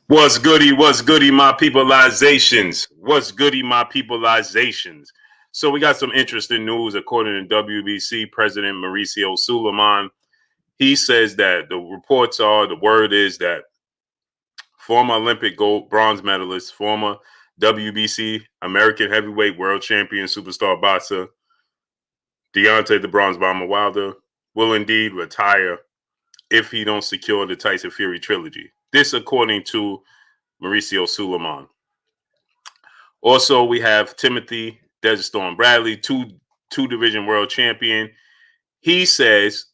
What's goody, my peopleizations? What's goody, my peopleizations? So we got some interesting news according to WBC President Mauricio Suleiman. He says that the word is that former Olympic gold bronze medalist, former WBC American heavyweight world champion superstar boxer Deontay the Bronze Bomber Wilder will indeed retire if he don't secure the Tyson Fury trilogy. This according to Mauricio Suleiman. Also, we have Timothy Desert Storm Bradley, two division world champion. He says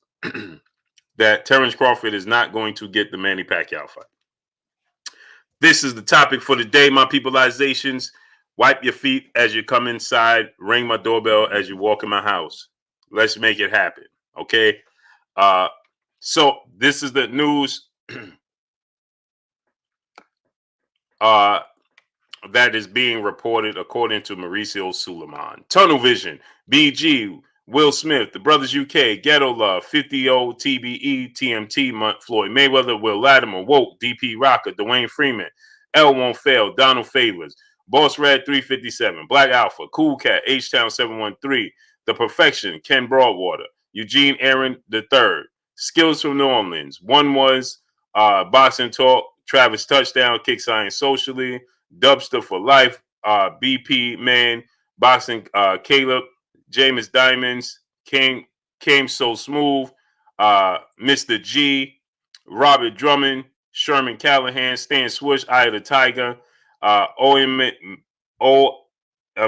that Terrence Crawford is not going to get the Manny Pacquiao fight. This is the topic for the day, my peopleizations. Wipe your feet as you come inside. Ring my doorbell as you walk in my house. Let's make it happen, okay? So this is the news that is being reported according to Mauricio Suleiman. Tunnel Vision, BG, Will Smith, The Brothers UK, Ghetto Love, 50O, TBE, TMT, Floyd Mayweather, Will Latimer, Woke, DP Rocker, Dwayne Freeman, L Won't Fail, Donald Favors, Boss Red 357, Black Alpha, Cool Cat, H-Town 713, The Perfection, Ken Broadwater, Eugene Aaron III, Skills from New Orleans. One was Boxing Talk, Travis Touchdown, Kick Science Socially, Dubster for Life, BP Man, Boxing Caleb, Jameis Diamonds, King Came So Smooth, Mr. G, Robert Drummond, Sherman Callahan, Stan Swoosh, Eye of the Tiger, I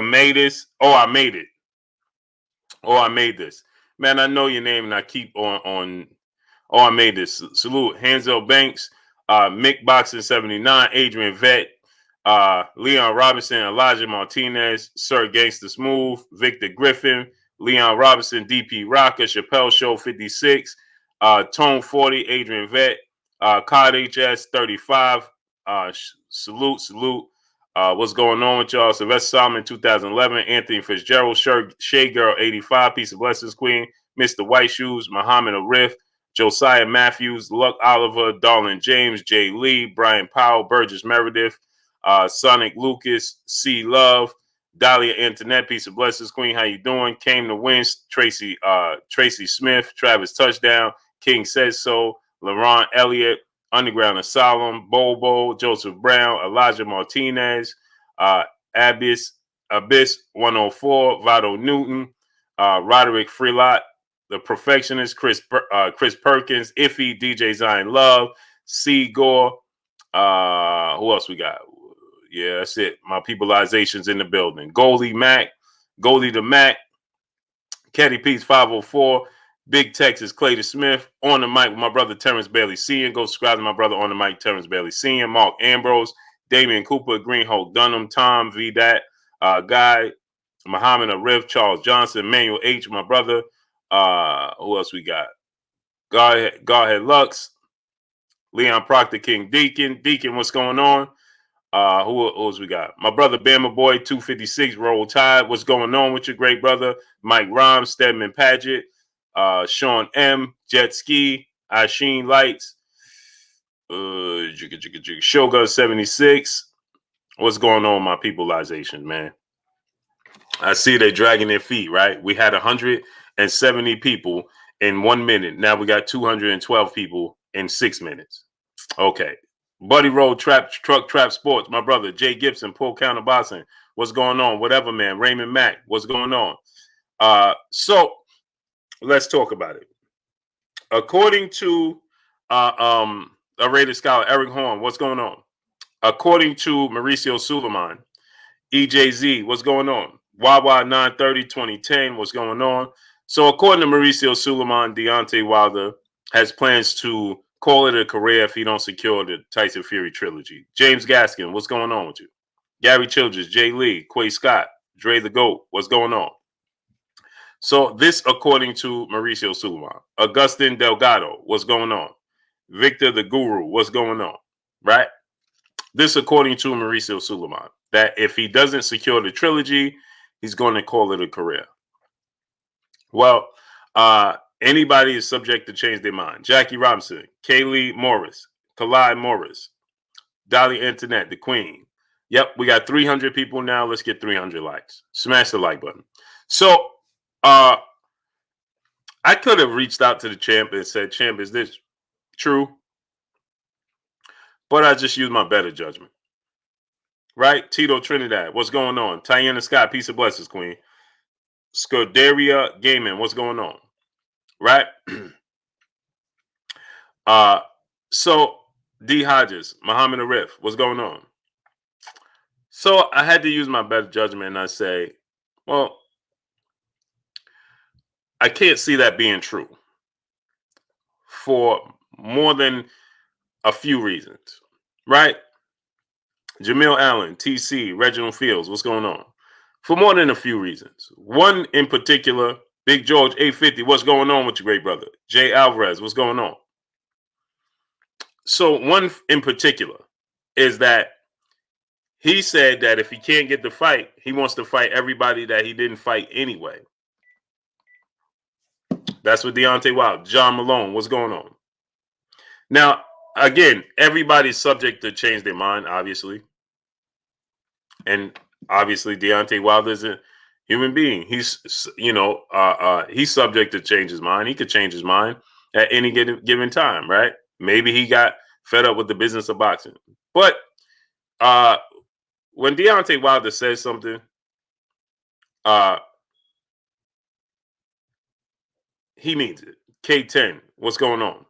made this. Man, I know your name and I keep on I made this. Salute. Hansel Banks, Mick Boxing 79, Adrian Vett, Leon Robinson, Elijah Martinez, Sir Gangster Smooth, Victor Griffin, Leon Robinson, DP Rocker, Chappelle Show 56, Tone 40, Adrian Vett, Cod HS 35, salute. What's going on with y'all? Sylvester Solomon 2011, Anthony Fitzgerald, Shea Girl 85, Piece of Blessings Queen, Mr. White Shoes, Muhammad Arif, Josiah Matthews, Luck Oliver, Darlin James, Jay Lee, Brian Powell, Burgess Meredith, Sonic Lucas, C Love, Dahlia Antoinette, Piece of Blessings Queen, how you doing? Came to win, Tracy Smith, Travis Touchdown, King Says So, Laurent Elliott, Underground Asylum, Bobo, Joseph Brown, Elijah Martinez, Abyss 104, Vado Newton, Roderick Freelot, The Perfectionist, Chris Perkins, Iffy, DJ Zion Love, C Gore. Who else we got? Yeah, that's it. My peopleizations in the building. Goldie the Mac, Caddy Pete's 504, Big Texas Clayton Smith, on the mic with my brother Terrence Bailey Sr. Go subscribe to my brother on the mic, Terrence Bailey Sr., Mark Ambrose, Damian Cooper, Green Hulk Dunham, Tom V. Dat, Guy, Muhammad Arif, Charles Johnson, Manuel H., my brother. Who else we got? Godhead Lux, Leon Proctor, King Deacon. Deacon, what's going on? Who else we got? My brother Bama Boy 256, Roll Tide. What's going on with your great brother? Mike Rhymes, Stedman Paget, Sean M, Jet Ski, Asheen Lights, Shogun 76. What's going on, my peopleization, man? I see they're dragging their feet, right? We had 170 people in 1 minute. Now we got 212 people in 6 minutes. Okay. Buddy Road Truck Trap Sports, my brother Jay Gibson, Pull Counter Boxing. What's going on? Whatever, man. Raymond Mack, what's going on? So let's talk about it. According to a rated scholar, Eric Horn, what's going on? According to Mauricio Suleiman, EJZ, what's going on? Wawa 930 2010, what's going on? So according to Mauricio Suleiman, Deontay Wilder has plans to call it a career if he don't secure the Tyson Fury trilogy. James Gaskin, what's going on with you? Gary Childress, Jay Lee, Quay Scott, Dre the GOAT, what's going on? So this according to Mauricio Suleiman. Augustin Delgado, what's going on? Victor the Guru, what's going on? Right? This according to Mauricio Suleiman, that if he doesn't secure the trilogy, he's going to call it a career. Well, anybody is subject to change their mind. Jackie Robinson, Kaylee Morris, Kalai Morris, Dolly Antoinette, the queen. Yep, we got 300 people now. Let's get 300 likes. Smash the like button. So, I could have reached out to the champ and said, "Champ, is this true?" But I just used my better judgment. Right? Tito Trinidad, what's going on? Tiana Scott, peace of blessings, queen. Scuderia Gaming, what's going on? Right? uh so D Hodges, Muhammad Arif, what's going on? So I had to use my better judgment and I say, well, I can't see that being true for more than a few reasons. Right? Jamil Allen, TC, Reginald Fields, what's going on? For more than a few reasons. One in particular, Big George 850, what's going on with your great brother? Jay Alvarez, what's going on? So one in particular is that he said that if he can't get the fight, he wants to fight everybody that he didn't fight anyway. That's what Deontay Wilder. John Malone, what's going on? Now, again, everybody's subject to change their mind, obviously. And obviously, Deontay Wilder is a human being. He's, he's subject to change his mind. He could change his mind at any given time, right? Maybe he got fed up with the business of boxing. But when Deontay Wilder says something, he means it. K10, what's going on?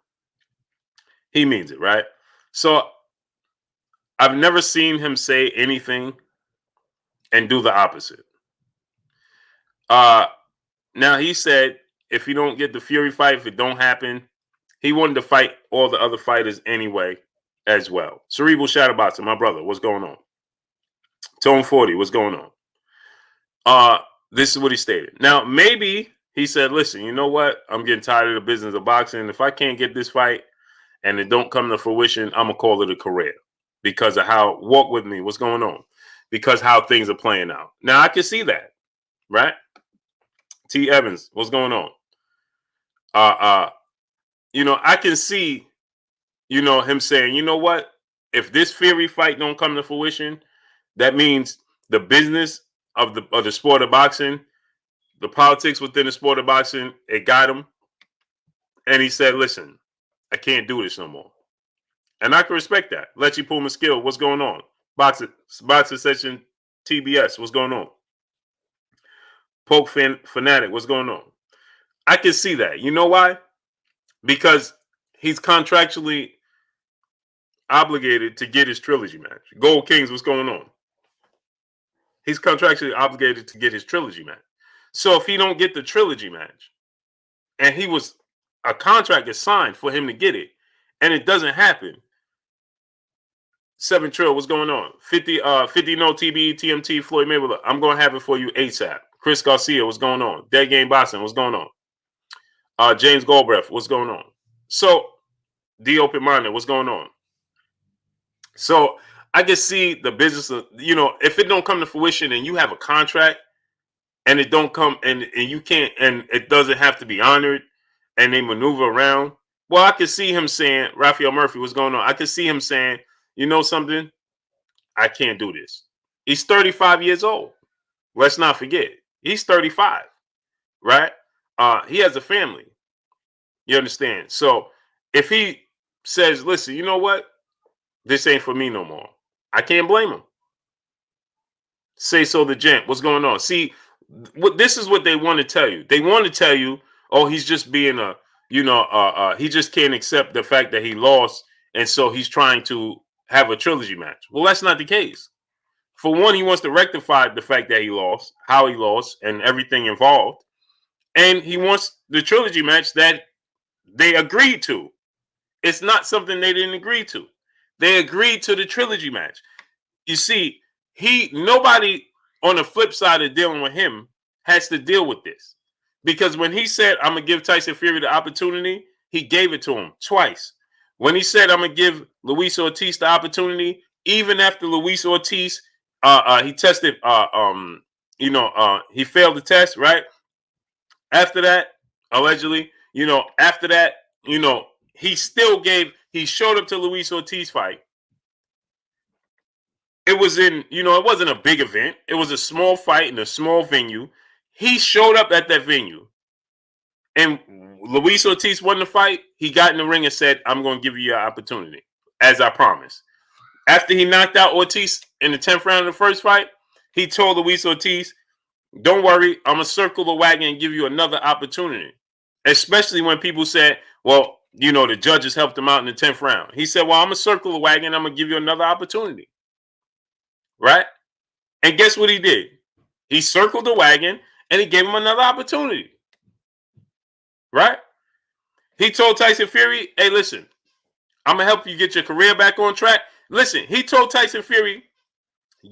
He means it, right? So I've never seen him say anything and do the opposite. Now he said if you don't get the Fury fight, if it don't happen, he wanted to fight all the other fighters anyway as well. Cerebral Shadowboxer, my brother, what's going on? Tone 40, what's going on? This is what he stated. Now, maybe he said, listen, you know what? I'm getting tired of the business of boxing. If I can't get this fight and it don't come to fruition, I'm going to call it a career because of how, walk with me, what's going on? Because how things are playing out. Now, I can see that, right? T. Evans, what's going on? I can see, him saying, you know what? If this Fury fight don't come to fruition, that means the business of the sport of boxing, the politics within the sport of boxing, it got him. And he said, listen, I can't do this no more. And I can respect that. Let's you pull my skill. What's going on? Boxing session TBS. What's going on? Poke fanatic. What's going on? I can see that. You know why? Because he's contractually obligated to get his trilogy match. Gold Kings, what's going on? He's contractually obligated to get his trilogy match. So if he don't get the trilogy match, and a contract is signed for him to get it, and it doesn't happen, 7 Trill, what's going on? 50 no TBE, TMT, Floyd Mayweather, I'm going to have it for you ASAP. Chris Garcia, what's going on? Dead Game Boxing, what's going on? James Goldbreath, what's going on? So, D Open Minded, what's going on? So, I can see the business of, if it don't come to fruition and you have a contract and it don't come and you can't, and it doesn't have to be honored and they maneuver around. Well, I could see him saying, Raphael Murphy, what's going on? I could see him saying, you know something? I can't do this. He's 35 years old. Let's not forget. He's 35, right? He has a family. You understand? So if he says, listen, you know what? This ain't for me no more. I can't blame him. Say so the gent. What's going on? See, this is what they want to tell you. They want to tell you, oh, he's just being he just can't accept the fact that he lost. And so he's trying to have a trilogy match. Well, that's not the case. For one, he wants to rectify the fact that he lost, how he lost, and everything involved. And he wants the trilogy match that they agreed to. It's not something they didn't agree to. They agreed to the trilogy match. You see, nobody on the flip side of dealing with him has to deal with this. Because when he said, I'm going to give Tyson Fury the opportunity, he gave it to him twice. When he said, I'm going to give Luis Ortiz the opportunity, even after Luis Ortiz, he tested, he failed the test, right? After that, allegedly, after that, he showed up to Luis Ortiz fight. it was in, you know, it wasn't a big event. It was a small fight in a small venue. He showed up at that venue. And Luis Ortiz won the fight. He got in the ring and said, I'm going to give you your opportunity, as I promised. After he knocked out Ortiz in the 10th round of the first fight, he told Luis Ortiz, don't worry, I'm going to circle the wagon and give you another opportunity. Especially when people said, well, you know, the judges helped him out in the 10th round. He said, well, I'm going to circle the wagon. I'm going to give you another opportunity. Right? And guess what he did? He circled the wagon and he gave him another opportunity. Right? He told Tyson Fury, hey, listen, I'm going to help you get your career back on track. Listen, he told Tyson Fury,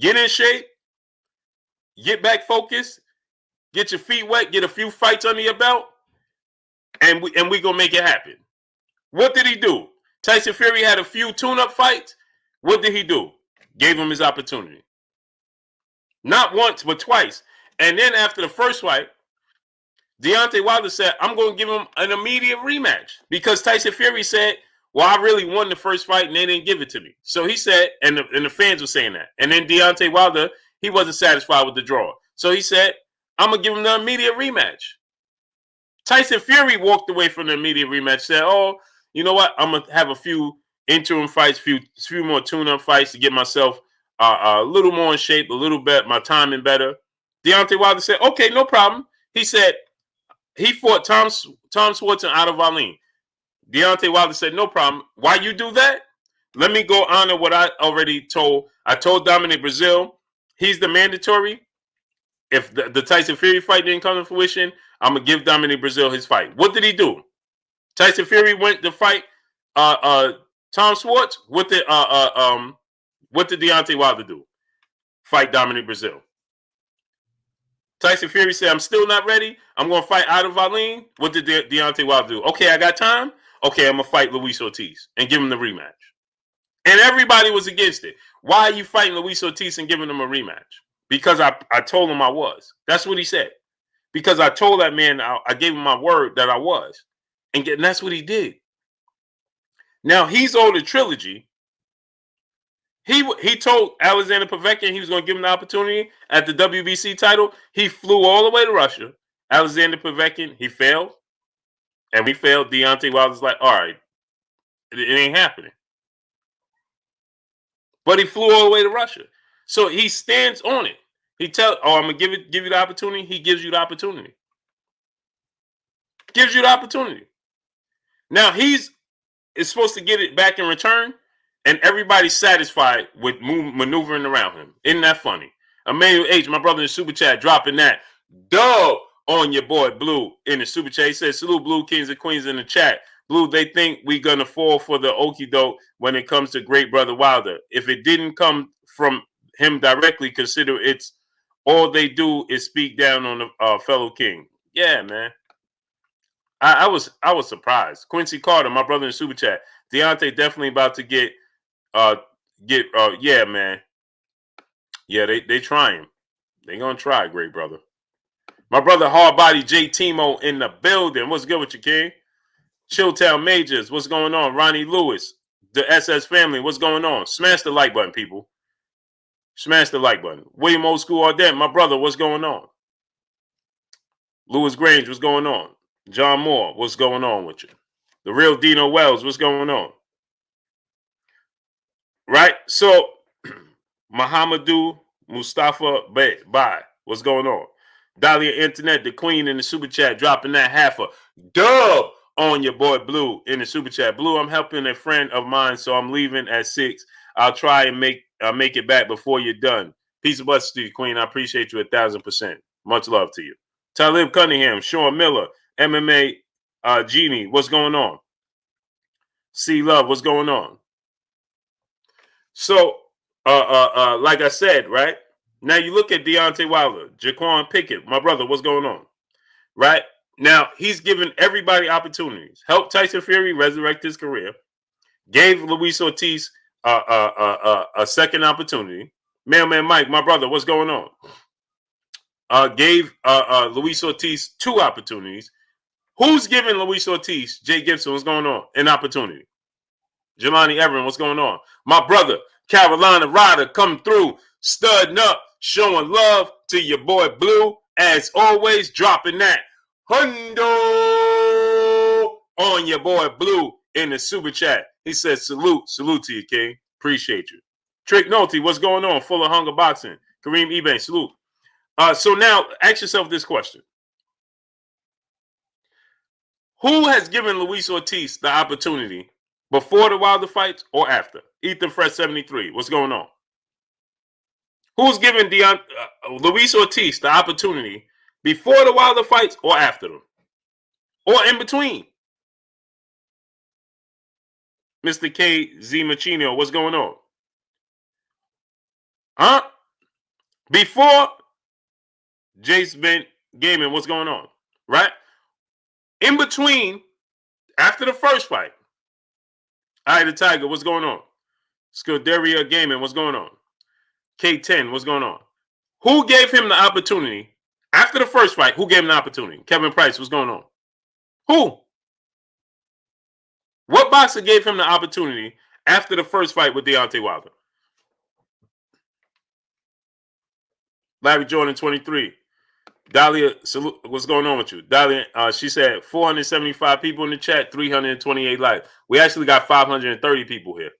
get in shape, get back focused, get your feet wet, get a few fights under your belt, and we going to make it happen. What did he do? Tyson Fury had a few tune-up fights. What did he do? Gave him his opportunity. Not once, but twice. And then after the first fight, Deontay Wilder said, I'm going to give him an immediate rematch. Because Tyson Fury said, well, I really won the first fight and they didn't give it to me. So he said, and the fans were saying that. And then Deontay Wilder, he wasn't satisfied with the draw. So he said, I'm going to give him the immediate rematch. Tyson Fury walked away from the immediate rematch, said, oh, you know what? I'm going to have a few interim fights, few more tune-up fights to get myself a little more in shape, a little bit, my timing better. Deontay Wilder said, okay, no problem. He said, he fought Tom Schwartz and Otto Wallin. Deontay Wilder said, no problem. Why you do that? Let me go honor what I already told. I told Dominic Brazil, he's the mandatory. If the Tyson Fury fight didn't come to fruition, I'm going to give Dominic Brazil his fight. What did he do? Tyson Fury went to fight Tom Schwartz. What did Deontay Wilder do? Fight Dominic Brazil. Tyson Fury said, I'm still not ready. I'm going to fight Otto Wallin. What did Deontay Wilder do? Okay, I got time. Okay, I'm going to fight Luis Ortiz and give him the rematch. And everybody was against it. Why are you fighting Luis Ortiz and giving him a rematch? Because I told him I was. That's what he said. Because I told that man, I gave him my word that I was. And that's what he did. Now, he's owed a Trilogy. He told Alexander Povetkin he was going to give him the opportunity at the WBC title. He flew all the way to Russia. Alexander Povetkin, he failed. And we failed. Deontay Wilder's like, all right, it ain't happening. But he flew all the way to Russia. So he stands on it. He tells, I'm going to give you the opportunity. He gives you the opportunity. Gives you the opportunity. Now, is supposed to get it back in return. And everybody's satisfied with maneuvering around him. Isn't that funny? Emmanuel H., my brother in the Super Chat, dropping that dub on your boy Blue in the Super Chat. He says, salute Blue Kings and Queens in the chat. Blue, they think we're going to fall for the okie doke when it comes to great brother Wilder. If it didn't come from him directly, consider it's all they do is speak down on the fellow king. Yeah, man. I was surprised. Quincy Carter, my brother in the Super Chat. Deontay definitely about to get yeah, man. Yeah, they trying. They gonna try, great brother. My brother Hardbody J Timo in the building. What's good with you, King? Chilltown Majors, what's going on? Ronnie Lewis, the SS family, what's going on? Smash the like button, people. Smash the like button. William Old School Ardent, my brother, what's going on? Lewis Grange, what's going on? John Moore, what's going on with you? The real Dino Wells, what's going on? Right? So, Muhammadu Mustafa Bye. What's going on? Dahlia Internet, the queen in the Super Chat, dropping that half a dub on your boy Blue in the Super Chat. Blue, I'm helping a friend of mine, so I'm leaving at 6. I'll try and make it back before you're done. Peace of blessings to you, queen. I appreciate you 1,000%. Much love to you. Talib Cunningham, Sean Miller, MMA Genie, what's going on? C Love, what's going on? So, like I said, right? Now you look at Deontay Wilder, Jaquan Pickett, my brother, what's going on? Right? Now, he's given everybody opportunities. Helped Tyson Fury resurrect his career. Gave Luis Ortiz a second opportunity. Mailman Mike, my brother, what's going on? Gave Luis Ortiz 2 opportunities. Who's giving Luis Ortiz, Jay Gibson, what's going on? An opportunity. Jelani Everin, what's going on? My brother, Carolina Rider come through, studding up, showing love to your boy Blue. As always, dropping that hundo on your boy Blue in the super chat. He says, salute to you, King. Appreciate you. Trick Nolte, what's going on? Full of Hunger Boxing. Kareem Ebanks, salute. So now, ask yourself this question. Who has given Luis Ortiz the opportunity before the Wilder fights or after? Ethan Fresh 73, what's going on? Who's given Luis Ortiz the opportunity before the Wilder fights or after them? Or in between? Mr. K. Z. Machino, what's going on? Huh? Before Jace Ben Gaiman, what's going on? Right? In between, after the first fight. All right, the Tiger, what's going on? Scuderia Gaiman, what's going on? K10, what's going on? Who gave him the opportunity after the first fight? Who gave him the opportunity? Kevin Price, what's going on? Who? What boxer gave him the opportunity after the first fight with Deontay Wilder? Larry Jordan, 23. Dahlia, salute, what's going on with you? Dahlia, she said 475 people in the chat, 328 likes. We actually got 530 people here.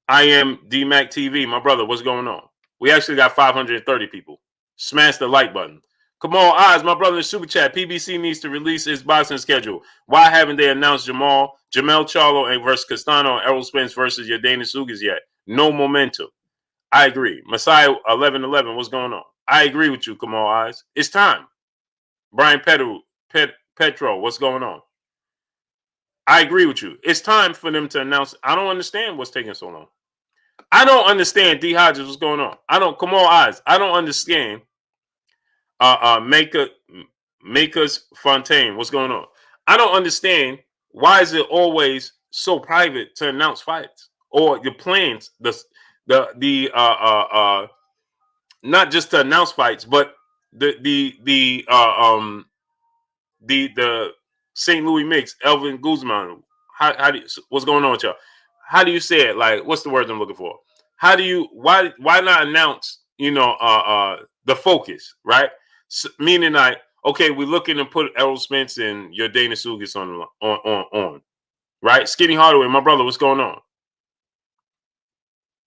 I am DMAC TV, my brother, what's going on? We actually got 530 people. Smash the like button. Come on, Oz, my brother in Super Chat. PBC needs to release his boxing schedule. Why haven't they announced Jamel Charlo and versus Castano and Errol Spence versus Yadena Sugas yet? No momentum. I agree. Messiah 1111, what's going on? I agree with you, Kamal Eyes. It's time. Brian Petro, what's going on? I agree with you. It's time for them to announce. I don't understand what's taking so long. I don't understand D. Hodges, what's going on? Kamal Eyes. I don't understand Makers Fontaine, what's going on? I don't understand why is it always so private to announce fights or your plans, not just to announce fights, but the St. Louis mix, Elvin Guzman. How do you, what's going on with y'all? How do you say it? Like, what's the word I'm looking for? How do you why not announce, the focus, right? So, meaning like, okay, we're looking to put Errol Spence and your Dana Sugas on, right? Skinny Hardaway, my brother, what's going on?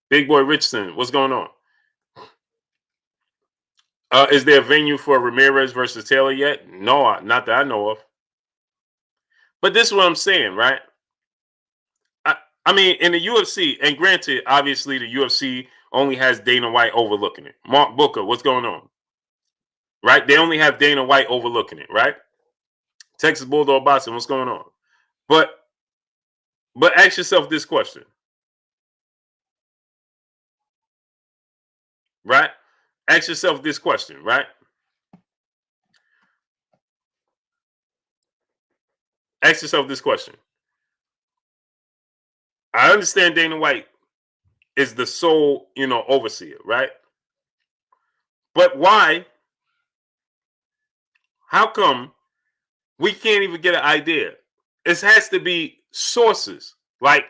Big Boy Richardson, what's going on? Is there a venue for Ramirez versus Taylor yet? No, not that I know of. But this is what I'm saying, right? I mean, in the UFC, and granted, obviously the UFC only has Dana White overlooking it. Mark Booker, what's going on? Right? They only have Dana White overlooking it, right? Texas Bulldog Boxing, what's going on? But ask yourself this question. Right? Ask yourself this question, right? Ask yourself this question. I understand Dana White is the sole, overseer, right? But why? How come we can't even get an idea? It has to be sources. Like,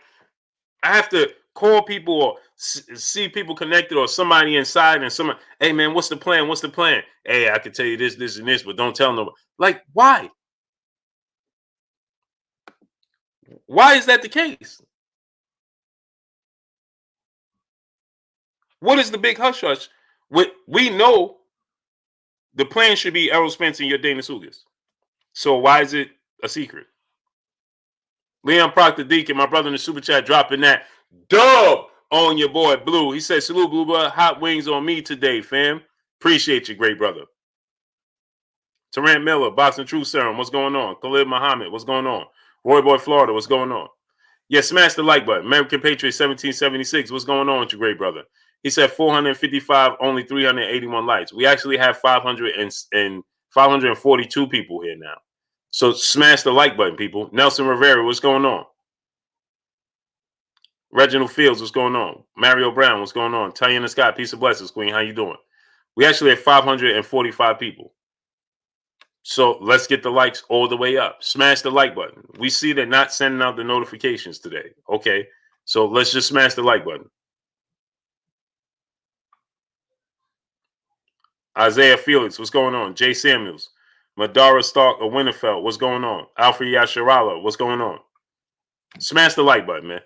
I have to call people or see people connected or somebody inside and someone, hey, man, what's the plan? What's the plan? Hey, I can tell you this, this, and this, but don't tell nobody. Like, why? Why is that the case? What is the big hush hush? We know the plan should be Errol Spence and your Dana Sugas. So why is it a secret? Leon Proctor Deacon, my brother in the super chat, dropping that dub on your boy Blue. He said, salute, Blue Blood. Hot wings on me today, fam. Appreciate you, great brother. Tarant Miller, Boxing Truth Serum, what's going on? Khalid Muhammad, what's going on? Roy Boy Florida, what's going on? Yeah, smash the like button. American Patriot 1776, what's going on with you, great brother? He said 455, only 381 likes. We actually have 542 people here now. So smash the like button, people. Nelson Rivera, what's going on? Reginald Fields, what's going on? Mario Brown, what's going on? Tayana Scott, peace of blessings, Queen. How you doing? We actually have 545 people. So let's get the likes all the way up. Smash the like button. We see they're not sending out the notifications today. Okay. So let's just smash the like button. Isaiah Felix, what's going on? Jay Samuels, Madara Stark of Winterfell, what's going on? Alfred Yasharala, what's going on? Smash the like button, man.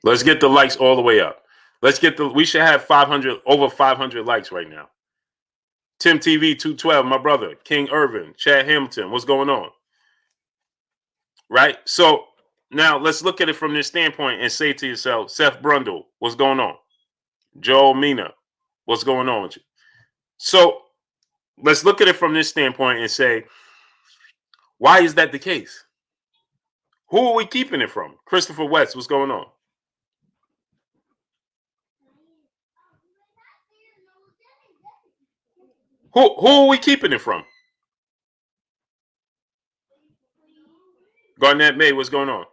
Let's get the likes all the way up. We should have 500, over 500 likes right now. Tim TV 212, my brother. King Irvin, Chad Hamilton, what's going on? Right? So now let's look at it from this standpoint and say to yourself, Seth Brundle, what's going on? Joel Mina, what's going on with you? So let's look at it from this standpoint and say, why is that the case? Who are we keeping it from? Christopher West, what's going on? Who are we keeping it from? Garnett May, what's going on?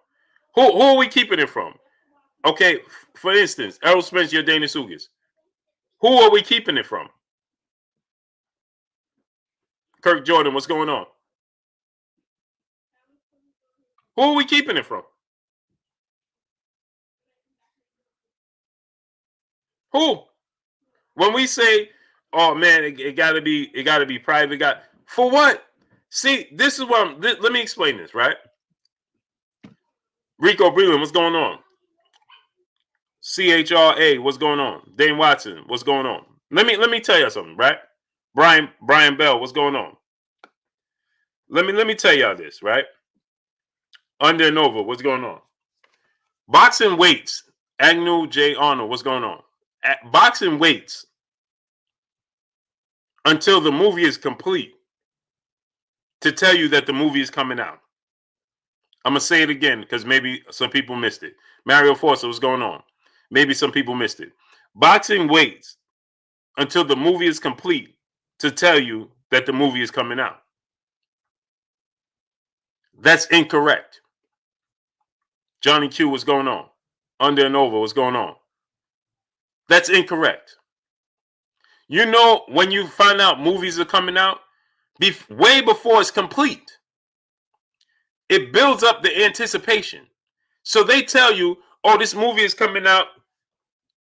Who are we keeping it from? Okay, for instance, Errol Spence, your Dana Sugas. Who are we keeping it from? Kirk Jordan, what's going on? Who are we keeping it from? Who? When we say, "Oh man, it gotta be private," for what? See, this is what let me explain this, right? Rico Breland, what's going on? CHRA, what's going on? Dane Watson, what's going on? Let me tell you something, right? Brian Bell, what's going on? Let me tell y'all this, right? Under and over, what's going on? Boxing weights. Agnew J. Arnold, what's going on? Boxing waits until the movie is complete to tell you that the movie is coming out. I'm going to say it again because maybe some people missed it. Mario Forza, what's going on? Maybe some people missed it. Boxing waits until the movie is complete to tell you that the movie is coming out. That's incorrect. Johnny Q, what's going on? Under and over, what's going on? That's incorrect. You know, when you find out movies are coming out, way before it's complete, it builds up the anticipation. So they tell you, oh, this movie is coming out.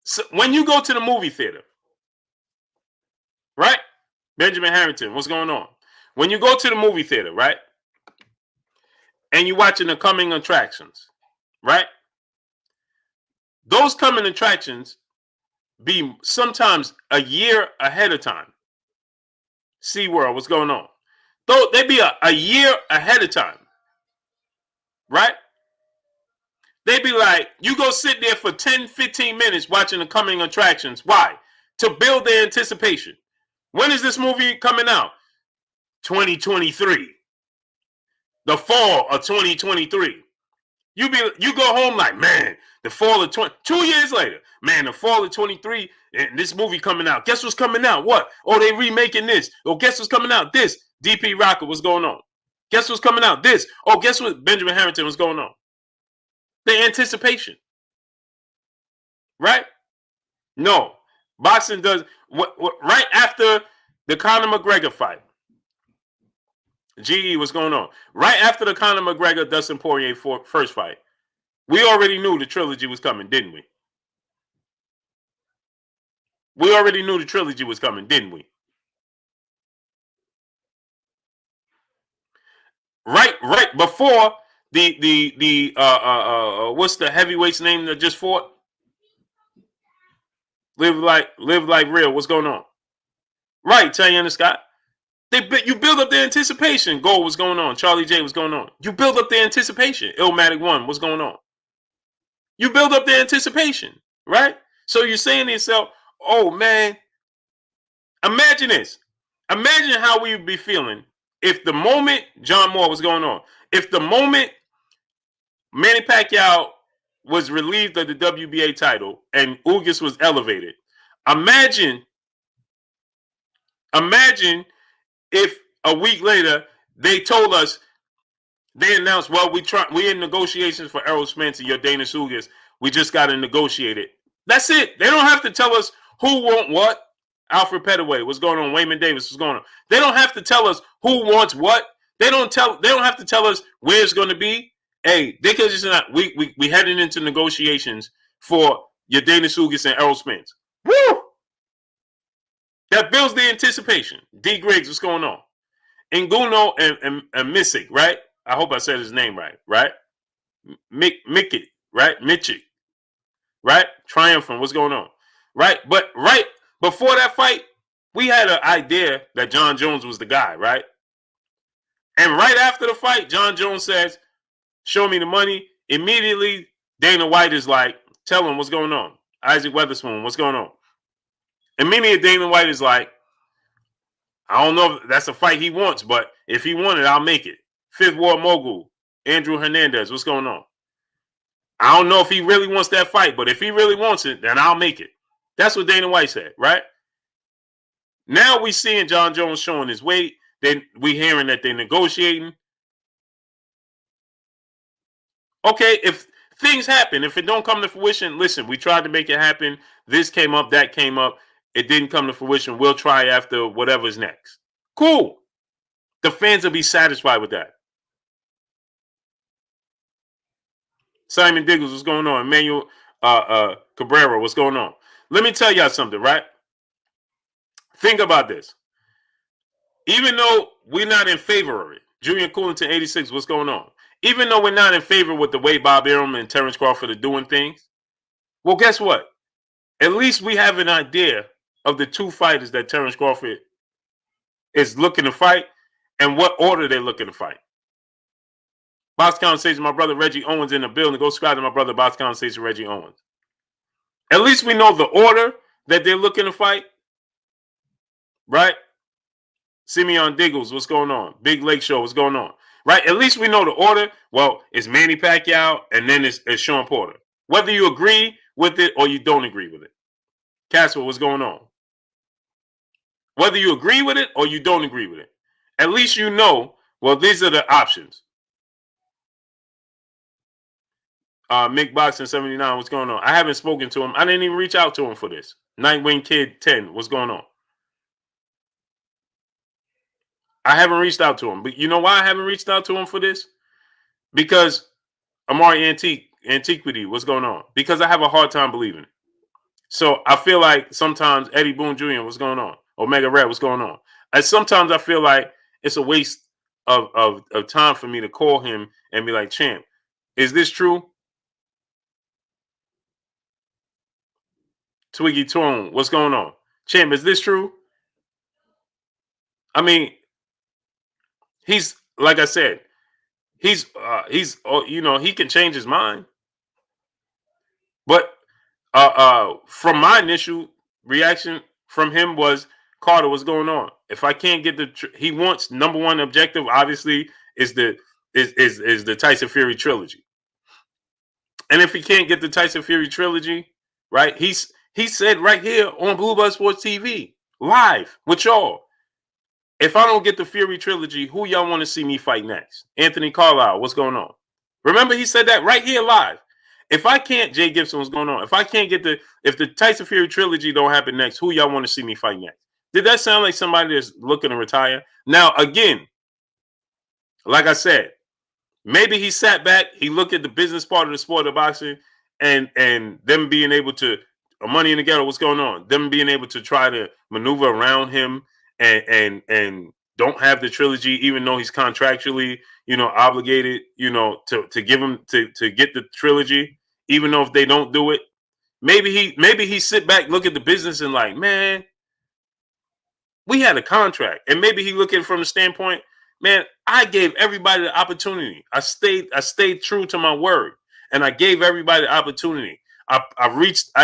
So when you go to the movie theater, right? Benjamin Harrington, what's going on? When you go to the movie theater, right? And you're watching the coming attractions, right? Those coming attractions be sometimes a year ahead of time. SeaWorld, what's going on? Though they be a year ahead of time, right? They be like, you go sit there for 10, 15 minutes watching the coming attractions. Why? To build the anticipation. When is this movie coming out? 2023. The fall of 2023. You go home like, man, the fall of 2 years later, man, the fall of 23, and this movie coming out. Guess what's coming out? What? Oh, they remaking this. Oh, guess what's coming out? This. DP Rocker, what's going on? Guess what's coming out? This. Oh, guess what? Benjamin Harrington, what's going on? The anticipation. Right? No. Boxing does right after the Conor McGregor fight. GE, what's going on? Right after the Conor McGregor Dustin Poirier first fight, we already knew the trilogy was coming, didn't we? We already knew the trilogy was coming, didn't we? Right before the what's the heavyweight's name that just fought? Live like real. What's going on? Right, Tayana Scott. You build up the anticipation. Gold, what's going on? Charlie J, what's going on? You build up the anticipation. Illmatic 1, what's going on? You build up the anticipation, right? So you're saying to yourself, oh man, imagine this. Imagine how we would be feeling if the moment John Moore was going on, if the moment Manny Pacquiao was relieved of the WBA title and Ugas was elevated. Imagine if a week later they told us, they announced, well, we're in negotiations for Errol Spence and your Dana Ugas. We just got to negotiate it. That's it. They don't have to tell us who wants what. Alfred Pettaway, what's going on? Wayman Davis, what's going on? They don't have to tell us who wants what. They don't have to tell us where it's going to be. Hey, they could just not. We heading into negotiations for your Dana Sugas and Errol Spence. Woo! That builds the anticipation. D. Griggs, what's going on? Nguno and Missick, right? I hope I said his name right, right? Mickey, right? Mitchie, right? Triumphant, what's going on? Right? But right before that fight, we had an idea that John Jones was the guy, right? And right after the fight, John Jones says, show me the money. Immediately, Dana White is like, tell him what's going on. Isaac Weatherspoon, what's going on? Immediately, Dana White is like, I don't know if that's a fight he wants, but if he wanted, I'll make it. Fifth War Mogul, Andrew Hernandez, what's going on? I don't know if he really wants that fight, but if he really wants it, then I'll make it. That's what Dana White said, right? Now we seeing John Jones showing his weight. Then we hearing that they're negotiating. Okay, if things happen, if it don't come to fruition, listen, we tried to make it happen. This came up, that came up. It didn't come to fruition. We'll try after whatever's next. Cool. The fans will be satisfied with that. Simon Diggles, what's going on? Emmanuel Cabrera, what's going on? Let me tell y'all something, right? Think about this. Even though we're not in favor of it, Julian Coolington 86, what's going on? Even though we're not in favor with the way Bob Arum and Terrence Crawford are doing things, well, guess what? At least we have an idea of the two fighters that Terrence Crawford is looking to fight and what order they're looking to fight. Box Conversation, my brother Reggie Owens in the building. Go subscribe to my brother Box Conversation, Reggie Owens. At least we know the order that they're looking to fight, right? Simeon Diggles, what's going on? Big Lake Show, what's going on? Right? At least we know the order. Well, it's Manny Pacquiao and then it's Sean Porter. Whether you agree with it or you don't agree with it. Casper, what's going on? Whether you agree with it or you don't agree with it. At least you know, well, these are the options. Mick Boxing 79, what's going on? I haven't spoken to him. I didn't even reach out to him for this. Nightwing Kid 10, what's going on? I haven't reached out to him. But you know why I haven't reached out to him for this? Because Amari Antiquity, what's going on? Because I have a hard time believing it. So I feel like sometimes Eddie Boone Jr., what's going on? Omega Red, what's going on? And sometimes I feel like it's a waste of time for me to call him and be like, champ, is this true? Twiggy Tone, what's going on? Champ, is this true? I mean, he's, like I said, he's you know, he can change his mind. But from my initial reaction from him was, Carter, what's going on? If I can't get he wants number one objective, obviously, is the Tyson Fury trilogy. And if he can't get the Tyson Fury trilogy, right? He said right here on Blue Buzz Sports TV, live with y'all, if I don't get the Fury trilogy, who y'all want to see me fight next? Anthony Carlisle, what's going on? Remember, he said that right here live. If I can't, Jay Gibson, what's going on? If I can't get if the Tyson Fury trilogy don't happen next, who y'all want to see me fight next? Did that sound like somebody that's looking to retire? Now, again, like I said, maybe he sat back, he looked at the business part of the sport of boxing, and them being able to, Money in the Ghetto, what's going on? Them being able to try to maneuver around him and don't have the trilogy, even though he's contractually, you know, obligated, you know, to give him to get the trilogy, even though if they don't do it, maybe he sit back, look at the business and like, man, we had a contract. And maybe he look at it from the standpoint, man, I gave everybody the opportunity. I stayed true to my word. And I gave everybody the opportunity. I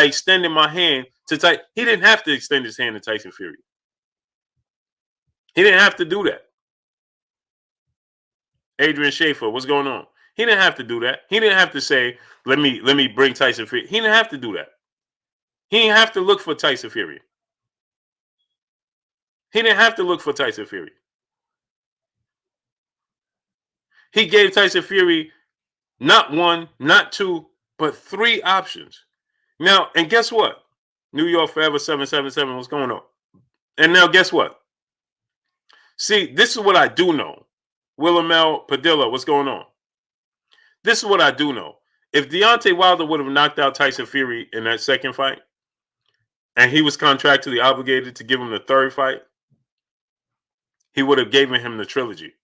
extended my hand to Tyson. He didn't have to extend his hand to Tyson Fury. He didn't have to do that. Adrian Schaefer, what's going on? He didn't have to do that. He didn't have to say, let me bring Tyson Fury. He didn't have to do that. He didn't have to look for Tyson Fury. He didn't have to look for Tyson Fury. He gave Tyson Fury not one, not two, but three options. Now, and guess what? New York Forever 777, what's going on? And now guess what? See, this is what I do know. Willamel Padilla, what's going on? This is what I do know. If Deontay Wilder would have knocked out Tyson Fury in that second fight, and he was contractually obligated to give him the third fight, he would have given him the trilogy.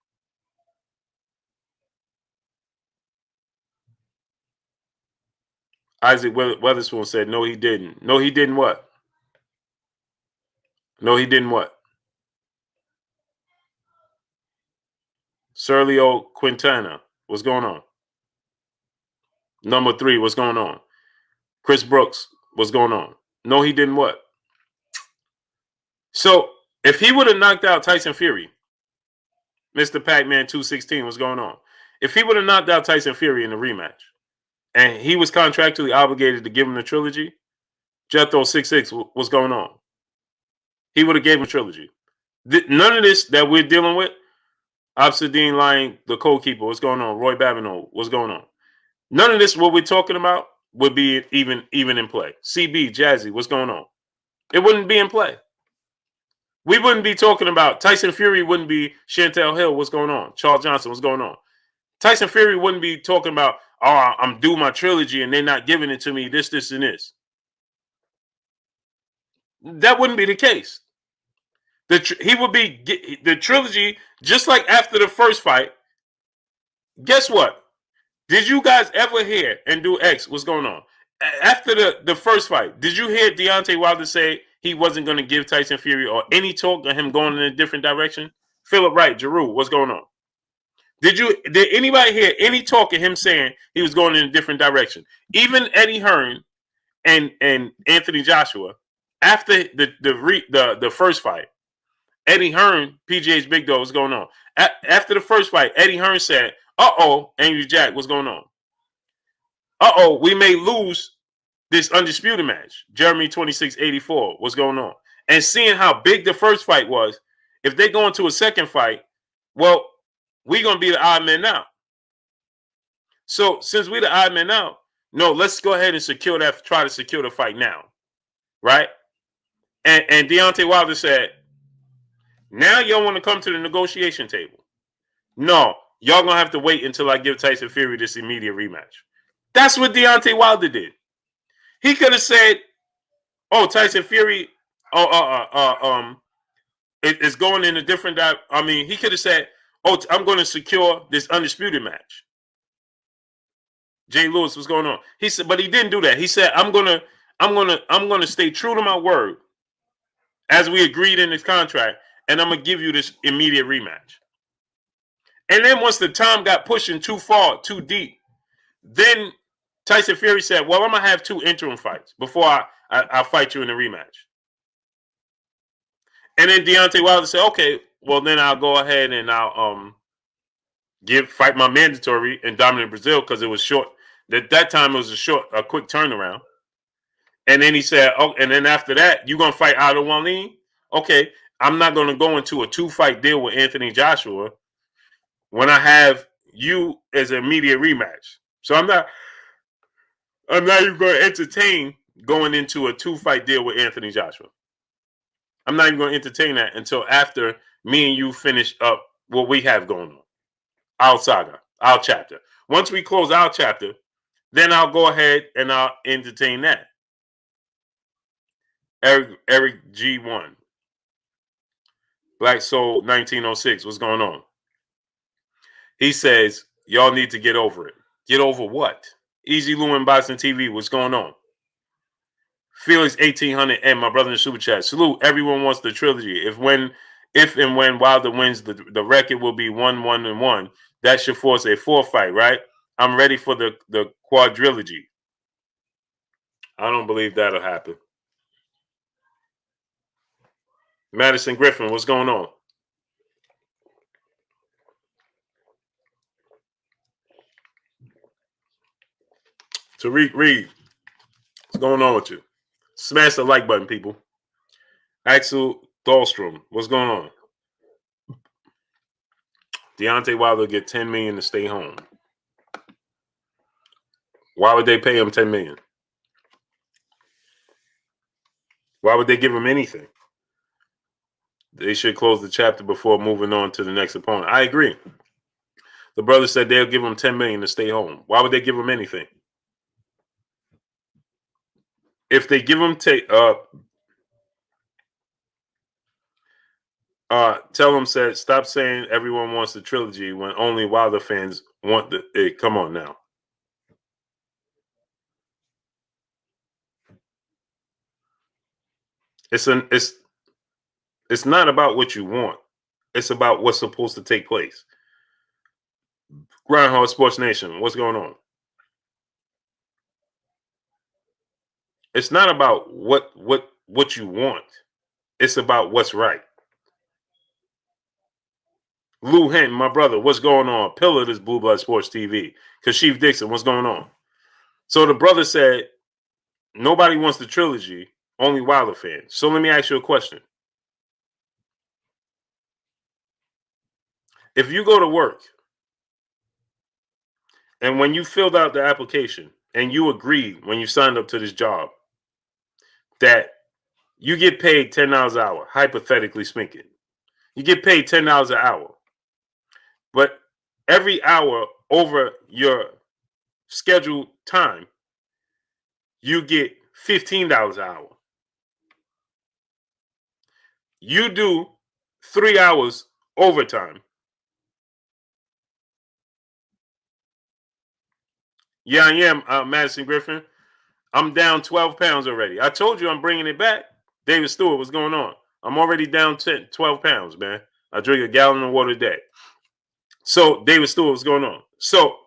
Isaac Weatherspoon said, no, he didn't. No, he didn't what? No, he didn't what? Sergio Quintana, what's going on? Number 3, what's going on? Chris Brooks, what's going on? No, he didn't what? So if he would have knocked out Tyson Fury, Mr. Pac-Man 216, what's going on? If he would have knocked out Tyson Fury in the rematch, and he was contractually obligated to give him the trilogy, Jethro 66, what's going on? He would have gave him a trilogy. None of this that we're dealing with, Obsidian Lying, the co-keeper, what's going on? Roy Babineau, what's going on? None of this, what we're talking about, would be even in play. CB, Jazzy, what's going on? It wouldn't be in play. We wouldn't be talking about Tyson Fury, wouldn't be Chantel Hill, what's going on? Charles Johnson, what's going on? Tyson Fury wouldn't be talking about, oh, I'm due my trilogy and they're not giving it to me, this, and this. That wouldn't be the case. He would be the trilogy, just like after the first fight. Guess what? Did you guys ever hear and do X? What's going on? After the first fight, did you hear Deontay Wilder say he wasn't going to give Tyson Fury or any talk of him going in a different direction? Philip Wright, Giroux, what's going on? Did anybody hear any talk of him saying he was going in a different direction? Even Eddie Hearn and Anthony Joshua, after the first fight, Eddie Hearn, PGA's big dog, what's going on? After the first fight, Eddie Hearn said, uh-oh, Angry Jack, what's going on? Uh-oh, we may lose this undisputed match. Jeremy 2684, what's going on? And seeing how big the first fight was, if they go into a second fight, well, we're going to be the odd men out. So since we're the odd men out, no, let's go ahead and try to secure the fight now. Right? And Deontay Wilder said, now y'all want to come to the negotiation table. No, y'all going to have to wait until I give Tyson Fury this immediate rematch. That's what Deontay Wilder did. He could have said, oh, Tyson Fury, it's going in a different, he could have said, oh, I'm going to secure this undisputed match. Jay Lewis, what's going on? He said, but he didn't do that. He said, I'm gonna stay true to my word, as we agreed in this contract, and I'm gonna give you this immediate rematch. And then once the time got pushing too far, too deep, then Tyson Fury said, well, I'm gonna have 2 interim fights before I fight you in the rematch. And then Deontay Wilder said, okay, well then I'll go ahead and I'll fight my mandatory in Dominant Brazil, because it was short. At that time it was a quick turnaround. And then he said, oh, and then after that, you're gonna fight Otto Wallin? Okay, I'm not gonna go into a 2-fight deal with Anthony Joshua when I have you as an immediate rematch. So I'm not even going to entertain going into a 2-fight deal with Anthony Joshua. I'm not even going to entertain that until after me and you finish up what we have going on. Our saga, our chapter. Once we close our chapter, then I'll go ahead and I'll entertain that. Eric G1. Black Soul 1906. What's going on? He says, y'all need to get over it. Get over what? Easy Lou Boxing TV. What's going on? Felix 1800 and my brother in the super chat. Salute. Everyone wants the trilogy. If and when Wilder wins, the record will be 1-1-1. That should force a 4th fight, right? I'm ready for the quadrilogy. I don't believe that'll happen. Madison Griffin, what's going on? Tariq Reed, what's going on with you? Smash the like button, people. Axel Dahlstrom, what's going on? Deontay Wilder get $10 million to stay home. Why would they pay him $10 million? Why would they give him anything? They should close the chapter before moving on to the next opponent. I agree. The brother said they'll give him $10 million to stay home. Why would they give him anything? If they give him tell him said stop saying everyone wants the trilogy when only Wilder fans want the. Come on now. It's not about what you want. It's about what's supposed to take place. Groundhog Sports Nation, what's going on? It's not about what you want. It's about what's right. Lou Hinton, my brother, what's going on? Pillar this Blue Blood Sports TV. Kashif Dixon, what's going on? So the brother said, nobody wants the trilogy, only Wilder fans. So let me ask you a question. If you go to work and when you filled out the application and you agreed when you signed up to this job that you get paid $10 an hour, hypothetically speaking, you get paid $10 an hour, but every hour over your scheduled time, you get $15 an hour. You do 3 hours overtime. Yeah, I am, Madison Griffin. I'm down 12 pounds already. I told you I'm bringing it back. David Stewart, what's going on? I'm already down 12 pounds, man. I drink a gallon of water a day. So, David Stewart, what's going on? So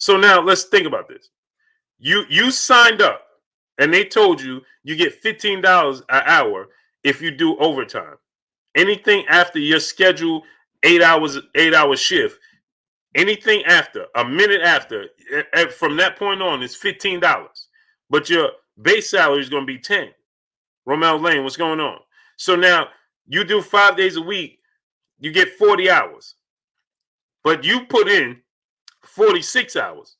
now let's think about this. You signed up and they told you you get $15 an hour if you do overtime. Anything after your scheduled 8 hour shift, anything after, a minute after, from that point on, it's $15. But your base salary is going to be $10. Romel Lane, what's going on? So now you do 5 days a week, you get 40 hours. But you put in 46 hours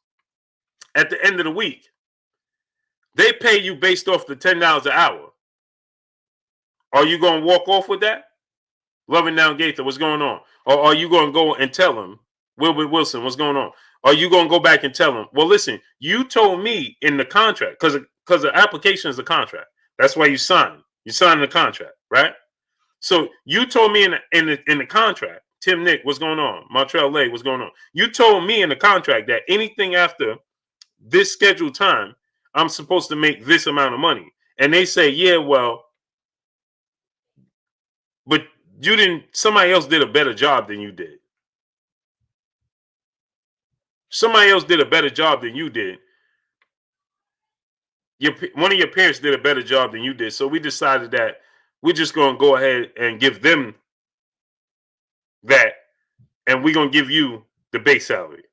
at the end of the week. They pay you based off the $10 an hour. Are you going to walk off with that? Loving Down Gaither, what's going on? Or are you going to go and tell them, Wilbert Wilson, what's going on? Are you going to go back and tell them, well, listen, you told me in the contract, because the application is a contract. That's why you sign. You sign the contract, right? So you told me in the contract, Tim Nick, what's going on? Montreal Lay, what's going on? You told me in the contract that anything after this scheduled time, I'm supposed to make this amount of money. And they say, yeah, well, but you didn't, somebody else did a better job than you did. Somebody else did a better job than you did. One of your parents did a better job than you did. So we decided that we're just going to go ahead and give them that. And we're going to give you the base salary.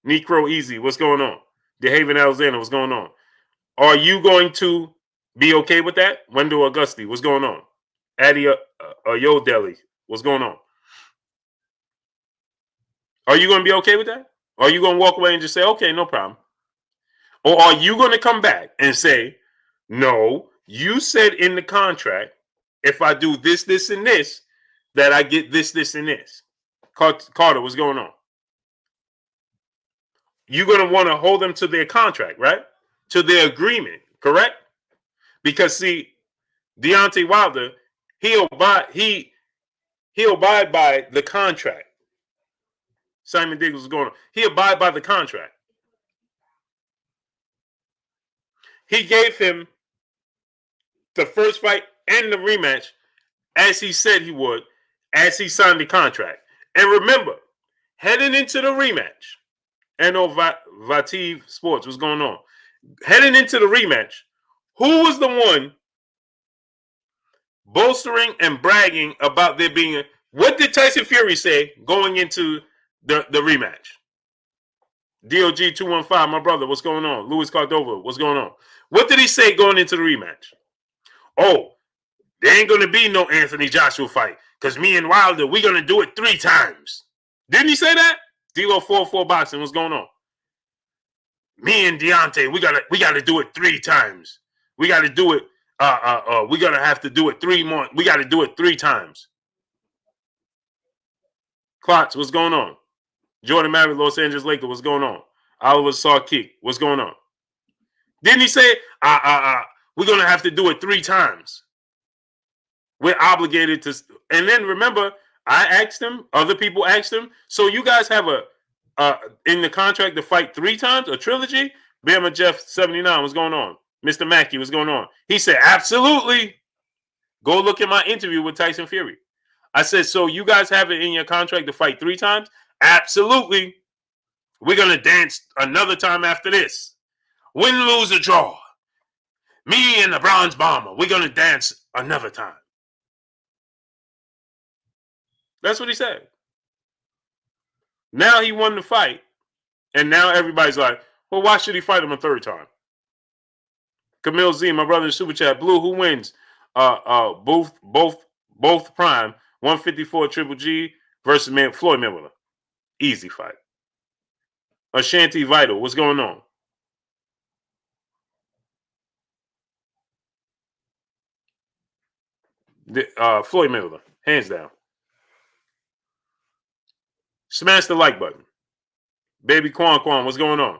Necro Easy, what's going on? DeHaven Alexander, what's going on? Are you going to be okay with that? Wendell Augusti, what's going on? Addie Yodeli, what's going on? Are you going to be okay with that? Or are you going to walk away and just say, okay, no problem? Or are you going to come back and say, no, you said in the contract, if I do this, this, and this, that I get this, this, and this? Carter, what's going on? You're going to want to hold them to their contract, right? To their agreement, correct? Because, see, Deontay Wilder, he'll abide by the contract. Simon Diggs was going on. He abide by the contract. He gave him the first fight and the rematch as he said he would, as he signed the contract. And remember, heading into the rematch, Vativ Sports, what's going on? Heading into the rematch, who was the one bolstering and bragging about there being what did Tyson Fury say going into the rematch? DOG 215, my brother, what's going on? Luis Cordova, what's going on? What did he say going into the rematch? Oh, there ain't going to be no Anthony Joshua fight because me and Wilder, we're going to do it 3 times. Didn't he say that? D-Lo 44 Boxing, what's going on? Me and Deontay, we gotta do it 3 times. We got to do it. We're going to have to do it 3 more. We got to do it 3 times. Klotz, what's going on? Jordan Marriott, Los Angeles Lakers, what's going on? Oliver Sarkic, what's going on? Didn't he say, we're going to have to do it 3 times? We're obligated to. And then remember, I asked him, other people asked him, so you guys have in the contract to fight 3 times, a trilogy? Bama Jeff 79, what's going on? Mr. Mackey, what's going on? He said, absolutely. Go look at my interview with Tyson Fury. I said, so you guys have it in your contract to fight 3 times? Absolutely. We're going to dance another time after this. Win, lose, or draw. Me and the Bronze Bomber, we're going to dance another time. That's what he said. Now he won the fight, and now everybody's like, well, why should he fight him a 3rd time? Camille Z, my brother in Super Chat. Blue, who wins? Both prime. 154 Triple G versus Floyd Mayweather. Easy fight. Ashanti Vital, what's going on? Floyd Mayweather, hands down. Smash the like button. Baby Quan, what's going on?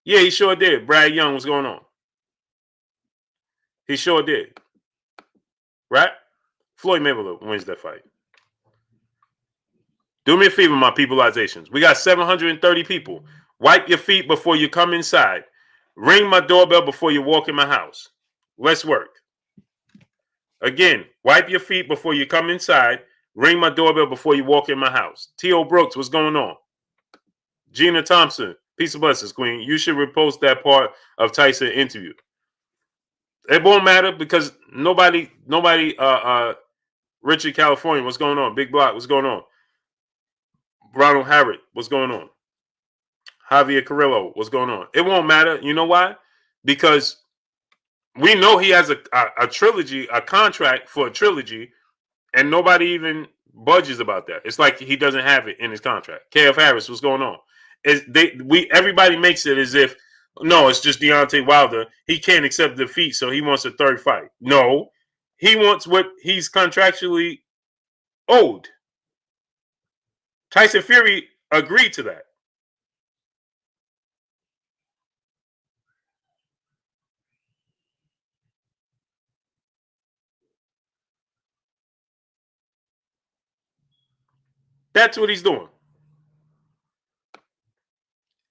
Yeah, he sure did. Brad Young, what's going on? He sure did. Right? Floyd Mayweather wins that fight. Do me a favor, my peopleizations. We got 730 people. Wipe your feet before you come inside. Ring my doorbell before you walk in my house. Let's work. Again, wipe your feet before you come inside. Ring my doorbell before you walk in my house. T.O. Brooks, what's going on? Gina Thompson, peace and blessings, Queen. You should repost that part of Tyson interview. It won't matter because nobody, Richard California, what's going on? Big Block, what's going on? Ronald Harrod, what's going on? Javier Carrillo, what's going on? It won't matter. You know why? Because we know he has a trilogy, a contract for a trilogy, and nobody even budges about that. It's like he doesn't have it in his contract. KF Harris, what's going on? Everybody makes it as if, no, it's just Deontay Wilder. He can't accept defeat, so he wants a 3rd fight. No, he wants what he's contractually owed. Tyson Fury agreed to that. That's what he's doing.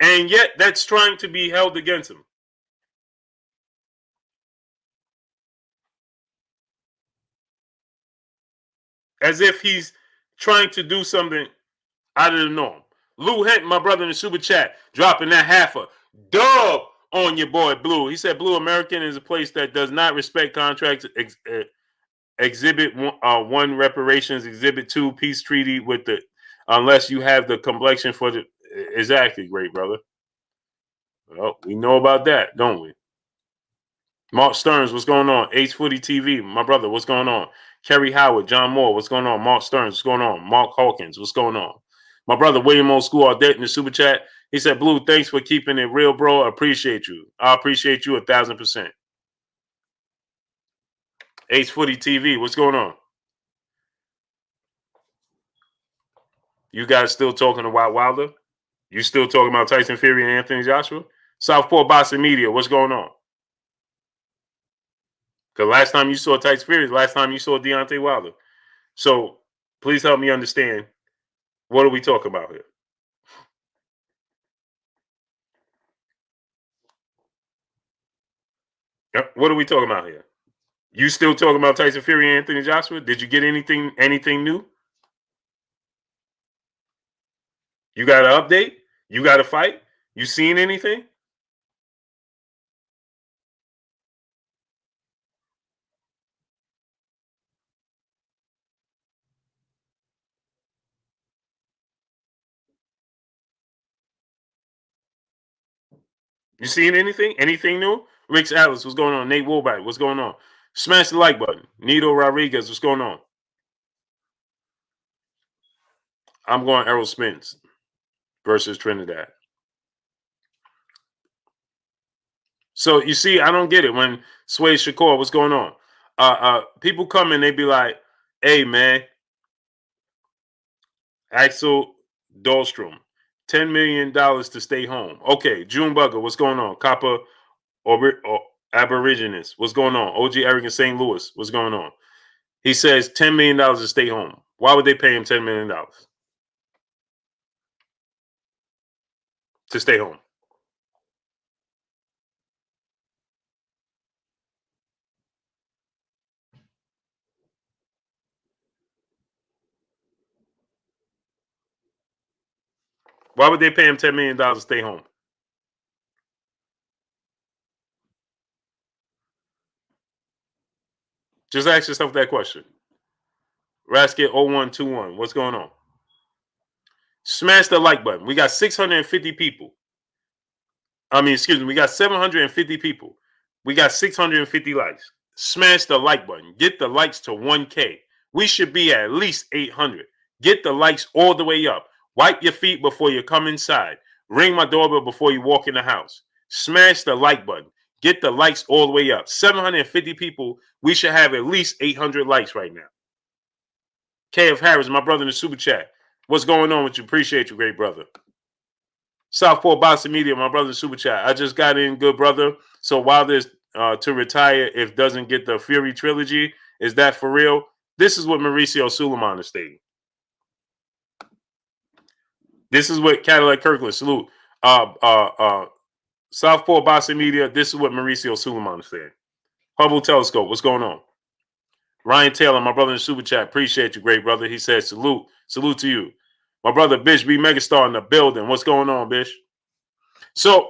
And yet that's trying to be held against him. As if he's trying to do something out of the norm. Lou Hinton, my brother in the Super Chat, dropping that half a dub on your boy Blue. He said Blue American is a place that does not respect contracts. Exhibit 1 reparations, Exhibit 2 peace treaty with the unless you have the complexion for the exactly, great brother. Well, we know about that, don't we? Mark Stearns, what's going on? Ace Footy TV, my brother, what's going on? Kerry Howard, John Moore, what's going on? Mark Stearns, what's going on? Mark Hawkins, what's going on? My brother William Old School Audette in the Super Chat. He said, Blue, thanks for keeping it real, bro. I appreciate you. I appreciate you 1,000%. Ace Footy TV, what's going on? You guys still talking about Wilder? You still talking about Tyson Fury and Anthony Joshua? Southport Boxing Media, what's going on? Because last time you saw Tyson Fury, last time you saw Deontay Wilder. So please help me understand, what are we talking about here? What are we talking about here? You still talking about Tyson Fury and Anthony Joshua? Did you get anything new? You got an update? You got a fight? You seen anything? You seen anything? Anything new? Rick Atlas, what's going on? Nate Woolbite, what's going on? Smash the like button. Nito Rodriguez, what's going on? I'm going Errol Spence versus Trinidad. So you see, I don't get it. When Sway Shakur, what's going on? People come and they be like, hey man, Axel Dahlstrom, $10 million to stay home. Okay, June Bugger, what's going on? Copper Aborigines, what's going on? OG Eric in St. Louis, what's going on? He says $10 million to stay home. Why would they pay him $10 million to stay home? Why would they pay him $10 million to stay home? Just ask yourself that question. Rasket0121, what's going on? Smash the like button. We got 650 people. We got 750 people. We got 650 likes. Smash the like button. Get the likes to 1K. We should be at least 800. Get the likes all the way up. Wipe your feet before you come inside. Ring my doorbell before you walk in the house. Smash the like button. Get the likes all the way up. 750 people. We should have at least 800 likes right now. KF Harris, my brother in the super chat. What's going on with you? Appreciate you, great brother. Southpaw Boxing Media, my brother in the super chat. I just got in, good brother. So Wilder's to retire if doesn't get the Fury trilogy. Is that for real? This is what Mauricio Suleiman is stating. This is what Cadillac Kirkland, salute. Southpaw Boxing Media, this is what Mauricio Suleiman is saying. Hubble Telescope, what's going on? Ryan Taylor, my brother in the super chat, appreciate you, great brother. He said, salute to you. My brother Bish B Megastar in the building. What's going on, Bish? So,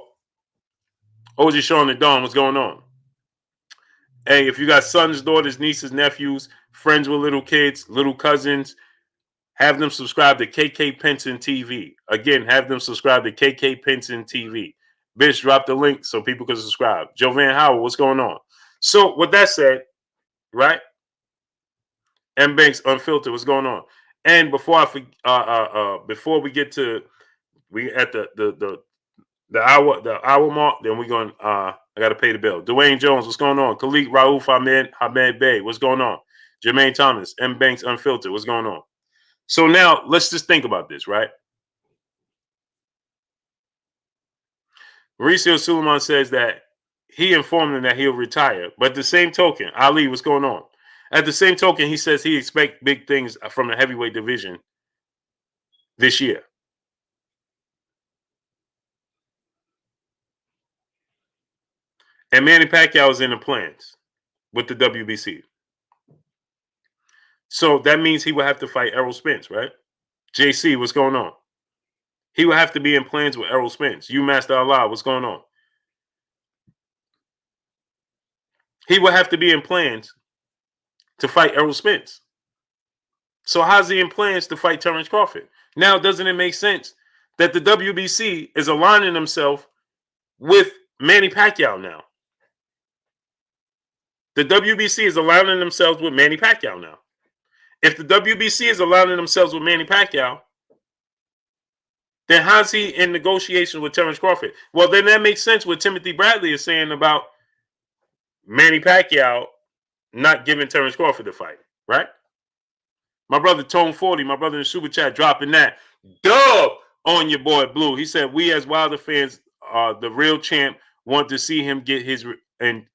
OG Sean and Dawn, what's going on? Hey, if you got sons, daughters, nieces, nephews, friends with little kids, little cousins, have them subscribe to KK Penson TV. Again, have them subscribe to KK Penson TV. Bish, drop the link so people can subscribe. Jovan Howard, what's going on? So, with that said, right? M Banks Unfiltered, what's going on? And before we get to the hour mark, then we're going I gotta pay the bill. Dwayne Jones, what's going on? Khalid Raouf Ahmed Bey, what's going on? Jermaine Thomas, M Banks Unfiltered, what's going on? So now let's just think about this, right? Mauricio Suleiman says that he informed him that he'll retire. But the same token, Ali, what's going on? At the same token, he says he expects big things from the heavyweight division this year. And Manny Pacquiao is in the plans with the WBC. So that means he will have to fight Errol Spence, right? JC, what's going on? He will have to be in plans with Errol Spence. You Master Allah, what's going on? He will have to be in plans to fight Errol Spence. So how's he in plans to fight Terrence Crawford? Now, doesn't it make sense that the WBC is aligning themselves with Manny Pacquiao now? The WBC is aligning themselves with Manny Pacquiao now. If the WBC is aligning themselves with Manny Pacquiao, then how's he in negotiations with Terrence Crawford? Well, then that makes sense what Timothy Bradley is saying about Manny Pacquiao not giving Terrence Crawford a fight, right? My brother Tone 40, my brother in the super chat, dropping that dub on your boy Blue. He said, we as Wilder fans, the real champ, want to see him get his and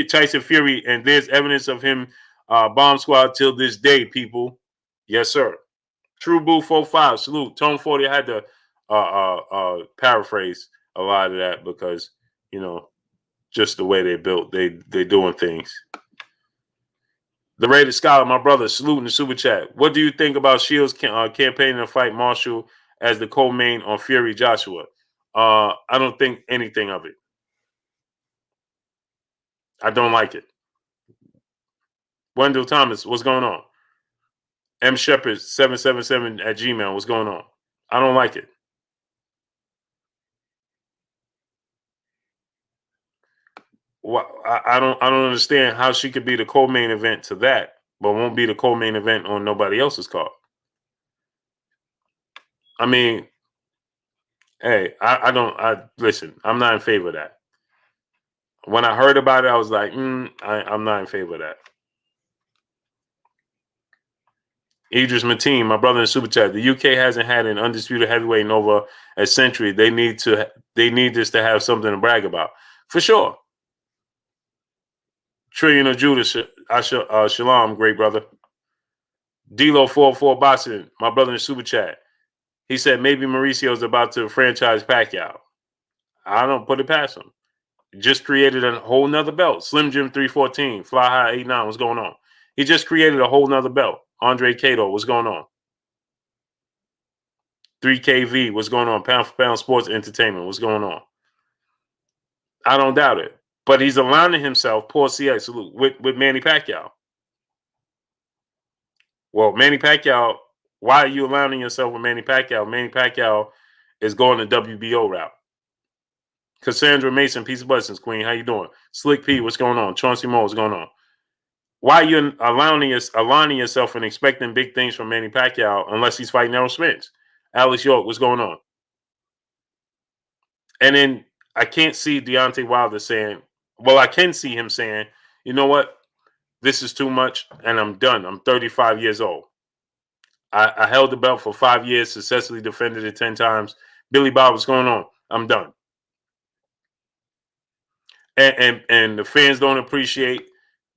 Tyson Fury, and there's evidence of him bomb squad till this day, people. Yes, sir. True Boo 45, salute. Tone 40, I had to paraphrase a lot of that because, you know, just the way they built, they doing things. The Rated Scholar, my brother, saluting the super chat. What do you think about Shields campaigning to fight Marshall as the co-main on Fury Joshua? I don't think anything of it. I don't like it. Wendell Thomas, what's going on? M Shepard 777 at Gmail, what's going on? I don't like it. Well, I don't understand how she could be the co-main event to that, but won't be the co-main event on nobody else's card. I mean, hey, I listen, I'm not in favor of that. When I heard about it, I was like, I'm not in favor of that. Idris Mateen, my brother in Super Chat. The UK hasn't had an undisputed heavyweight in over a century. They need this to have something to brag about. For sure. Trillion of Judas, Shalom, great brother. D-Lo 44 Boxing, my brother in Super Chat. He said maybe Mauricio's about to franchise Pacquiao. I don't put it past him. Just created a whole nother belt. Slim Jim 314, Fly High 89, what's going on? He just created a whole nother belt. Andre Cato, what's going on? 3KV, what's going on? Pound for Pound Sports Entertainment, what's going on? I don't doubt it. But he's aligning himself, Paul CX, salute, with Manny Pacquiao. Well, Manny Pacquiao, why are you aligning yourself with Manny Pacquiao? Manny Pacquiao is going the WBO route. Cassandra Mason, peace of blessings, Queen. How you doing? Slick P, what's going on? Chauncey Moore, what's going on? Why are you aligning yourself and expecting big things from Manny Pacquiao unless he's fighting Errol Spence? Alex York, what's going on? And then I can't see Deontay Wilder saying, well, I can see him saying, you know what? This is too much and I'm done. I'm 35 years old. I held the belt for 5 years, successfully defended it 10 times. Billy Bob, what's going on? I'm done. And the fans don't appreciate,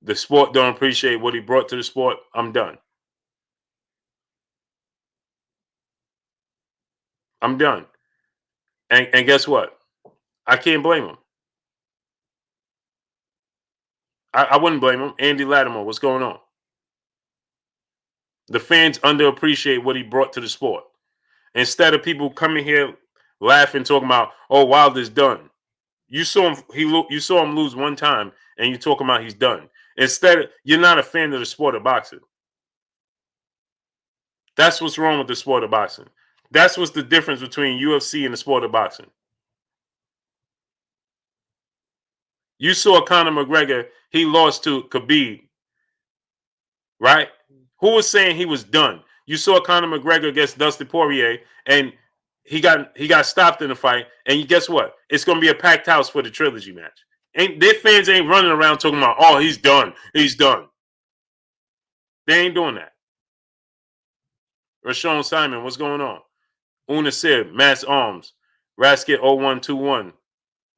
the sport don't appreciate what he brought to the sport. I'm done. I'm done. And guess what? I can't blame him. I wouldn't blame him. Andy Latimer, what's going on? The fans underappreciate what he brought to the sport. Instead of people coming here laughing, talking about, oh, Wilder's done. You saw him. You saw him lose one time, and you talking about he's done. Instead, you're not a fan of the sport of boxing. That's what's wrong with the sport of boxing. That's what's the difference between UFC and the sport of boxing. You saw Conor McGregor. He lost to Khabib, right? Who was saying he was done? You saw Conor McGregor against Dustin Poirier, and he got stopped in the fight. And guess what? It's going to be a packed house for the trilogy match. Their fans ain't running around talking about, oh, he's done. He's done. They ain't doing that. Rashawn Simon, what's going on? Una Sib, Mass Arms, Rasket 0121,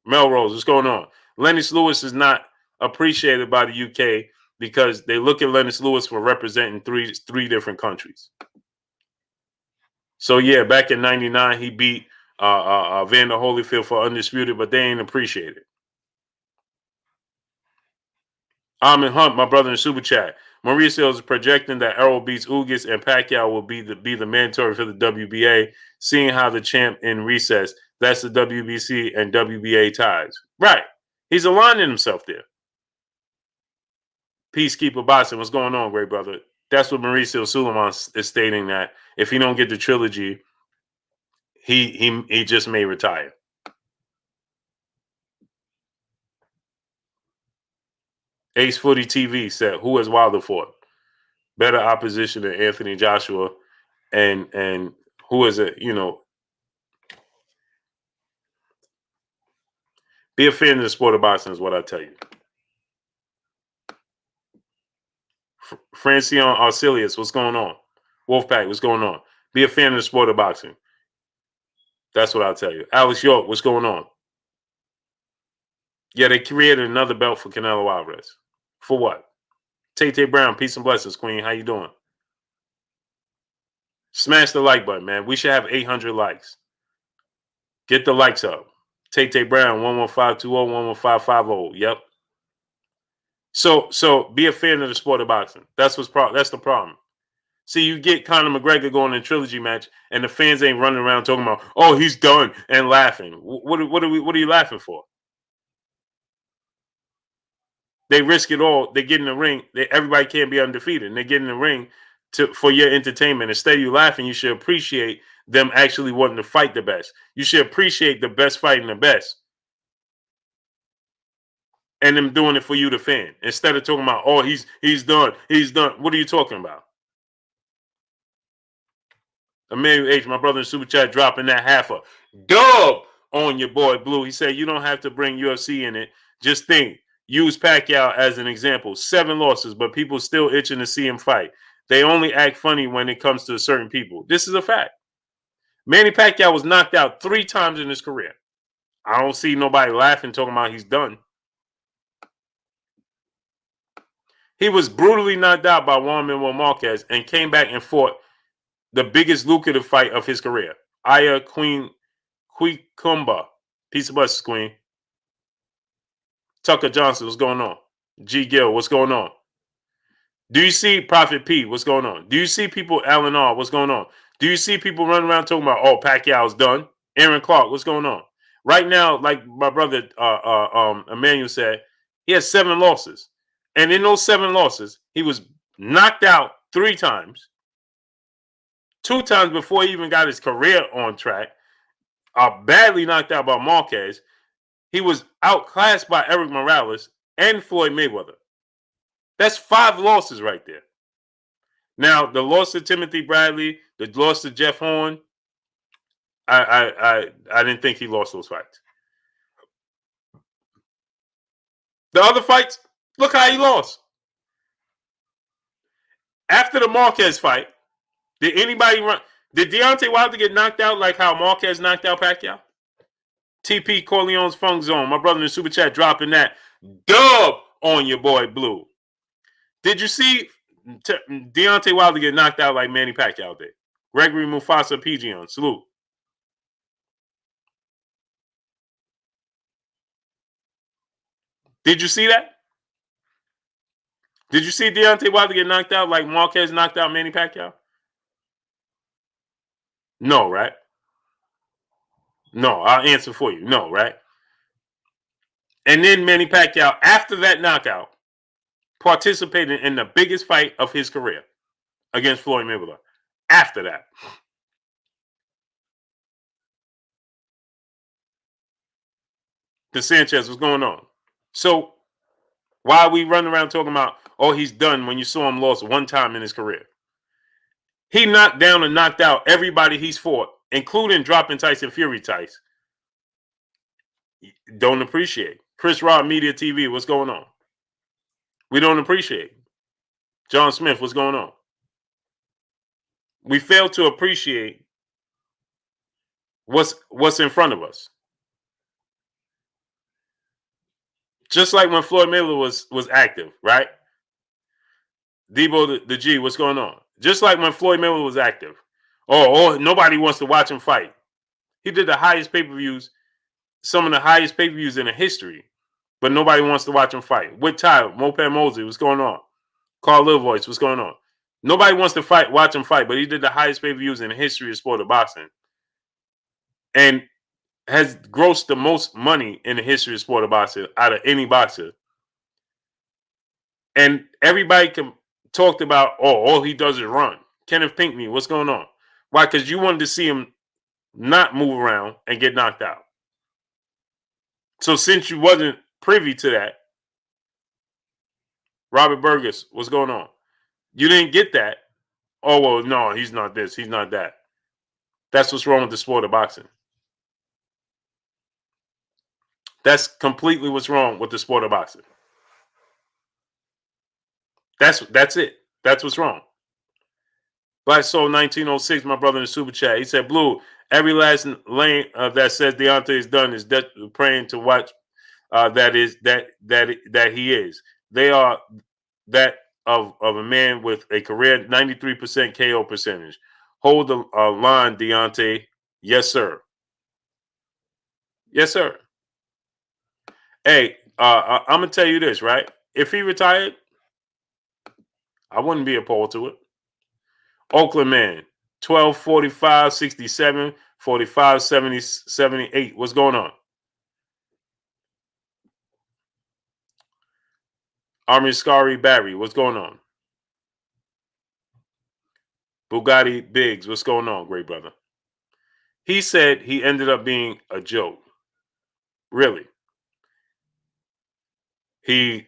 Melrose, what's going on? Lennox Lewis is not appreciated by the UK because they look at Lennox Lewis for representing three different countries. So yeah, back in '99, he beat Vander Holyfield for undisputed, but they ain't appreciated. Armin Hunt, my brother in Super Chat. Mauricio is projecting that Errol beats Ugas and Pacquiao will be the mandatory for the WBA, seeing how the champ in recess. That's the WBC and WBA ties. Right. He's aligning himself there. Peacekeeper Boxing, what's going on, great brother? That's what Mauricio Suleiman is stating, that if he don't get the trilogy, he just may retire. Ace Footy TV said, who has Wilder fought? Better opposition than Anthony Joshua, and who is it? You know, be a fan of the sport of boxing is what I tell you. Francione Arcelius, what's going on? Wolfpack, what's going on? Be a fan of the sport of boxing. That's what I'll tell you. Alex York, what's going on? Yeah, they created another belt for Canelo Alvarez. For what? Tay Brown, peace and blessings, Queen. How you doing? Smash the like button, man. We should have 800 likes. Get the likes up. Tay Brown, 11520, 11550. Yep. So be a fan of the sport of boxing. That's the problem. See, you get Conor McGregor going in a trilogy match, and the fans ain't running around talking about, oh, he's done, and laughing. What are you laughing for? They risk it all. They get in the ring. Everybody can't be undefeated, and they get in the ring for your entertainment. Instead of you laughing, you should appreciate them actually wanting to fight the best. You should appreciate the best fighting the best, and them doing it for you, the fan. Instead of talking about, oh, he's done. What are you talking about? Emmanuel H, my brother in Super Chat, dropping that half a dub on your boy Blue. He said, you don't have to bring UFC in it. Just think, use Pacquiao as an example. 7 losses, but people still itching to see him fight. They only act funny when it comes to certain people. This is a fact. Manny Pacquiao was knocked out 3 times in his career. I don't see nobody laughing talking about he's done. He was brutally knocked out by Juan Manuel Marquez and came back and fought the biggest lucrative fight of his career. Aya Queen Kumba. Peace of blessings, Queen. Tucker Johnson, what's going on? G. Gill, what's going on? Do you see Prophet P? What's going on? Do you see people, Alan R? What's going on? Do you see people running around talking about, oh, Pacquiao's done? Aaron Clark, what's going on? Right now, like my brother Emmanuel said, he has 7 losses. And in those 7 losses, he was knocked out 3 times. 2 times before he even got his career on track. Badly knocked out by Marquez. He was outclassed by Eric Morales and Floyd Mayweather. That's 5 losses right there. Now, the loss to Timothy Bradley, the loss to Jeff Horn, I didn't think he lost those fights. The other fights, look how he lost. After the Marquez fight, did anybody run? Did Deontay Wilder get knocked out like how Marquez knocked out Pacquiao? TP Corleone's Funk Zone, my brother in the super chat dropping that dub on your boy Blue. Did you see Deontay Wilder get knocked out like Manny Pacquiao did? Gregory Mufasa Pigeon, salute. Did you see that? Did you see Deontay Wilder get knocked out like Marquez knocked out Manny Pacquiao? No, right? No, I'll answer for you. No, right? And then Manny Pacquiao, after that knockout, participated in the biggest fight of his career against Floyd Mayweather. After that. The Sanchez, what's going on? So why are we running around talking about, oh, he's done when you saw him lost 1 time in his career? He knocked down and knocked out everybody he's fought, including dropping Tyson Fury Tice. Don't appreciate. Chris Rob Media TV, what's going on? We don't appreciate. John Smith, what's going on? We fail to appreciate what's in front of us. Just like when Floyd Mayweather was active, right? Debo the G, what's going on? Just like when Floyd Mayweather was active. Oh, nobody wants to watch him fight. He did the highest pay-per-views, some of the highest pay-per-views in the history, but nobody wants to watch him fight. With Tyler, Moped Mosley, what's going on? Carl Livoice, what's going on? Nobody wants to watch him fight, but he did the highest pay-per-views in the history of sport of boxing. And has grossed the most money in the history of sport of boxing out of any boxer. And everybody talked about, oh, all he does is run. Kenneth Pinkney, what's going on? Why? Because you wanted to see him not move around and get knocked out. So since you wasn't privy to that, Robert Burgess, what's going on? You didn't get that. Oh, well, no, he's not this, he's not that. That's what's wrong with the sport of boxing. That's completely what's wrong with the sport of boxing. That's it. That's what's wrong. Black Soul 1906, my brother in the super chat. He said, Blue, every last lane that says Deontay is done is praying to watch that he is. They are that of a man with a career 93% KO percentage. Hold the line, Deontay. Yes, sir. Yes, sir. Hey, I'm gonna tell you this, right? If he retired, I wouldn't be opposed to it. Oakland man, 1245 67 45 70 78. What's going on? Army Scary Barry, what's going on? Bugatti Biggs, what's going on, great brother? He said he ended up being a joke. Really? He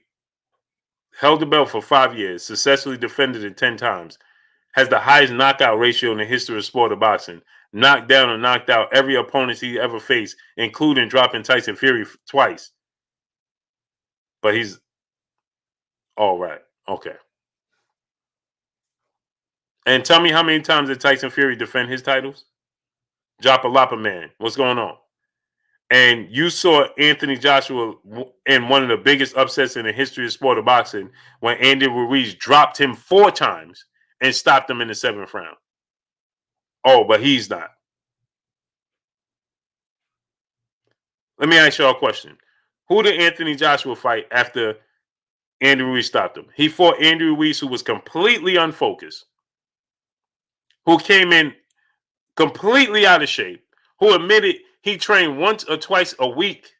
held the belt for 5 years, successfully defended it 10 times, has the highest knockout ratio in the history of sport of boxing, knocked down and knocked out every opponent he ever faced, including dropping Tyson Fury twice. But he's all right. Okay. And tell me how many times did Tyson Fury defend his titles? Jopalapa man, what's going on? And you saw Anthony Joshua in one of the biggest upsets in the history of sport of boxing when Andy Ruiz dropped him 4 times and stopped him in the 7th round. Oh, but he's not. Let me ask y'all a question. Who did Anthony Joshua fight after Andy Ruiz stopped him? He fought Andy Ruiz, who was completely unfocused, who came in completely out of shape, who admitted he trained once or twice a week.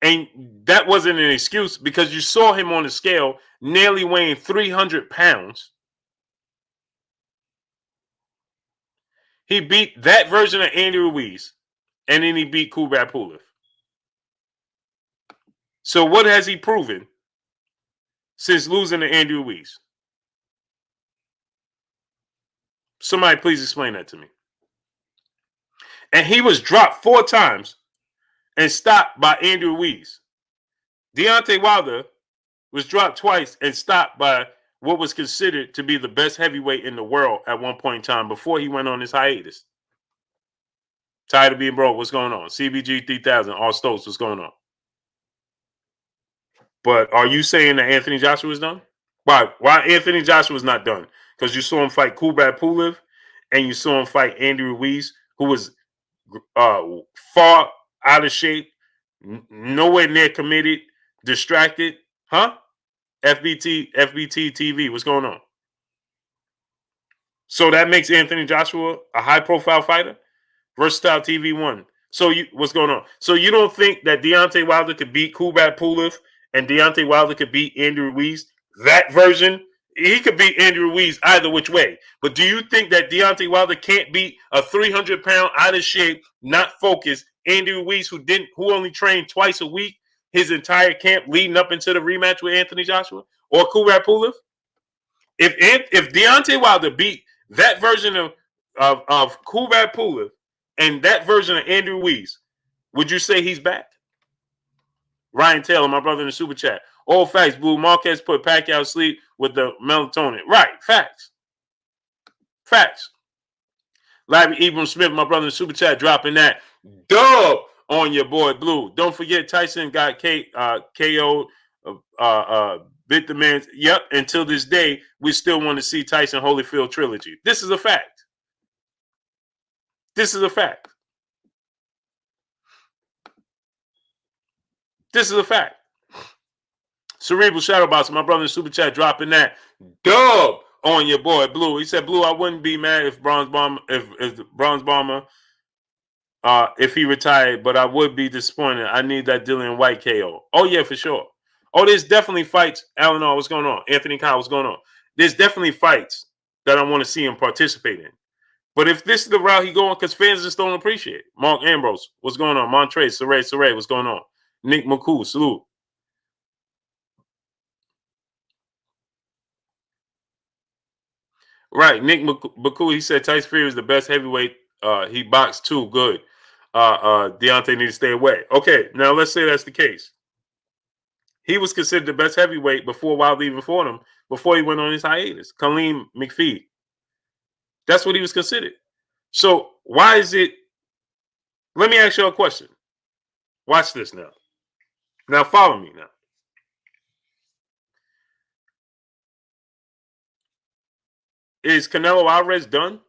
And that wasn't an excuse because you saw him on the scale nearly weighing 300 pounds. He beat that version of Andy Ruiz, and then he beat Kubrat Pulev. So what has he proven since losing to Andy Ruiz? Somebody please explain that to me. And he was dropped 4 times and stopped by Andy Ruiz. Deontay Wilder was dropped twice and stopped by what was considered to be the best heavyweight in the world at one point in time before he went on his hiatus. Tired of being broke, what's going on? CBG 3000, all Stokes, what's going on? But are you saying that Anthony Joshua is done? Why Anthony Joshua was not done? Because you saw him fight Kubrat Pulev and you saw him fight Andy Ruiz, who was far out of shape, nowhere near committed, distracted. Huh? FBT TV, what's going on? So that makes Anthony Joshua a high-profile fighter? Versatile TV 1. So what's going on? So you don't think that Deontay Wilder could beat Kubrat Pulev and Deontay Wilder could beat Andy Ruiz? That version, he could beat Andy Ruiz either which way. But do you think that Deontay Wilder can't beat a 300-pound, out of shape, not focused Andy Ruiz who only trained twice a week his entire camp leading up into the rematch with Anthony Joshua or Kubrat Pulev? If Deontay Wilder beat that version of Kubrat Pulev and that version of Andy Ruiz, would you say he's back? Ryan Taylor, my brother in the super chat. All facts, Blue. Marquez put Pacquiao to sleep with the melatonin. Right, facts. Facts. Larry Abram Smith, my brother in the super chat, dropping that dub on your boy Blue. Don't forget Tyson got KO'd, bit the man. Yep, until this day, we still want to see Tyson Holyfield trilogy. This is a fact. This is a fact. This is a fact. Cerebral Shadowbox, my brother in Super Chat, dropping that dub on your boy Blue. He said, Blue, I wouldn't be mad if Bronze Bomber, if he retired, but I would be disappointed. I need that Dillian White KO. Oh, yeah, for sure. Oh, there's definitely fights. Alan, what's going on? Anthony Kyle, what's going on? There's definitely fights that I want to see him participate in. But if this is the route he going, because fans just don't appreciate it. Mark Ambrose, what's going on? Montre, Saray, what's going on? Nick McCool, salute. Right, Nick McCool, he said Tyson Fury is the best heavyweight. He boxed too good. Deontay need to stay away. Okay, now let's say that's the case. He was considered the best heavyweight before Wilder even fought him, before he went on his hiatus. Kaleem McPhee. That's what he was considered. So why is it? Let me ask you a question. Watch this now. Now follow me now. Is Canelo Alvarez done?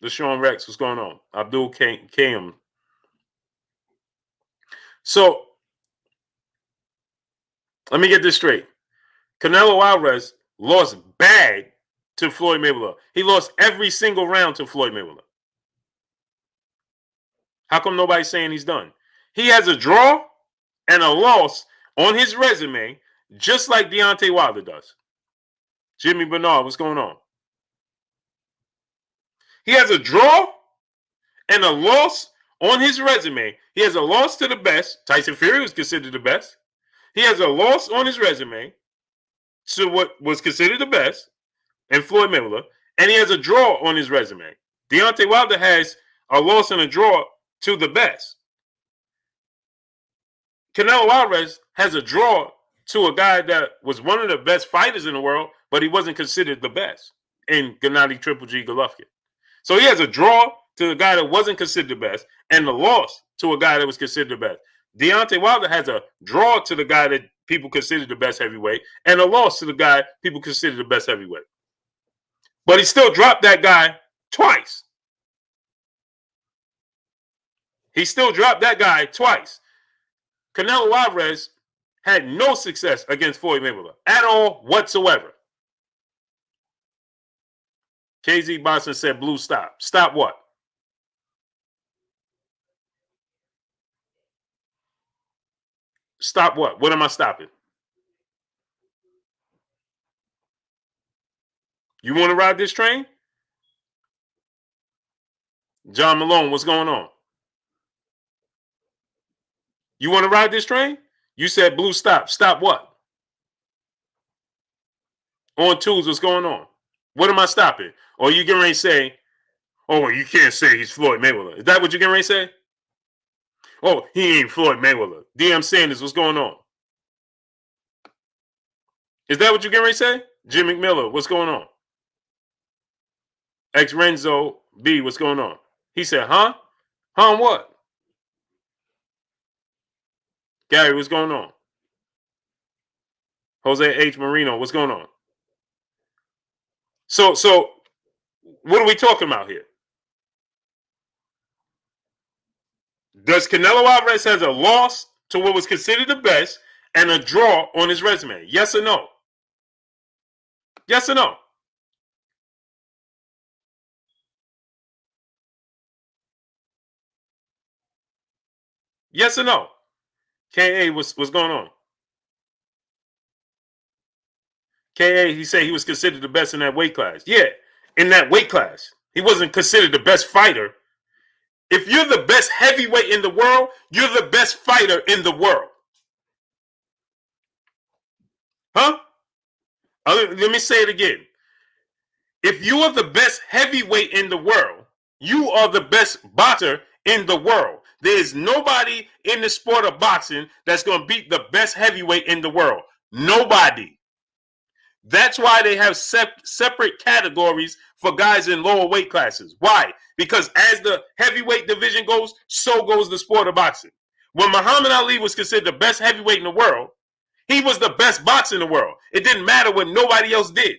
Deshaun Rex, what's going on? Abdul Kam. So let me get this straight. Canelo Alvarez lost bad to Floyd Mayweather. He lost every single round to Floyd Mayweather. How come nobody's saying he's done? He has a draw and a loss on his resume, just like Deontay Wilder does. Jimmy Bernard, what's going on? He has a draw and a loss on his resume. He has a loss to the best. Tyson Fury was considered the best. He has a loss on his resume to what was considered the best, and Floyd Mayweather, and he has a draw on his resume. Deontay Wilder has a loss and a draw to the best. Canelo Alvarez has a draw to a guy that was one of the best fighters in the world, but he wasn't considered the best in Gennady Triple G Golovkin. So he has a draw to the guy that wasn't considered the best, and the loss to a guy that was considered the best. Deontay Wilder has a draw to the guy that people consider the best heavyweight, and a loss to the guy people consider the best heavyweight. But he still dropped that guy twice. He still dropped that guy twice. Canelo Alvarez had no success against Floyd Mayweather at all whatsoever. KZ Boston said, Blue, stop. Stop what? Stop what? What am I stopping? You want to ride this train? John Malone, what's going on? You want to ride this train? You said, Blue, stop. Stop what? On twos, what's going on? What am I stopping? Or you getting ready to say, oh, you can't say he's Floyd Mayweather. Is that what you're getting ready to say? Oh, he ain't Floyd Mayweather. DM Sanders, what's going on? Is that what you're getting ready to say? Jim McMillan, what's going on? X Renzo B, what's going on? He said, huh? Huh, what? Gary, what's going on? Jose H. Marino, what's going on? So what are we talking about here? Does Canelo Alvarez has a loss to what was considered the best and a draw on his resume? Yes or no? Yes or no? Yes or no? KA, what's going on? KA, he said he was considered the best in that weight class. Yeah, in that weight class. He wasn't considered the best fighter. If you're the best heavyweight in the world, you're the best fighter in the world. Huh? Let me say it again. If you are the best heavyweight in the world, you are the best boxer in the world. There's nobody in the sport of boxing that's going to beat the best heavyweight in the world. Nobody. That's why they have separate categories for guys in lower weight classes. Why? Because as the heavyweight division goes, so goes the sport of boxing. When Muhammad Ali was considered the best heavyweight in the world, he was the best boxer in the world. It didn't matter what nobody else did.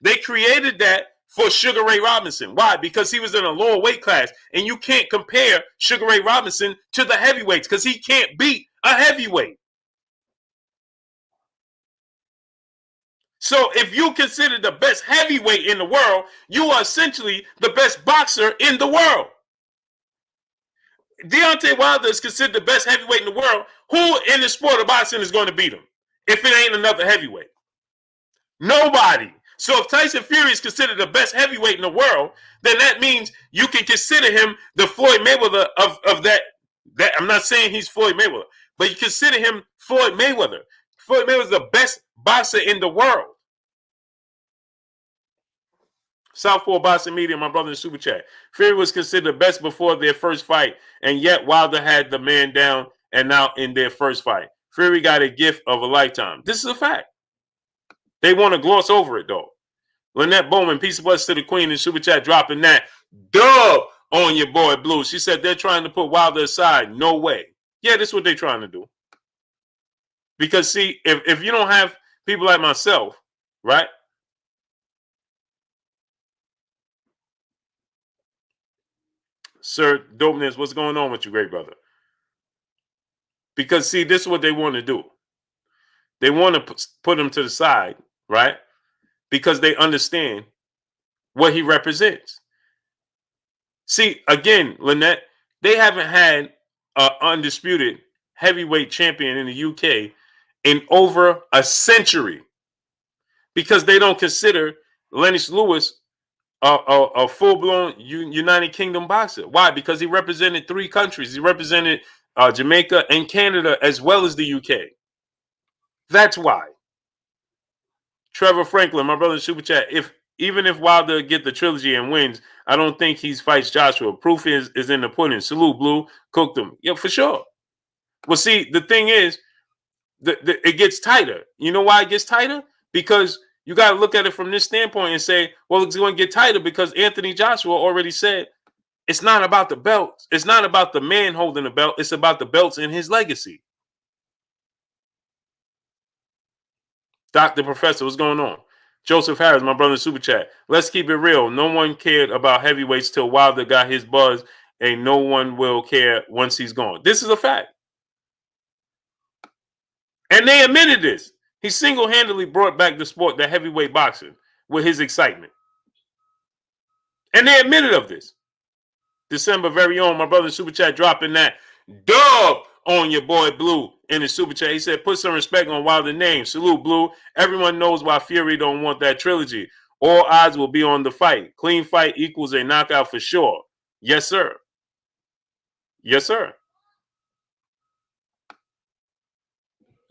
They created that for Sugar Ray Robinson. Why? Because he was in a lower weight class, and you can't compare Sugar Ray Robinson to the heavyweights because he can't beat a heavyweight. So if you consider the best heavyweight in the world, you are essentially the best boxer in the world. Deontay Wilder is considered the best heavyweight in the world. Who in the sport of boxing is going to beat him if it ain't another heavyweight? Nobody. So if Tyson Fury is considered the best heavyweight in the world, then that means you can consider him the Floyd Mayweather of that. I'm not saying he's Floyd Mayweather, but you consider him Floyd Mayweather. Floyd Mayweather is the best boxer in the world. Southpaw Boxing Media, my brother in Super Chat. Fury was considered the best before their first fight, and yet Wilder had the man down and now in their first fight. Fury got a gift of a lifetime. This is a fact. They want to gloss over it, though. Lynette Bowman, peace of bless to the queen in Super Chat, dropping that dub on your boy Blue. She said they're trying to put Wilder aside. No way. Yeah, this is what they're trying to do. Because, see, if you don't have people like myself, right? Sir Dopeness, what's going on with you, great brother? Because, see, this is what they want to do. They want to put him to the side, right? Because they understand what he represents. See, again, Lynette, they haven't had an undisputed heavyweight champion in the UK in over a century because they don't consider Lennox Lewis a full-blown United Kingdom boxer. Why? Because he represented 3 countries. He represented Jamaica and Canada as well as the UK. That's why. Trevor Franklin, my brother in Super Chat, even if Wilder get the trilogy and wins, I don't think he fights Joshua. Proof is in the pudding. Salute, Blue. Cooked him. Yeah, for sure. Well, see, the thing is, it gets tighter. You know why it gets tighter? Because you got to look at it from this standpoint and say, well, it's going to get tighter because Anthony Joshua already said it's not about the belts. It's not about the man holding the belt. It's about the belts and his legacy. Dr. Professor, what's going on? Joseph Harris, my brother, super chat. Let's keep it real. No one cared about heavyweights till Wilder got his buzz, and no one will care once he's gone. This is a fact. And they admitted this. He single-handedly brought back the sport, the heavyweight boxing, with his excitement. And they admitted of this. December very own, my brother super chat dropping that dub on your boy Blue in his super chat. He said, put some respect on Wilder's name. Salute, Blue. Everyone knows why Fury don't want that trilogy. All odds will be on the fight. Clean fight equals a knockout for sure. Yes, sir. Yes, sir.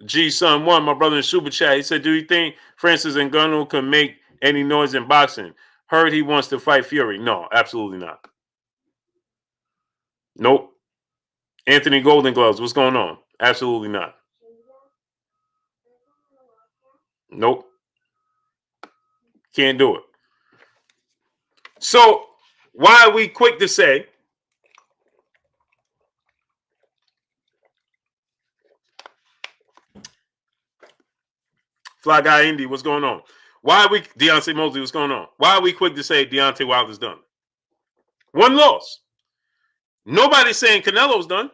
G-Son 1, my brother in super chat. He said, do you think Francis Ngannou can make any noise in boxing? Heard he wants to fight Fury. No, absolutely not. Nope. Anthony Golden Gloves, what's going on? Absolutely not. Nope. Can't do it. So, why are we quick to say Fly Guy Indy, what's going on? Why are we Deontay Mosley, what's going on? Why are we quick to say Deontay Wilder's done? One loss. Nobody's saying Canelo's done.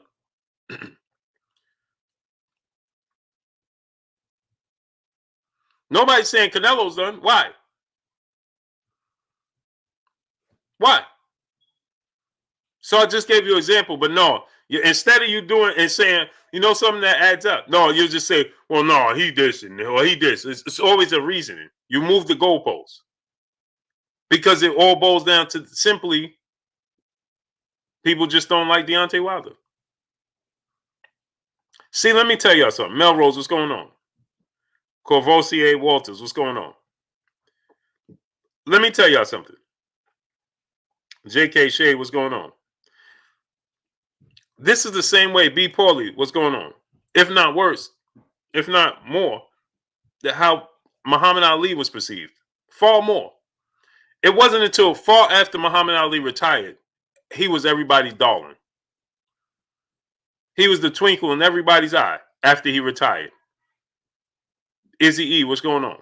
Nobody's saying Canelo's done. Why? Why? So I just gave you an example, but no. Instead of you doing and saying, you know, something that adds up. No, you just say, well, no, he this or he this. It's always a reasoning. You move the goalposts. Because it all boils down to simply people just don't like Deontay Wilder. See, let me tell y'all something. Melrose, what's going on? Corvosier Walters, what's going on? Let me tell y'all something. J.K. Shea, what's going on? This is the same way B. Pauly, what's going on? If not worse, if not more, than how Muhammad Ali was perceived. Far more. It wasn't until far after Muhammad Ali retired, he was everybody's darling. He was the twinkle in everybody's eye after he retired. Izzy E, what's going on?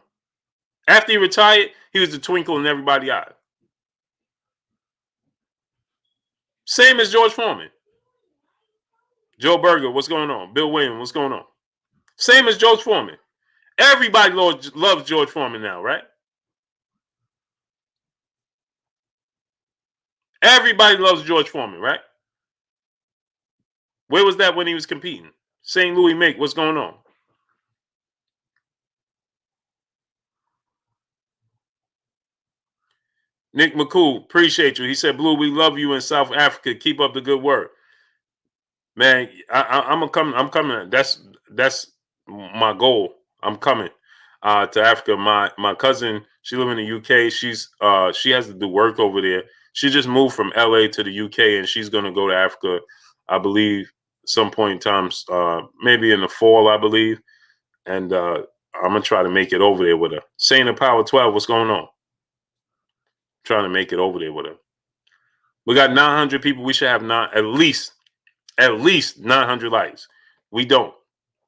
After he retired, he was the twinkle in everybody's eye. Same as George Foreman. Joe Berger, what's going on? Bill Williams, what's going on? Same as George Foreman. Everybody loves George Foreman now, right? Everybody loves George Foreman, right? Where was that when he was competing? St. Louis Mick, what's going on? Nick McCool, appreciate you. He said, Blue, we love you in South Africa. Keep up the good work. Man, I'm coming. That's my goal. I'm coming to Africa. My cousin, she live in the UK. She has to do work over there. She just moved from LA to the UK, and she's gonna go to Africa, I believe, some point in time, maybe in the fall, I believe. And I'm gonna try to make it over there with her. Saint of Power 12, what's going on? Trying to make it over there with her. We got 900 people. We should have at least 900 likes. We don't.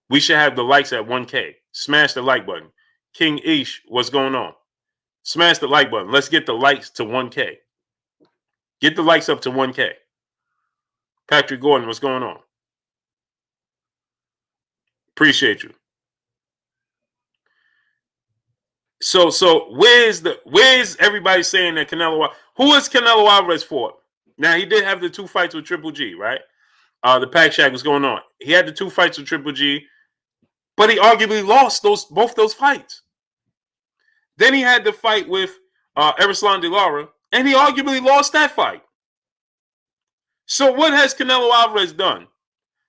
We should have the likes at 1K. Smash the like button. King Ish, what's going on? Smash the like button. Let's get the likes to 1K. Get the likes up to 1K. Patrick Gordon, what's going on? Appreciate you. So where's everybody saying that Canelo? Who is Canelo Alvarez for? Now, he did have the 2 fights with Triple G, right? The Pack Shack was going on. He had the 2 fights with Triple G, but he arguably lost both those fights. Then he had the fight with Erislan De Lara, and he arguably lost that fight. So what has Canelo Alvarez done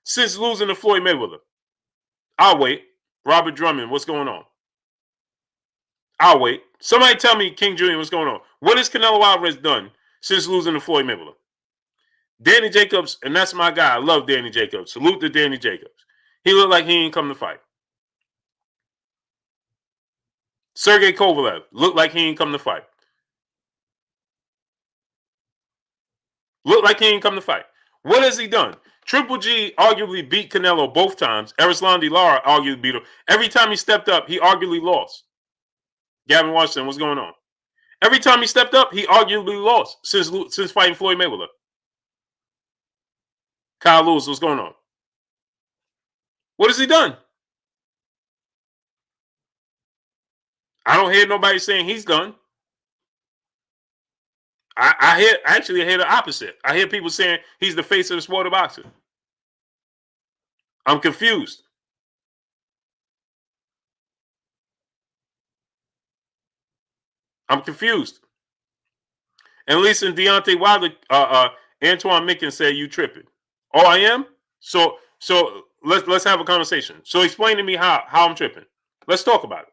since losing to Floyd Mayweather? I'll wait. Robert Drummond, what's going on? I'll wait. Somebody tell me, King Jr., what's going on? What has Canelo Alvarez done since losing to Floyd Mayweather? Danny Jacobs, and that's my guy. I love Danny Jacobs. Salute to Danny Jacobs. He looked like he ain't come to fight. Sergey Kovalev looked like he ain't come to fight. Looked like he ain't come to fight. What has he done? Triple G arguably beat Canelo both times. Erislandy Lara arguably beat him. Every time he stepped up, he arguably lost. Gavin Washington, what's going on? Every time he stepped up, he arguably lost since fighting Floyd Mayweather. Kyle Lewis, what's going on? What has he done? I don't hear nobody saying he's done. I hear the opposite. I hear people saying he's the face of the sport of boxing. I'm confused. I'm confused. And at least in Deontay Wilder, Antoine Mickens said you tripping. Oh, I am. So let's have a conversation. So explain to me how I'm tripping. Let's talk about it.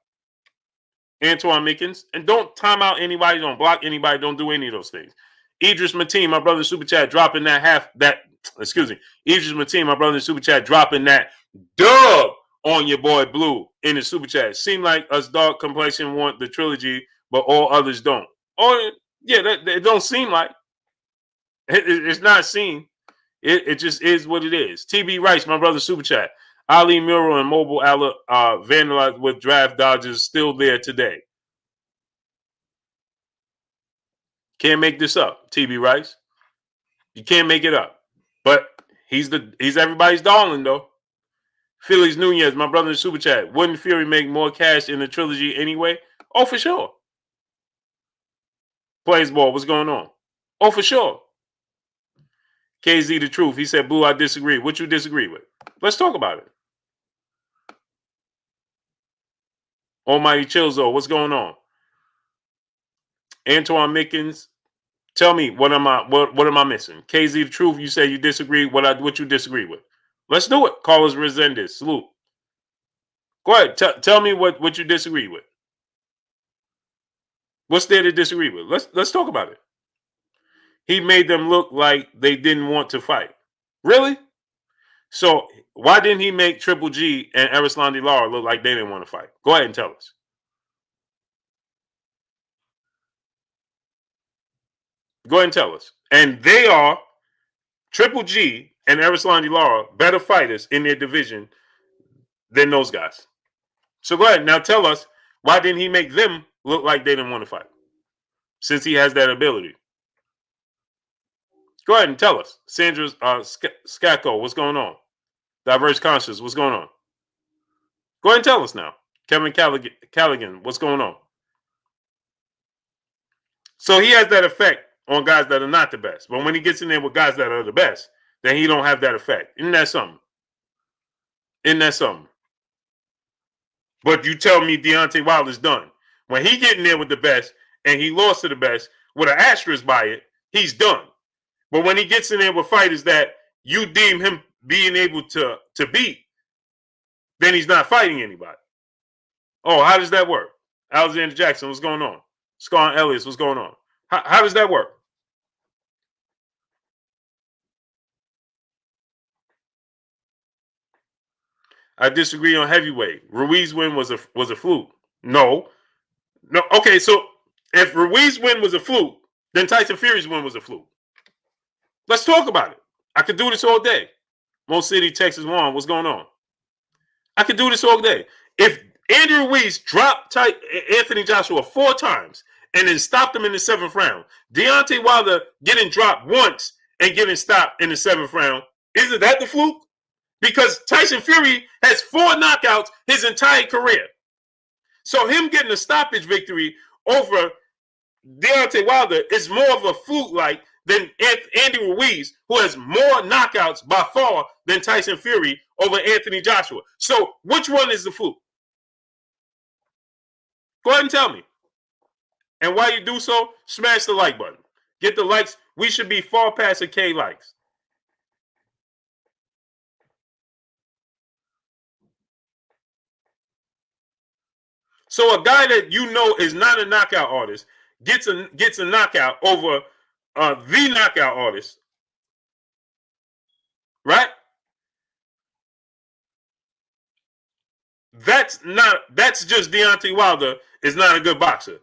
Antoine Mickens, and don't time out anybody, don't block anybody, don't do any of those things. Idris Mateen, my brother in Super Chat, dropping Idris Mateen, my brother in Super Chat, dropping that dub on your boy Blue in the Super Chat. Seem like us dark complexion want the trilogy, but all others don't. Oh, yeah, it don't seem like. It's not seen. It just is what it is. TB Rice, my brother Super Chat. Ali Muro and Mobile vandalized with draft dodgers still there today. Can't make this up, TB Rice. You can't make it up. But he's everybody's darling though. Felix Nunez, my brother in Super Chat. Wouldn't Fury make more cash in the trilogy anyway? Oh, for sure. Plays ball, what's going on? Oh, for sure. KZ the Truth. He said, Blue, I disagree. What you disagree with? Let's talk about it. Almighty Chilzo, what's going on? Antoine Mickens, tell me what am I missing? KZ the Truth, you say you disagree. What you disagree with? Let's do it. Carlos Resendez, salute. Go ahead. Tell me what you disagree with. What's there to disagree with? Let's talk about it. He made them look like they didn't want to fight. Really? So why didn't he make Triple G and Erislandy Lara look like they didn't want to fight? Go ahead and tell us. Go ahead and tell us. And they are Triple G and Erislandy Lara better fighters in their division than those guys. So go ahead. Now tell us, why didn't he make them look like they didn't want to fight? Since he has that ability. Go ahead and tell us. Sandra Scacco, what's going on? Diverse Conscious, what's going on? Go ahead and tell us now. Kevin Callaghan, what's going on? So he has that effect on guys that are not the best. But when he gets in there with guys that are the best, then he don't have that effect. Isn't that something? Isn't that something? But you tell me Deontay Wilder's done. When he get in there with the best and he lost to the best with an asterisk by it, he's done. But when he gets in there with fighters that you deem him being able to beat, then he's not fighting anybody. Oh, how does that work? Alexander Jackson, what's going on? Scar Ellis, what's going on? How does that work? I disagree on heavyweight. Ruiz win was a fluke. No. Okay, so if Ruiz win was a fluke, then Tyson Fury's win was a fluke. Let's talk about it. I could do this all day. Mo City, Texas One, what's going on? I could do this all day. If Andrew Ruiz dropped Anthony Joshua 4 times and then stopped him in the 7th round, Deontay Wilder getting dropped once and getting stopped in the 7th round, isn't that the fluke? Because Tyson Fury has 4 knockouts his entire career. So him getting a stoppage victory over Deontay Wilder is more of a fluke-like than Andy Ruiz, who has more knockouts by far than Tyson Fury over Anthony Joshua. So which one is the fluke? Go ahead and tell me. And while you do so, smash the like button. Get the likes. We should be far past a K likes. So a guy that you know is not a knockout artist gets a knockout over the knockout artist, right? That's just Deontay Wilder is not a good boxer.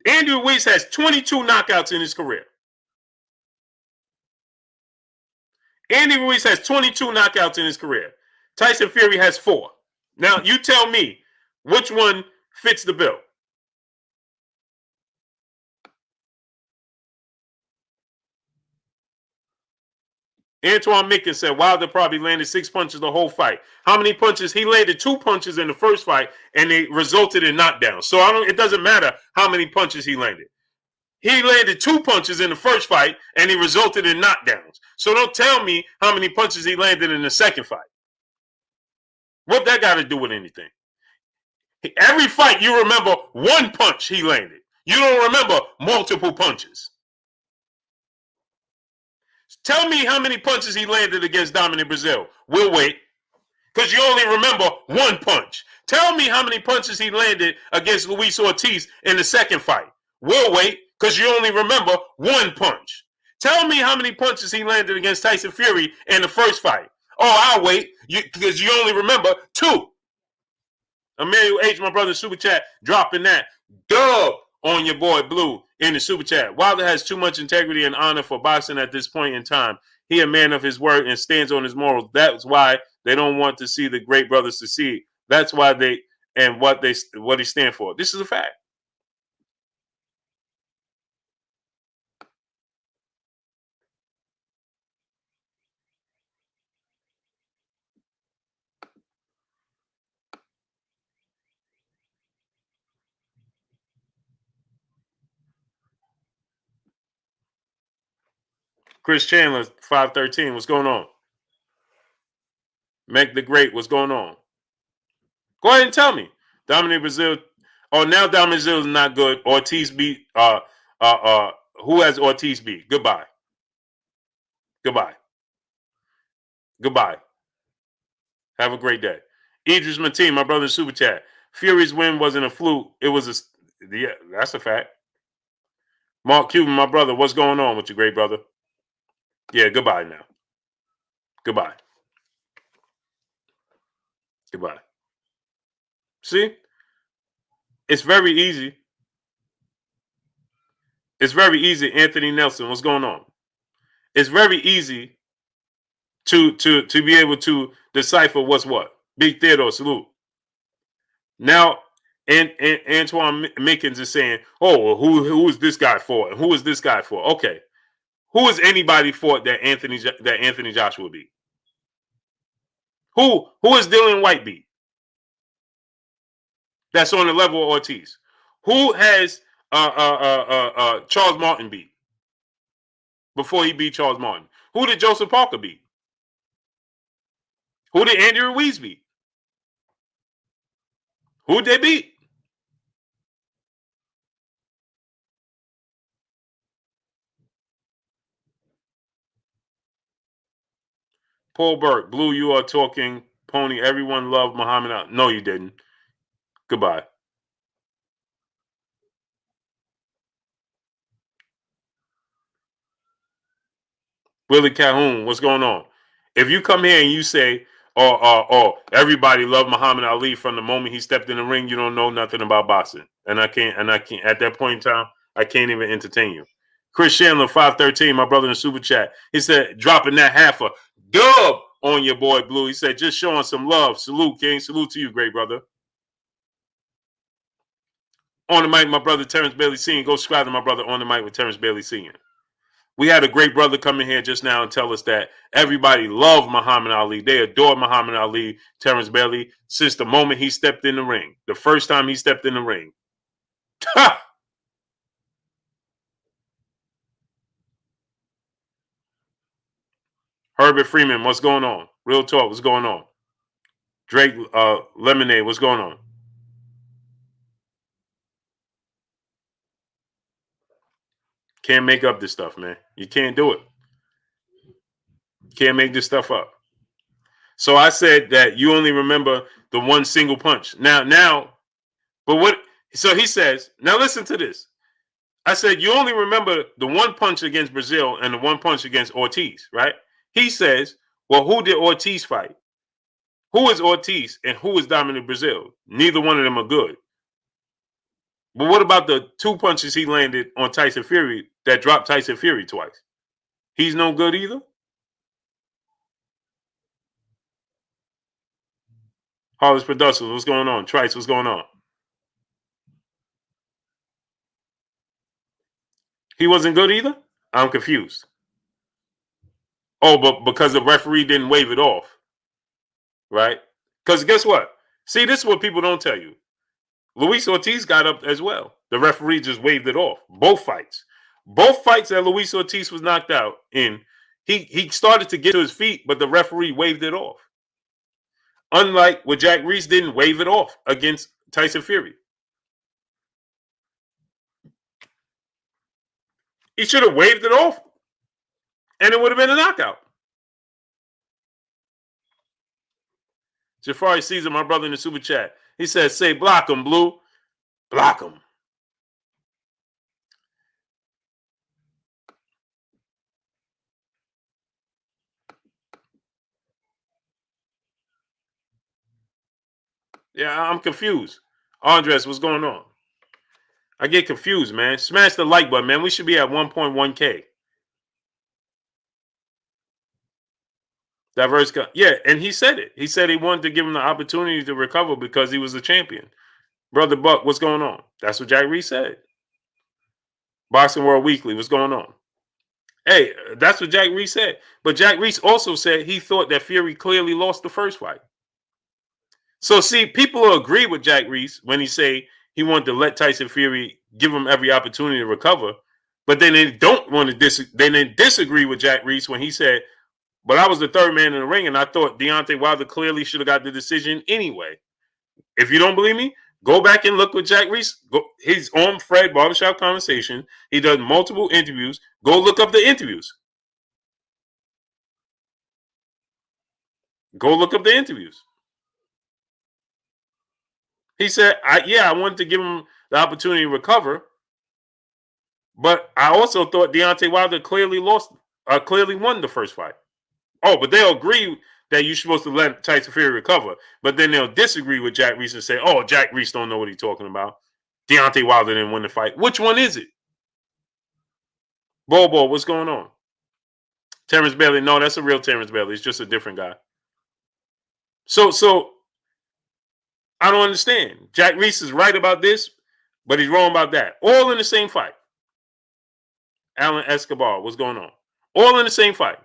Andy Ruiz has 22 knockouts in his career. Andy Ruiz has 22 knockouts in his career. Tyson Fury has 4. Now, you tell me which one fits the bill. Antoine Mickens said Wilder probably landed 6 punches the whole fight. How many punches? He landed 2 punches in the first fight, and they resulted in knockdowns. So it doesn't matter how many punches he landed. He landed 2 punches in the first fight, and he resulted in knockdowns. So don't tell me how many punches he landed in the second fight. What that got to do with anything? Every fight, you remember 1 punch he landed. You don't remember multiple punches. Tell me how many punches he landed against Dominic Brazil. We'll wait, because you only remember 1 punch. Tell me how many punches he landed against Luis Ortiz in the second fight. We'll wait, because you only remember 1 punch. Tell me how many punches he landed against Tyson Fury in the first fight. Oh, I'll wait, because you only remember 2. Emmanuel H., my brother, super chat, dropping that dub on your boy Blue in the super chat. Wilder has too much integrity and honor for boxing at this point in time. He a man of his word and stands on his morals. That's why they don't want to see the great brothers succeed. That's why what he stand for. This is a fact. Chris Chandler, 513. What's going on? Meg the Great, what's going on? Go ahead and tell me. Dominic Brazil. Oh, now Dominic Brazil is not good. Ortiz beat. Who has Ortiz beat? Goodbye. Goodbye. Goodbye. Have a great day. Idris Mateen, my brother in super chat. Fury's win wasn't a fluke. It was yeah, that's a fact. Mark Cuban, my brother, what's going on with you, great brother? Yeah, goodbye now. Goodbye. Goodbye. See? It's very easy. It's very easy. Anthony Nelson, what's going on? It's very easy to be able to decipher what's what. Big Theodore, salute. Now, and Antoine Mickens is saying, oh, who is this guy for? And who is this guy for? Okay. Who is anybody for that Anthony Joshua beat? Who is Dylan White beat? That's on the level of Ortiz. Who has Charles Martin beat before he beat Charles Martin? Who did Joseph Parker beat? Who did Andy Ruiz beat? Who did they beat? Paul Burke, Blue, you are talking pony. Everyone loved Muhammad Ali. No, you didn't. Goodbye. Willie Calhoun, what's going on? If you come here and you say, oh, everybody loved Muhammad Ali from the moment he stepped in the ring, you don't know nothing about boxing. And I can't at that point in time, I can't even entertain you. Chris Chandler, 513, my brother in the super chat. He said, dropping that half a dub on your boy Blue. He said, just showing some love. Salute, King. Salute to you, great brother. On the mic, my brother Terrence Bailey Sr. Go subscribe to my brother On the Mic with Terrence Bailey Sr. We had a great brother come in here just now and tell us that everybody loved Muhammad Ali. They adored Muhammad Ali, Terrence Bailey, since the moment he stepped in the ring. The first time he stepped in the ring. Herbert Freeman, what's going on? Real talk, what's going on? Drake Lemonade, what's going on? Can't make up this stuff, man. You can't do it. Can't make this stuff up. So I said that you only remember the one single punch. Now, but what? So he says, now listen to this. I said you only remember the one punch against Brazil and the one punch against Ortiz, right? He says, well, who did Ortiz fight? Who is Ortiz and who is Dominic Brazil? Neither one of them are good. But what about the 2 punches he landed on Tyson Fury that dropped Tyson Fury twice? He's no good either? Hollis Productions, what's going on? Trice, what's going on? He wasn't good either? I'm confused. Oh, but because the referee didn't wave it off, right? Because guess what? See, this is what people don't tell you. Luis Ortiz got up as well. The referee just waved it off. Both fights. Both fights that Luis Ortiz was knocked out in, he started to get to his feet, but the referee waved it off. Unlike what Jack Reese didn't wave it off against Tyson Fury. He should have waved it off, and it would have been a knockout. Jafari Caesar, my brother in the super chat, he says, say block him, Blue. Block him. Yeah, I'm confused. Andres, what's going on? I get confused, man. Smash the like button, man. We should be at 1.1K. Diverse. Yeah, and he said it. He said he wanted to give him the opportunity to recover because he was a champion. Brother Buck, what's going on? That's what Jack Reese said. Boxing World Weekly, what's going on? Hey, that's what Jack Reese said. But Jack Reese also said he thought that Fury clearly lost the first fight. So, see, people will agree with Jack Reese when he say he wanted to let Tyson Fury give him every opportunity to recover. But then they don't want to they disagree with Jack Reese when he said, but I was the third man in the ring, and I thought Deontay Wilder clearly should have got the decision anyway. If you don't believe me, go back and look with Jack Reese. He's on Fred Barbershop Conversation. He does multiple interviews. Go look up the interviews. Go look up the interviews. He said, I wanted to give him the opportunity to recover, but I also thought Deontay Wilder clearly won the first fight. Oh, but they'll agree that you're supposed to let Tyson Fury recover, but then they'll disagree with Jack Reese and say, oh, Jack Reese don't know what he's talking about. Deontay Wilder didn't win the fight. Which one is it? Bobo, what's going on? Terrence Bailey, no, that's a real Terrence Bailey. It's just a different guy. So I don't understand. Jack Reese is right about this, but he's wrong about that. All in the same fight. Alan Escobar, what's going on? All in the same fight.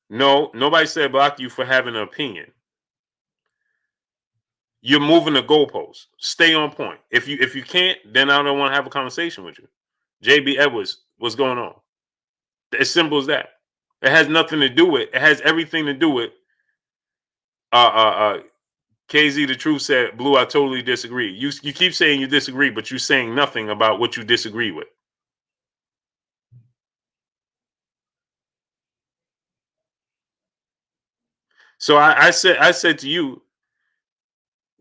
No, nobody said block you for having an opinion. You're moving the goalposts. Stay on point. If you can't, then I don't want to have a conversation with you. JB Edwards, what's going on? As simple as that. It has nothing to do with. It has everything to do with. KZ the Truth said, Blue, I totally disagree. You keep saying you disagree, but you're saying nothing about what you disagree with. So I said to you,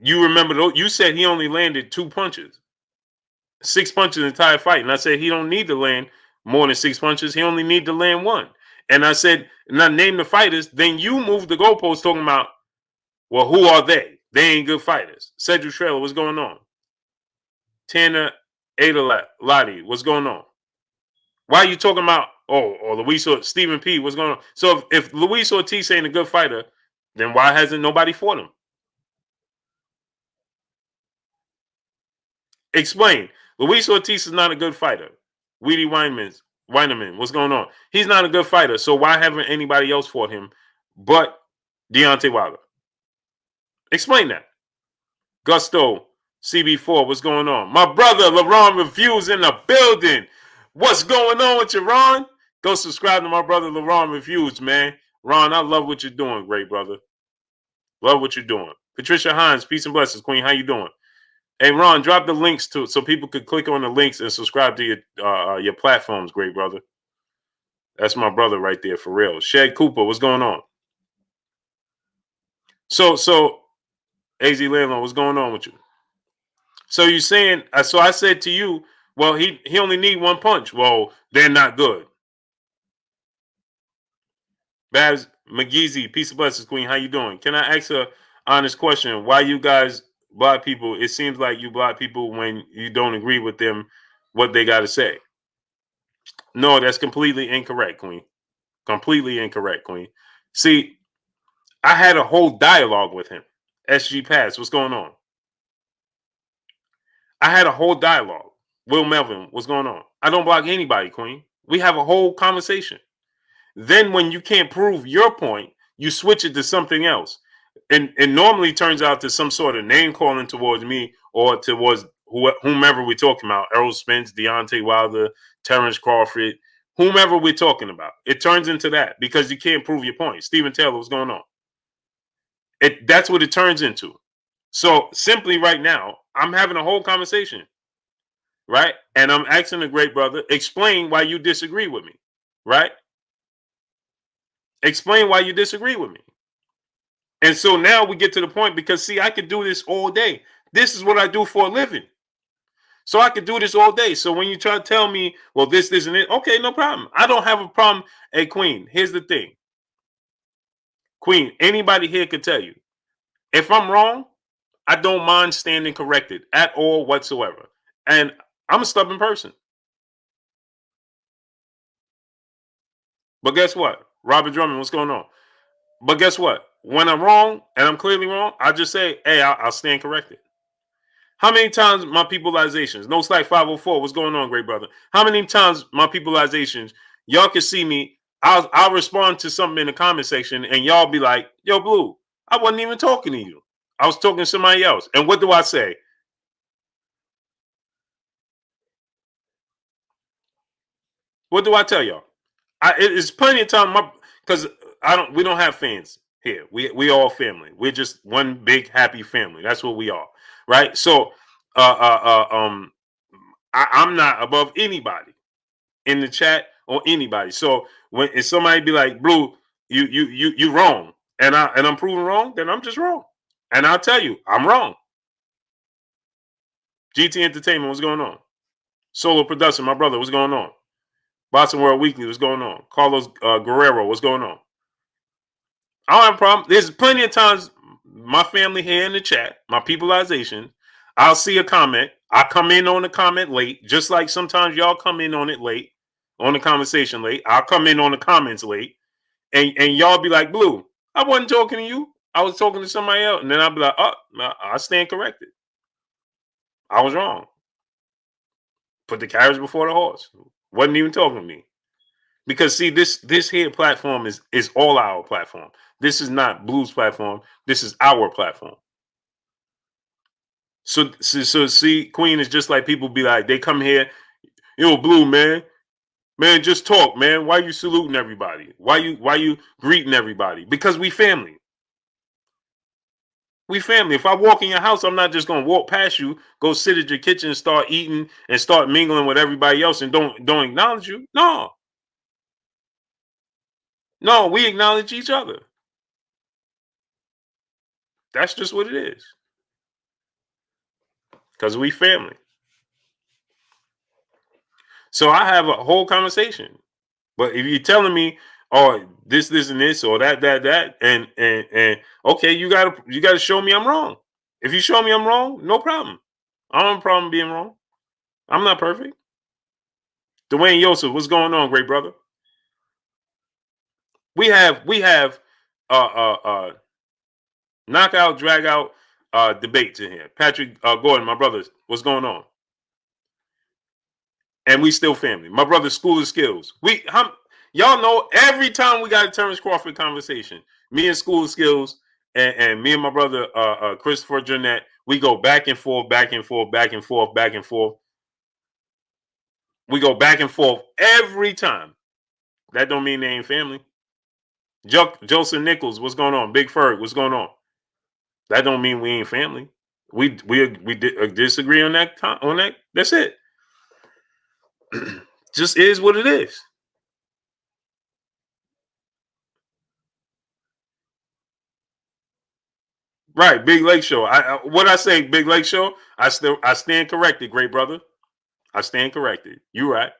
you remember, you said he only landed 2 punches. 6 punches in the entire fight. And I said he don't need to land more than 6 punches. He only need to land 1. And I said, and I named the fighters. Then you moved the goalpost talking about, well, who are they? They ain't good fighters. Cedric Trailer, what's going on? Tanner Adalati, what's going on? Why are you talking about, or Luis or Stephen P, what's going on? So if Luis Ortiz ain't a good fighter, then why hasn't nobody fought him? Explain. Luis Ortiz is not a good fighter. Weedy Weineman, what's going on? He's not a good fighter, so why haven't anybody else fought him but Deontay Wilder? Explain that. Gusto, CB4, what's going on? My brother, LaRon Reviews in the building. What's going on with you, Ron? Go subscribe to my brother, LaRon Reviews, man. Ron, I love what you're doing, great brother. Love what you're doing. Patricia Hines, peace and blessings, Queen. How you doing? Hey, Ron, drop the links so people could click on the links and subscribe to your platforms, great brother. That's my brother right there, for real. Shed Cooper, what's going on? So AZ Landlord, what's going on with you? So you're saying, so I said to you, Well, he only need one punch. Well, they're not good. Babs McGeezy, peace of blessings, Queen. How you doing? Can I ask a honest question? Why you guys block people? It seems like you block people when you don't agree with them, what they got to say. No, that's completely incorrect, Queen. Completely incorrect, Queen. See, I had a whole dialogue with him. SG Pass, what's going on? I had a whole dialogue. Will Melvin, what's going on? I don't block anybody, Queen. We have a whole conversation. Then when you can't prove your point, you switch it to something else. And it normally turns out to some sort of name calling towards me or towards whomever we're talking about. Errol Spence, Deontay Wilder, Terrence Crawford, whomever we're talking about. It turns into that because you can't prove your point. Stephen Taylor, what's going on? That's what it turns into. So simply right now, I'm having a whole conversation, right? And I'm asking the great brother, explain why you disagree with me, right? Explain why you disagree with me. And so now we get to the point because see, I could do this all day. This is what I do for a living. So I could do this all day. So when you try to tell me, well, this isn't it, okay, no problem. I don't have a problem. Hey, Queen, here's the thing. Queen, anybody here could tell you. If I'm wrong, I don't mind standing corrected at all whatsoever. And I'm a stubborn person. But guess what? Robert Drummond, what's going on? But guess what? When I'm wrong and I'm clearly wrong, I just say, hey, I'll stand corrected. How many times my peopleizations, no slack 504, what's going on, great brother? How many times my peopleizations, y'all can see me, I'll respond to something in the comment section and y'all be like, yo, Blue, I wasn't even talking to you. I was talking to somebody else. And what do I say? What do I tell y'all? It's plenty of time because we don't have fans here. We all family. We're just one big happy family. That's what we are, right? So I'm not above anybody in the chat or anybody. So when if somebody be like, Blue, you wrong, and I'm proven wrong, then I'm just wrong. And I'll tell you, I'm wrong. GT Entertainment, what's going on? Solo Production, my brother, what's going on? Boston World Weekly, what's going on? Carlos Guerrero, what's going on? I don't have a problem. There's plenty of times my family here in the chat, my peopleization, I'll see a comment. I come in on the comment late, just like sometimes y'all come in on it late, on the conversation late. I'll come in on the comments late, and y'all be like, Blue, I wasn't talking to you. I was talking to somebody else. And then I'll be like, oh, I stand corrected. I was wrong. Put the carriage before the horse. Wasn't even talking to me. Because see, this here platform is all our platform. This is not Blue's platform. This is our platform. So see, Queen is just like people be like, they come here, yo, Blue, man, just talk, man. Why you saluting everybody? Why you greeting everybody? Because we family. We family. If I walk in your house, I'm not just gonna walk past you, go sit at your kitchen and start eating and start mingling with everybody else and don't acknowledge you. No. No, we acknowledge each other. That's just what it is. Because we family. So I have a whole conversation. But if you're telling me, oh, this, and this, or that, and okay, you gotta show me I'm wrong. If you show me I'm wrong, no problem. I don't have a problem being wrong. I'm not perfect. Dwayne Yosef, what's going on, great brother? We have knockout, drag out debates in here. Patrick Gordon, my brother, what's going on? And we still family. My brother's School of Skills. Y'all know every time we got a Terrence Crawford conversation, me and School of Skills and me and my brother Christopher Jeanette, we go back and forth, back and forth, back and forth, back and forth. We go back and forth every time. That don't mean they ain't family. Joseph Nichols, what's going on? Big Ferg, what's going on? That don't mean we ain't family. We disagree on that. That's it. Just is what it is. Right, Big Lake Show. What I say, Big Lake Show. I stand corrected, great brother. I stand corrected. You right.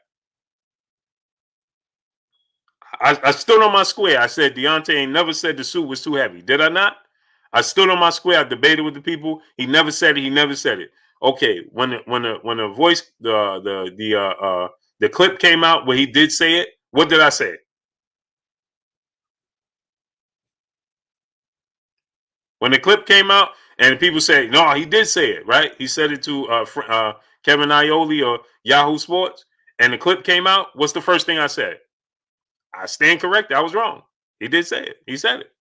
I stood on my square. I said Deontay ain't never said the suit was too heavy. Did I not? I stood on my square. I debated with the people. He never said it. He never said it. Okay, when the voice the clip came out where he did say it, what did I say? When the clip came out and people say, no, he did say it, right? He said it to Kevin Iole or Yahoo Sports, and the clip came out. What's the first thing I said? I stand corrected. I was wrong. He did say it. He said it.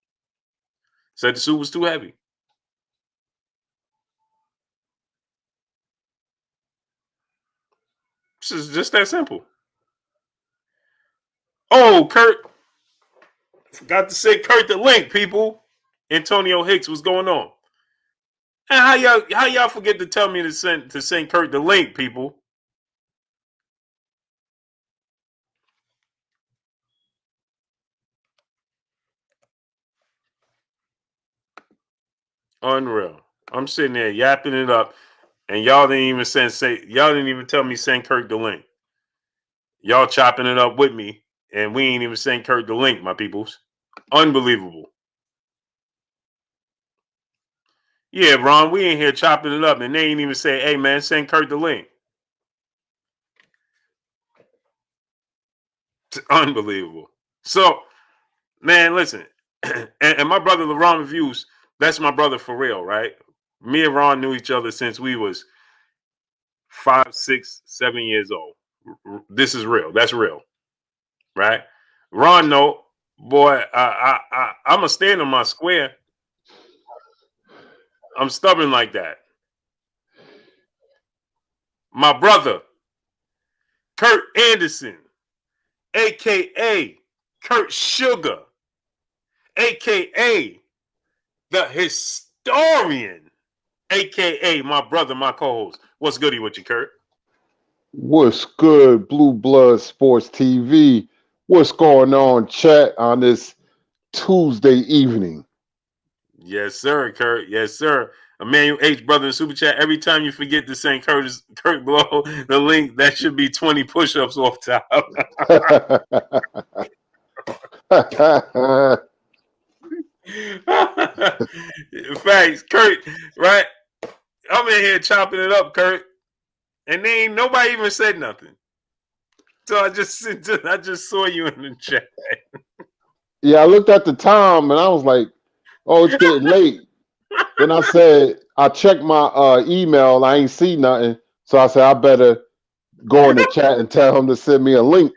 Said the suit was too heavy. This is just that simple. Oh, Kurt. Forgot to say Kurt the link, people. Antonio Hicks, what's going on? And how y'all forget to tell me to send Kurt the link, people? Unreal. I'm sitting there yapping it up, and y'all didn't even y'all didn't even tell me send Kurt the link. Y'all chopping it up with me, and we ain't even send Kurt the link, my peoples. Unbelievable. Yeah, Ron, we ain't here chopping it up, and they ain't even say, hey man, send Kurt the link. It's unbelievable. So, man, listen, and my brother LeRon Reviews, that's my brother for real, right? Me and Ron knew each other since we was 5, 6, 7 years old. This is real. That's real, right? Ron, no, boy, I'm a stand on my square. I'm stubborn like that. My brother, Kurt Anderson, aka Kurt Sugar, aka the historian, aka my brother, my co-host. What's goody with you, Kurt? What's good, Blue Blood Sports TV? What's going on, chat, on this Tuesday evening? Yes, sir, Kurt. Yes, sir. Emmanuel H. Brother in Super Chat. Every time you forget to send Kurt below the link, that should be 20 push-ups off top. Facts, Kurt, right? I'm in here chopping it up, Kurt. And they ain't nobody even said nothing. So I just saw you in the chat. Yeah, I looked at the time and I was like, oh, it's getting late. Then I said, I checked my email. I ain't see nothing. So I said, I better go in the chat and tell him to send me a link.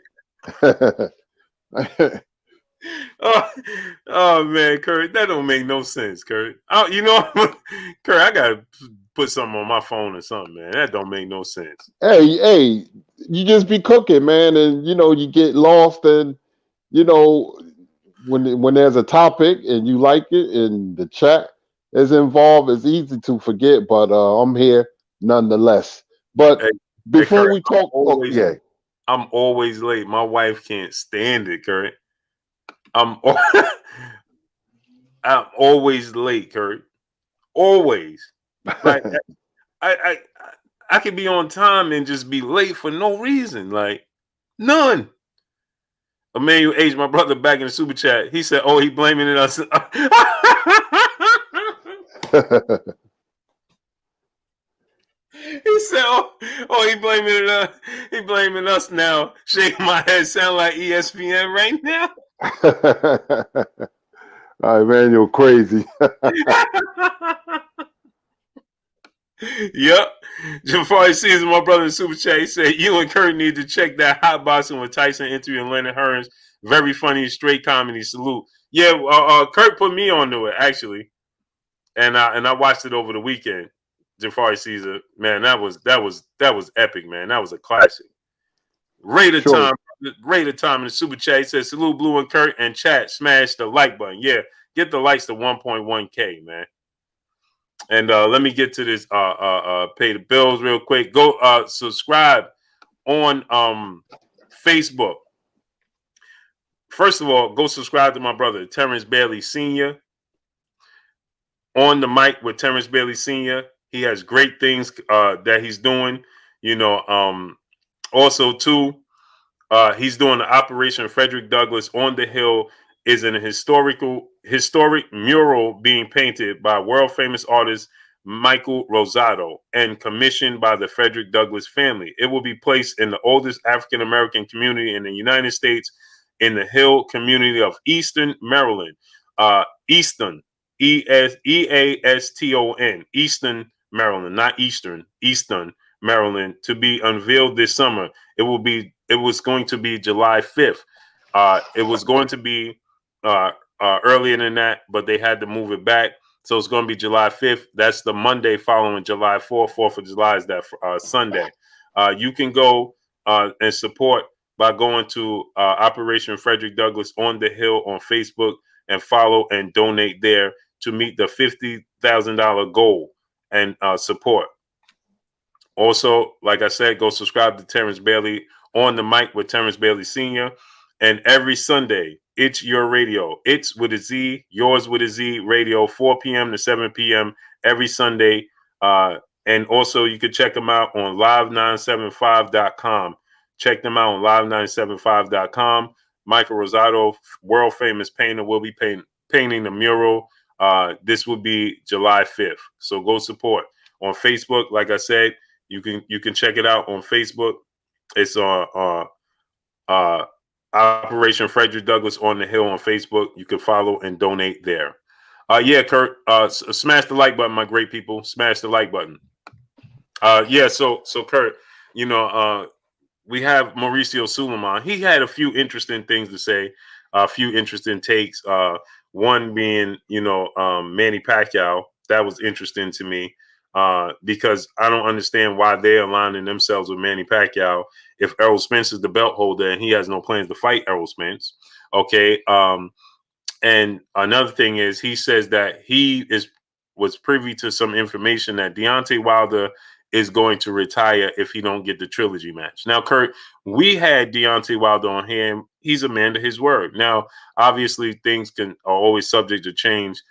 Oh man, Kurt, that don't make no sense, Kurt. You know, Kurt, I gotta put something on my phone or something, man. That don't make no sense. Hey, you just be cooking, man, and you get lost, and you know when there's a topic and you like it and the chat is involved, it's easy to forget. But I'm here nonetheless. But Hey, before Kurt, we talk, I'm always late. My wife can't stand it, Kurt. I'm I'm always late, Kurt. Always. Like I I could be on time and just be late for no reason. Like none. Emmanuel H, my brother, back in the super chat, he said, "Oh, he blaming it us." He said, "Oh, he blaming it us. He blaming us now." Shaking my head, sound like ESPN right now. All right, man, you're crazy. Yep. Jafari Season, my brother in super chat, he said, "You and Kurt need to check that hot boxing with Tyson interview and Leonard Hearns. Very funny, straight comedy. Salute." Yeah, Kurt put me onto it actually, and I watched it over the weekend. Jafari Caesar, man, that was epic, man. That was a classic. Rate of Sure. time in the super chat. He says, "Salute Blue and Kurt and chat. Smash the like button. Yeah, get the likes to 1.1K, man." And let me get to this pay the bills real quick. Go subscribe on Facebook. First of all, go subscribe to my brother Terrence Bailey Sr. On the mic with Terrence Bailey Sr. He has great things that he's doing. Also, too, he's doing the Operation Frederick Douglass on the Hill is an historic mural being painted by world famous artist Michael Rosado and commissioned by the Frederick Douglass family. It will be placed in the oldest African American community in the United States in the Hill community of Eastern Maryland. Easton, Easton, Eastern Maryland, not Eastern, Eastern Maryland, to be unveiled this summer. It was going to be July 5th. It was going to be earlier than that, but they had to move it back. So it's going to be July 5th. That's the Monday following July 4th. 4th of July is that Sunday. You can go and support by going to Operation Frederick Douglass on the Hill on Facebook and follow and donate there to meet the $50,000 goal and support. Also, like I said, go subscribe to Terrence Bailey on the Mic with Terrence Bailey Sr. And every Sunday, it's your radio. It's with a Z, yours with a Z radio, 4 p.m. to 7 p.m. every Sunday. And also, you can check them out on live975.com. Check them out on live975.com. Michael Rosado, world famous painter, will be painting the mural. This will be July 5th. So go support. On Facebook, like I said, you can check it out on Facebook. It's on Operation Frederick Douglass on the Hill on Facebook. You can follow and donate there. Yeah, Kurt, smash the like button, my great people. Smash the like button. Yeah, so Kurt, we have Mauricio Suleiman. He had a few interesting things to say, a few interesting takes. One being, Manny Pacquiao. That was interesting to me. Because I don't understand why they're aligning themselves with Manny Pacquiao if Errol Spence is the belt holder and he has no plans to fight Errol Spence. Okay. And another thing is he says that he was privy to some information that Deontay Wilder is going to retire if he don't get the trilogy match. Now, Kurt, we had Deontay Wilder on here. He's a man to his word. Now, obviously, things are always subject to change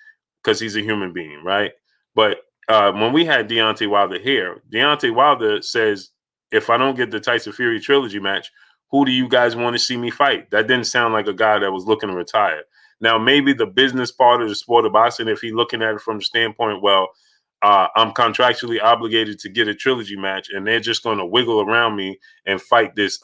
because he's a human being, right? But when we had Deontay Wilder here, Deontay Wilder says, if I don't get the Tyson Fury trilogy match, who do you guys want to see me fight? That didn't sound like a guy that was looking to retire. Now, maybe the business part of the sport of boxing, if he's looking at it from the standpoint, well, I'm contractually obligated to get a trilogy match, and they're just going to wiggle around me and fight this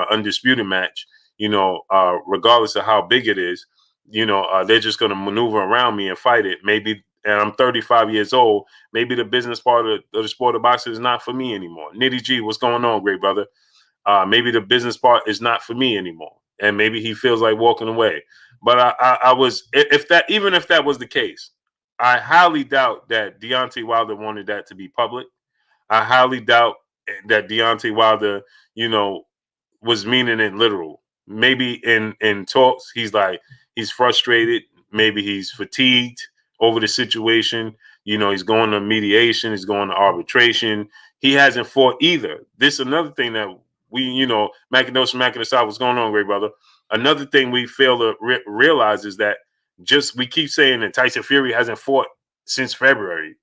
undisputed match, regardless of how big it is. They're just going to maneuver around me and fight it. Maybe, and I'm 35 years old, maybe the business part of the sport of boxing is not for me anymore. Nitty G, what's going on, great brother? Maybe the business part is not for me anymore, and maybe he feels like walking away. But even if that was the case, I highly doubt that Deontay Wilder wanted that to be public. I highly doubt that Deontay Wilder, was meaning it literal. Maybe in talks, he's frustrated. Maybe he's fatigued over the situation. He's going to mediation. He's going to arbitration. He hasn't fought either. This is another thing that we, Macintosh, what's going on, great brother? Another thing we fail to realize is that we keep saying that Tyson Fury hasn't fought since February.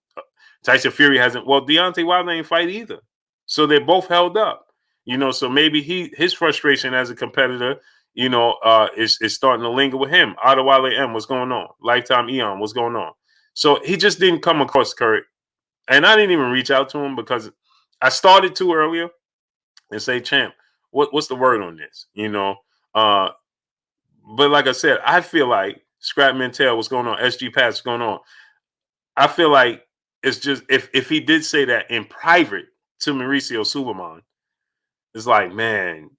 Tyson Fury hasn't. Well, Deontay Wilder ain't fight either. So they're both held up. So maybe his frustration as a competitor, is starting to linger with him. Adewale M, what's going on? Lifetime Eon, what's going on? So he just didn't come across Kurt. And I didn't even reach out to him because I started to earlier and say, champ, what's the word on this? But like I said, I feel like Scrap Mintel, what's going on? SG Pass, what's going on? I feel like it's just if he did say that in private to Mauricio Suleiman, it's like, man,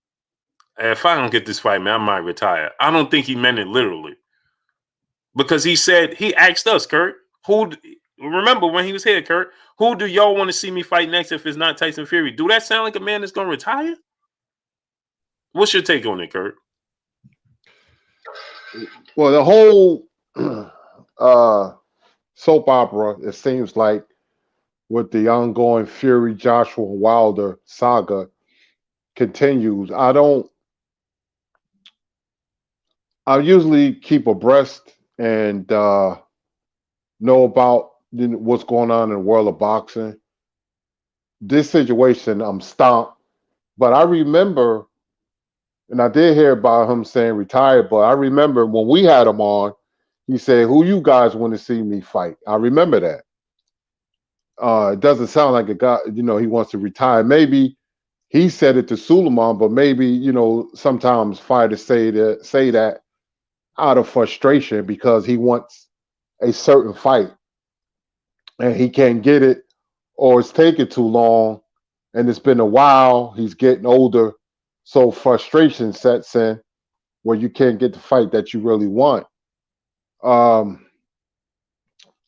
if I don't get this fight, man, I might retire. I don't think he meant it literally. Because he asked us, Kurt, remember when he was here, Kurt, who do y'all want to see me fight next if it's not Tyson Fury? Do that sound like a man that's going to retire? What's your take on it, Kurt? Well, the whole soap opera, it seems like, with the ongoing Fury Joshua Wilder saga continues. I usually keep abreast and know about what's going on in the world of boxing. This situation, I'm stumped But I remember, and I did hear about him saying retired, but I remember when we had him on, he said, "Who you guys want to see me fight?" I remember that. It doesn't sound like a guy, he wants to retire. Maybe he said it to Suleiman, but maybe, sometimes fighters say that out of frustration because he wants a certain fight and he can't get it, or it's taking too long and it's been a while, he's getting older. So frustration sets in where you can't get the fight that you really want. Um,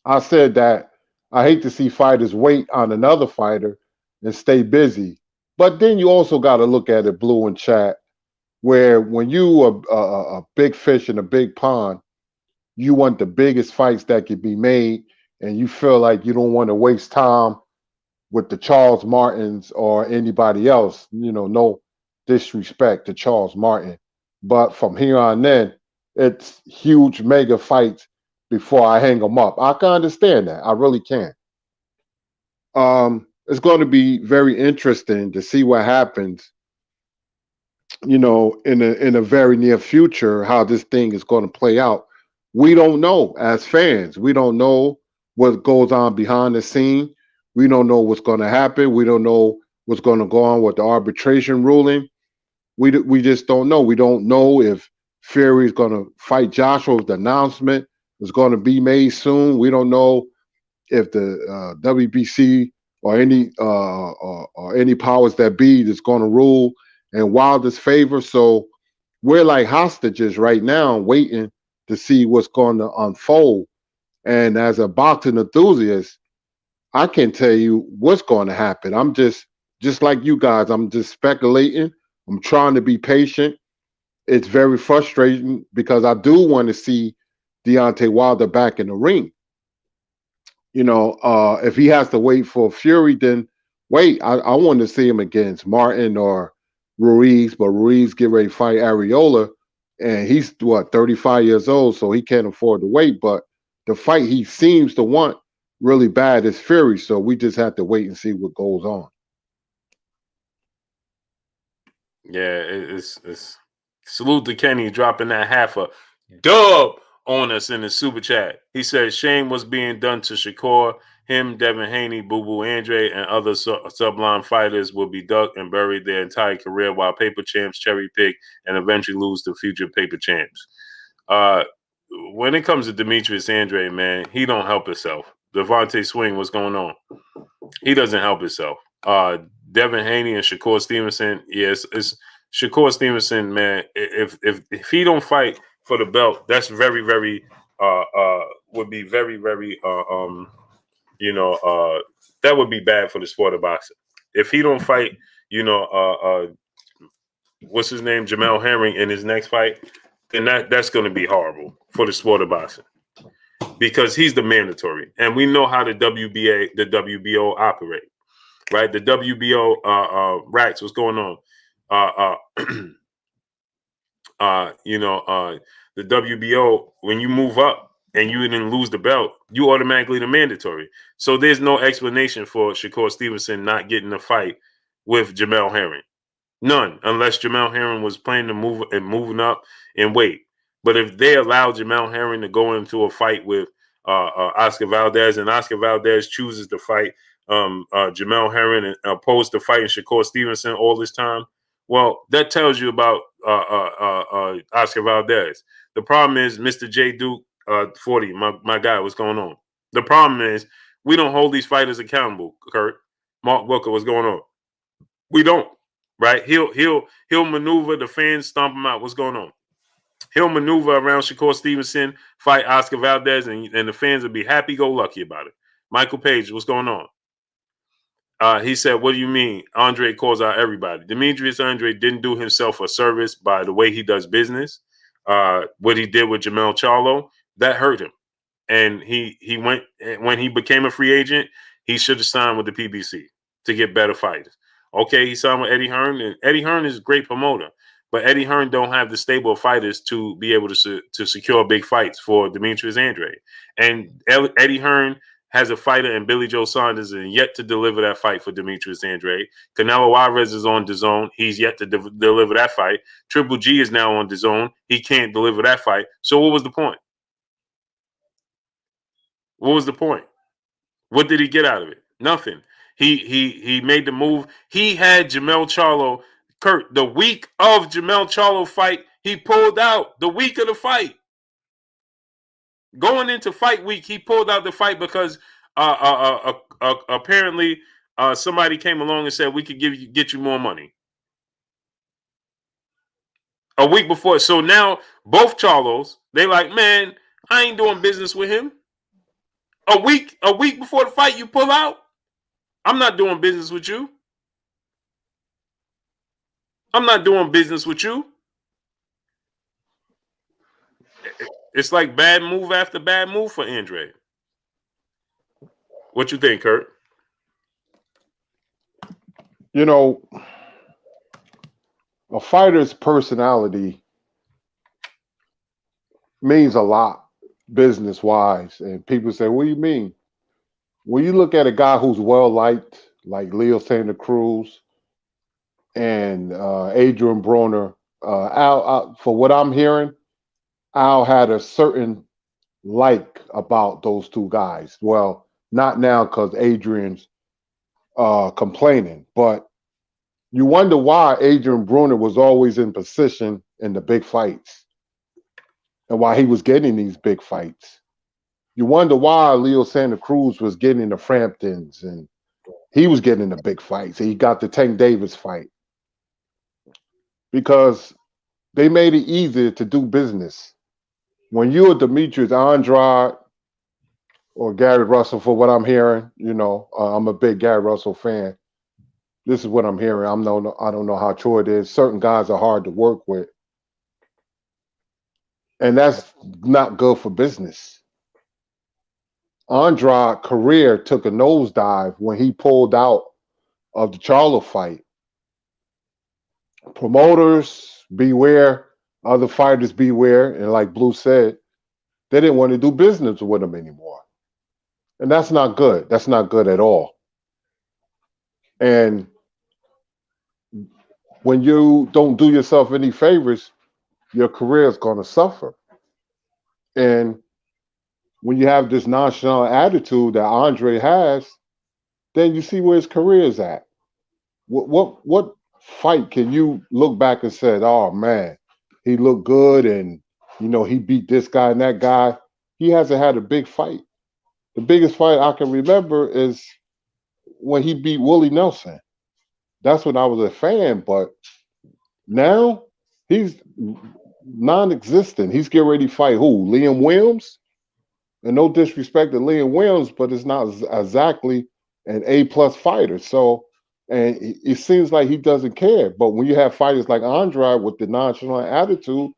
I said that I hate to see fighters wait on another fighter and stay busy. But then you also got to look at it, Blue and Chat, where when you are a big fish in a big pond, you want the biggest fights that could be made, and you feel like you don't want to waste time with the Charles Martins or anybody else. No disrespect to Charles Martin, but from here on in, it's huge mega fights before I hang them up. I can understand that. I really can. It's going to be very interesting to see what happens, in a very near future, how this thing is going to play out. We don't know as fans. We don't know what goes on behind the scene. We don't know what's going to happen. We don't know what's going to go on with the arbitration ruling. We just don't know. We don't know if Fury is going to fight Joshua. If the announcement is going to be made soon. We don't know if the WBC or any powers that be is going to rule in Wilder's favor. So we're like hostages right now, waiting to see what's going to unfold. And as a boxing enthusiast, I can't tell you what's going to happen. I'm just like you guys. I'm just speculating. I'm trying to be patient. It's very frustrating because I do want to see Deontay Wilder back in the ring. If he has to wait for Fury, then wait. I want to see him against Martin or Ruiz, but Ruiz get ready to fight Areola, and he's 35 years old, so he can't afford to wait. But the fight he seems to want really bad is Fury, so we just have to wait and see what goes on. Yeah, it's salute to Kenny dropping that half a dub on us in the super chat. He says shame was being done to Shakur. Him, Devin Haney, Boo Boo Andre, and other sublime fighters will be ducked and buried their entire career while paper champs cherry pick and eventually lose to future paper champs. When it comes to Demetrius Andre, man, he don't help himself. Devontae Swing, what's going on? He doesn't help himself. Devin Haney and Shakur Stevenson, yes, it's Shakur Stevenson, man. If he don't fight for the belt, that's very, very would be very, very that would be bad for the sport of boxing. If he don't fight, what's his name, Jamel Herring in his next fight, then that's going to be horrible for the sport of boxing because he's the mandatory, and we know how the WBO operate, right? The WBO Rax, what's going on? The WBO, when you move up and you didn't lose the belt, you automatically the mandatory. So there's no explanation for Shakur Stevenson not getting a fight with Jamel Herring. None, unless Jamel Herring was planning to moving up in weight. But if they allow Jamel Herring to go into a fight with Oscar Valdez, and Oscar Valdez chooses to fight Jamel Herring and opposed to fighting Shakur Stevenson all this time, well, that tells you about Oscar Valdez. The problem is Mr. J. Duke 40, my guy, what's going on? The problem is we don't hold these fighters accountable, Kurt. Mark Booker, what's going on? We don't. Right? He'll maneuver, the fans stomp him out. What's going on? He'll maneuver around Shakur Stevenson, fight Oscar Valdez, and the fans will be happy-go-lucky about it. Michael Page, what's going on? He said, what do you mean? Andre calls out everybody. Demetrius Andre didn't do himself a service by the way he does business. What he did with Jamel Charlo, that hurt him. And he went, when he became a free agent, he should have signed with the PBC to get better fighters. Okay, he signed with Eddie Hearn, and Eddie Hearn is a great promoter, but Eddie Hearn don't have the stable of fighters to be able to secure big fights for Demetrius Andre. And Eddie Hearn has a fighter in Billy Joe Saunders and yet to deliver that fight for Demetrius Andrade. Canelo Alvarez is on DAZN. He's yet to deliver that fight. Triple G is now on DAZN. He can't deliver that fight. So what was the point? What was the point? What did he get out of it? Nothing. He made the move. He had Jermell Charlo. Kurt, the week of Jermell Charlo fight, he pulled out the week of the fight. Going into fight week, he pulled out the fight because apparently somebody came along and said we could get you more money. A week before, so now both Charlos, they like, man, I ain't doing business with him. A week before the fight, you pull out. I'm not doing business with you. I'm not doing business with you. It's like bad move after bad move for Andre. What you think, Kurt? You know, a fighter's personality means a lot business-wise. And people say, what do you mean? When you look at a guy who's well-liked, like Leo Santa Cruz and Adrian Broner, Al, for what I'm hearing, Al had a certain like about those two guys. Well, not now because Adrian's complaining, but you wonder why Adrian Broner was always in position in the big fights and why he was getting these big fights. You wonder why Leo Santa Cruz was getting the Framptons and he was getting the big fights. He got the Tank Davis fight because they made it easier to do business. When you're Demetrius Andrade or Gary Russell, for what I'm hearing, you know, I'm a big Gary Russell fan. This is what I'm hearing. I don't know how true it is. Certain guys are hard to work with. And that's not good for business. Andrade's career took a nosedive when he pulled out of the Charlo fight. Promoters, beware. Other fighters, beware. And like Blue said, they didn't want to do business with him anymore. And that's not good. That's not good at all. And when you don't do yourself any favors, your career is going to suffer. And when you have this nonchalant attitude that Andre has, then you see where his career is at. What fight can you look back and say, oh man, he looked good and you know he beat this guy and that guy? He hasn't had a big fight. The biggest fight I can remember is when he beat Willie Nelson. That's when I was a fan, but now he's non-existent. He's getting ready to fight who? Liam Williams? And no disrespect to Liam Williams, but it's not exactly an A-plus fighter. So, and it seems like he doesn't care. But when you have fighters like Andrade with the nonchalant attitude,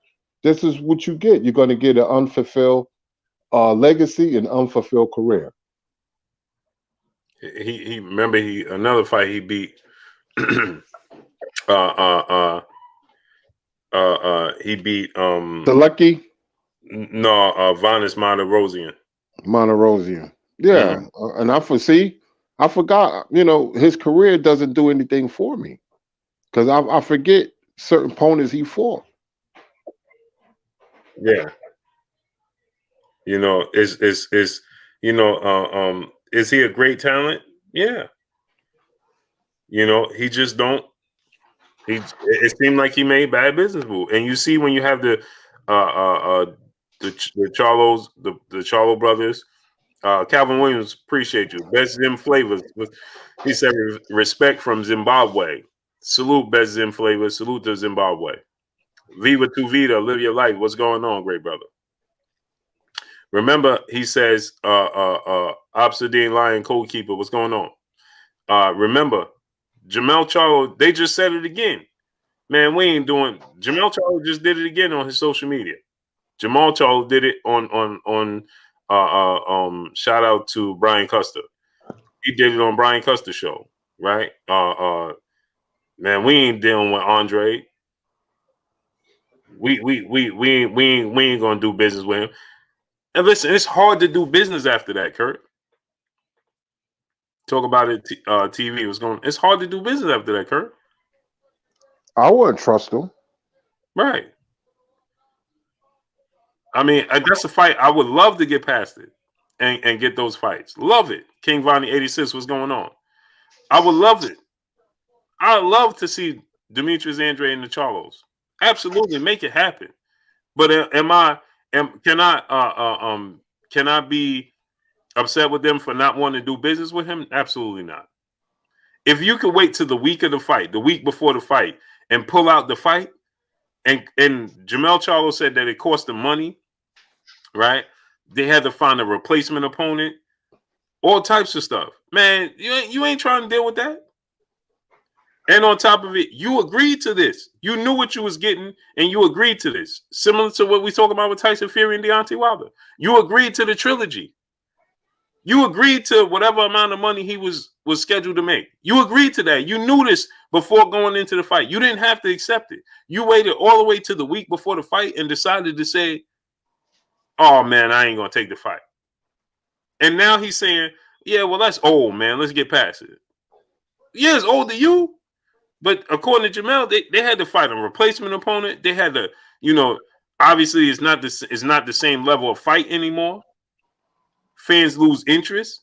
this is what you get. You're going to get an unfulfilled legacy and unfulfilled career. He remember another fight he beat. He beat Selecki? No, Vanis Monterosian. Monterosian. Yeah. And I forgot, you know, his career doesn't do anything for me. Because I forget certain opponents he fought. Yeah. You know, is he a great talent? Yeah. You know, he just don't. It seemed like he made bad business moves, and you see when you have the Charlos, the Charlo brothers, Calvin Williams, appreciate you. Best Zim Flavors. He said respect from Zimbabwe. Salute Best Zim Flavors. Salute to Zimbabwe. Viva tu vida, live your life. What's going on, great brother? Remember, he says, Obsidian Lion Codekeeper, what's going on? Remember, Jermell Charlo, they just said it again. Man, we ain't doing. Jermell Charlo just did it again on his social media. Jamal Charlo did it on shout out to Brian Custer. He did it on Brian Custer show, right? Man, we ain't dealing with Andre. We ain't gonna do business with him. And listen, it's hard to do business after that, Kurt. Talk about it. TV. It's hard to do business after that, Kurt. I wouldn't trust him. Right. I mean, that's a fight. I would love to get past it and get those fights. Love it. King Vonnie 86. What's going on? I would love it. I love to see Demetrius Andre and the Charlos. Absolutely, make it happen. But can I be upset with them for not wanting to do business with him? Absolutely not. If you could wait till the week of the fight, the week before the fight, and pull out the fight, and Jamel Charlo said that it cost them money, right? They had to find a replacement opponent, all types of stuff. Man, you ain't trying to deal with that. And on top of it, you agreed to this. You knew what you was getting, and you agreed to this. Similar to what we talk about with Tyson Fury and Deontay Wilder. You agreed to the trilogy. You agreed to whatever amount of money he was scheduled to make. You agreed to that. You knew this before going into the fight. You didn't have to accept it. You waited all the way to the week before the fight and decided to say, oh, man, I ain't going to take the fight. And now he's saying, yeah, well, that's old, man. Let's get past it. Yeah, it's old to you. But according to Jamel, they had to fight a replacement opponent. They had to, obviously it's not the same level of fight anymore. Fans lose interest.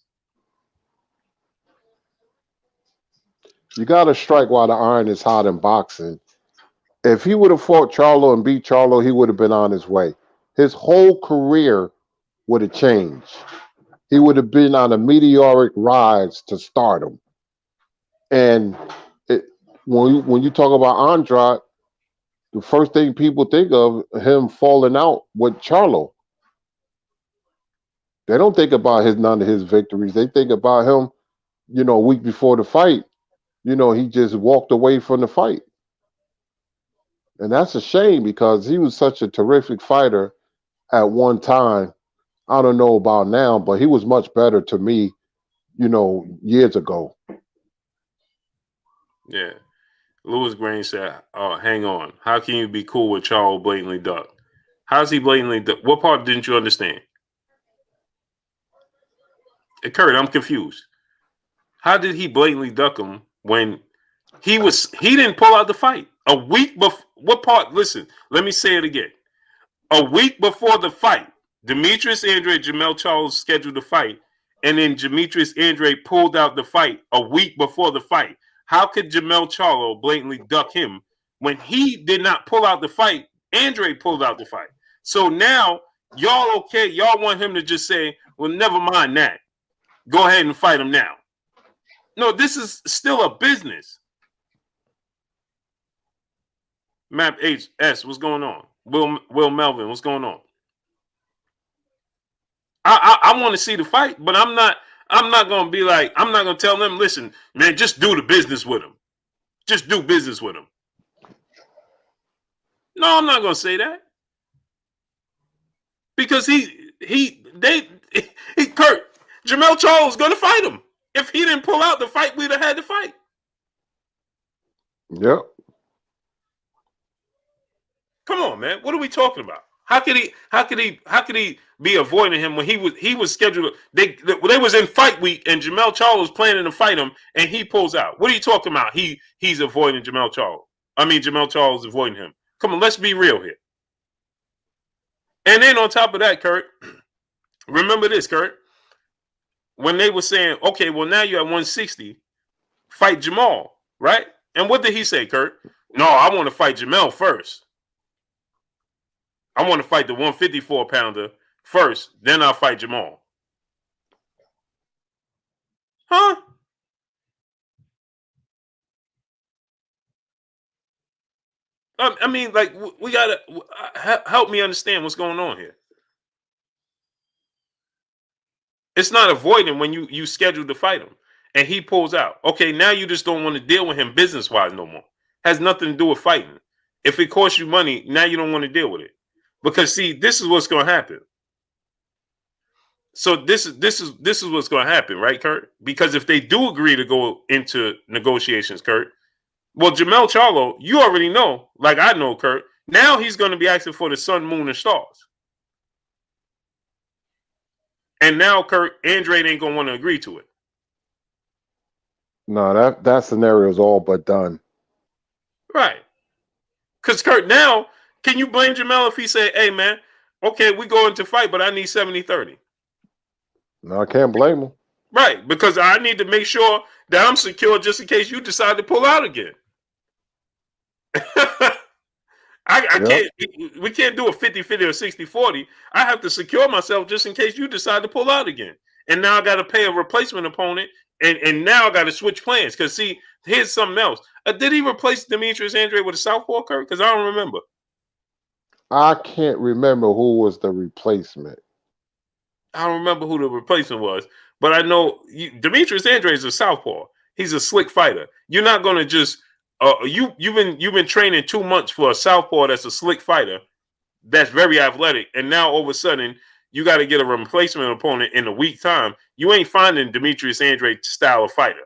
You got to strike while the iron is hot in boxing. If he would have fought Charlo and beat Charlo, he would have been on his way. His whole career would have changed. He would have been on a meteoric rise to stardom. And when you talk about Andrade, the first thing people think of him falling out with Charlo. They don't think about none of his victories. They think about him, a week before the fight. He just walked away from the fight. And that's a shame because he was such a terrific fighter at one time. I don't know about now, but he was much better to me, years ago. Yeah. Lewis Grain said, hang on. How can you be cool with Charles blatantly duck? How's he blatantly duck? What part didn't you understand? Kurt, I'm confused. How did he blatantly duck him when he didn't pull out the fight? A week before, what part? Listen, let me say it again. A week before the fight, Demetrius Andre and Jamel Charles scheduled the fight, and then Demetrius Andre pulled out the fight a week before the fight. How could Jamel Charlo blatantly duck him when he did not pull out the fight? Andre pulled out the fight. So now y'all okay? Y'all want him to just say, well, never mind that. Go ahead and fight him now. No, this is still a business. Map HS, what's going on? Will Melvin, what's going on? I want to see the fight, but I'm not gonna be like, I'm not gonna tell them, listen, man, just do the business with him. Just do business with him. No, I'm not gonna say that. Because Kurt, Jamel Charles gonna fight him. If he didn't pull out the fight, we'd have had the fight. Yep. Come on, man. What are we talking about? How could he be avoiding him when he was scheduled? They was in fight week and Jamel Charles was planning to fight him and he pulls out. What are you talking about? He's avoiding Jamel Charles. I mean, Jamel Charles is avoiding him. Come on, let's be real here. And then on top of that, Kurt, remember this, Kurt. When they were saying, okay, well now you're at 160, fight Jamal, right? And what did he say, Kurt? No, I want to fight Jamel first. I want to fight the 154-pounder first, then I'll fight Jamal. Huh? I mean, like, we got to help me understand what's going on here. It's not avoiding when you schedule to fight him and he pulls out. Okay, now you just don't want to deal with him business-wise no more. Has nothing to do with fighting. If it costs you money, now you don't want to deal with it. Because see, this is what's going to happen. So this is what's going to happen, right, Kurt? Because if they do agree to go into negotiations, Kurt, well, Jamel Charlo, you already know, like I know, Kurt, now he's going to be asking for the sun, moon, and stars. And now, Kurt, Andre ain't going to want to agree to it. No, that scenario is all but done. Right. Because Kurt, now, can you blame Jamel if he say, hey, man, okay, we go into fight, but I need 70-30? No, I can't blame him. Right. Because I need to make sure that I'm secure just in case you decide to pull out again. I can't. We can't do a 50-50 or 60-40. I have to secure myself just in case you decide to pull out again. And now I got to pay a replacement opponent, and now I got to switch plans. Because see, here's something else. Did he replace Demetrius Andrade with a southpaw, Kurt? Because I don't remember. I can't remember who was the replacement. I don't remember who the replacement was, but I know Demetrius Andrade is a southpaw. He's a slick fighter. You're not going to just you've been training 2 months for a southpaw that's a slick fighter, that's very athletic, and now all of a sudden you got to get a replacement opponent in a week time. You ain't finding Demetrius Andrade style of fighter.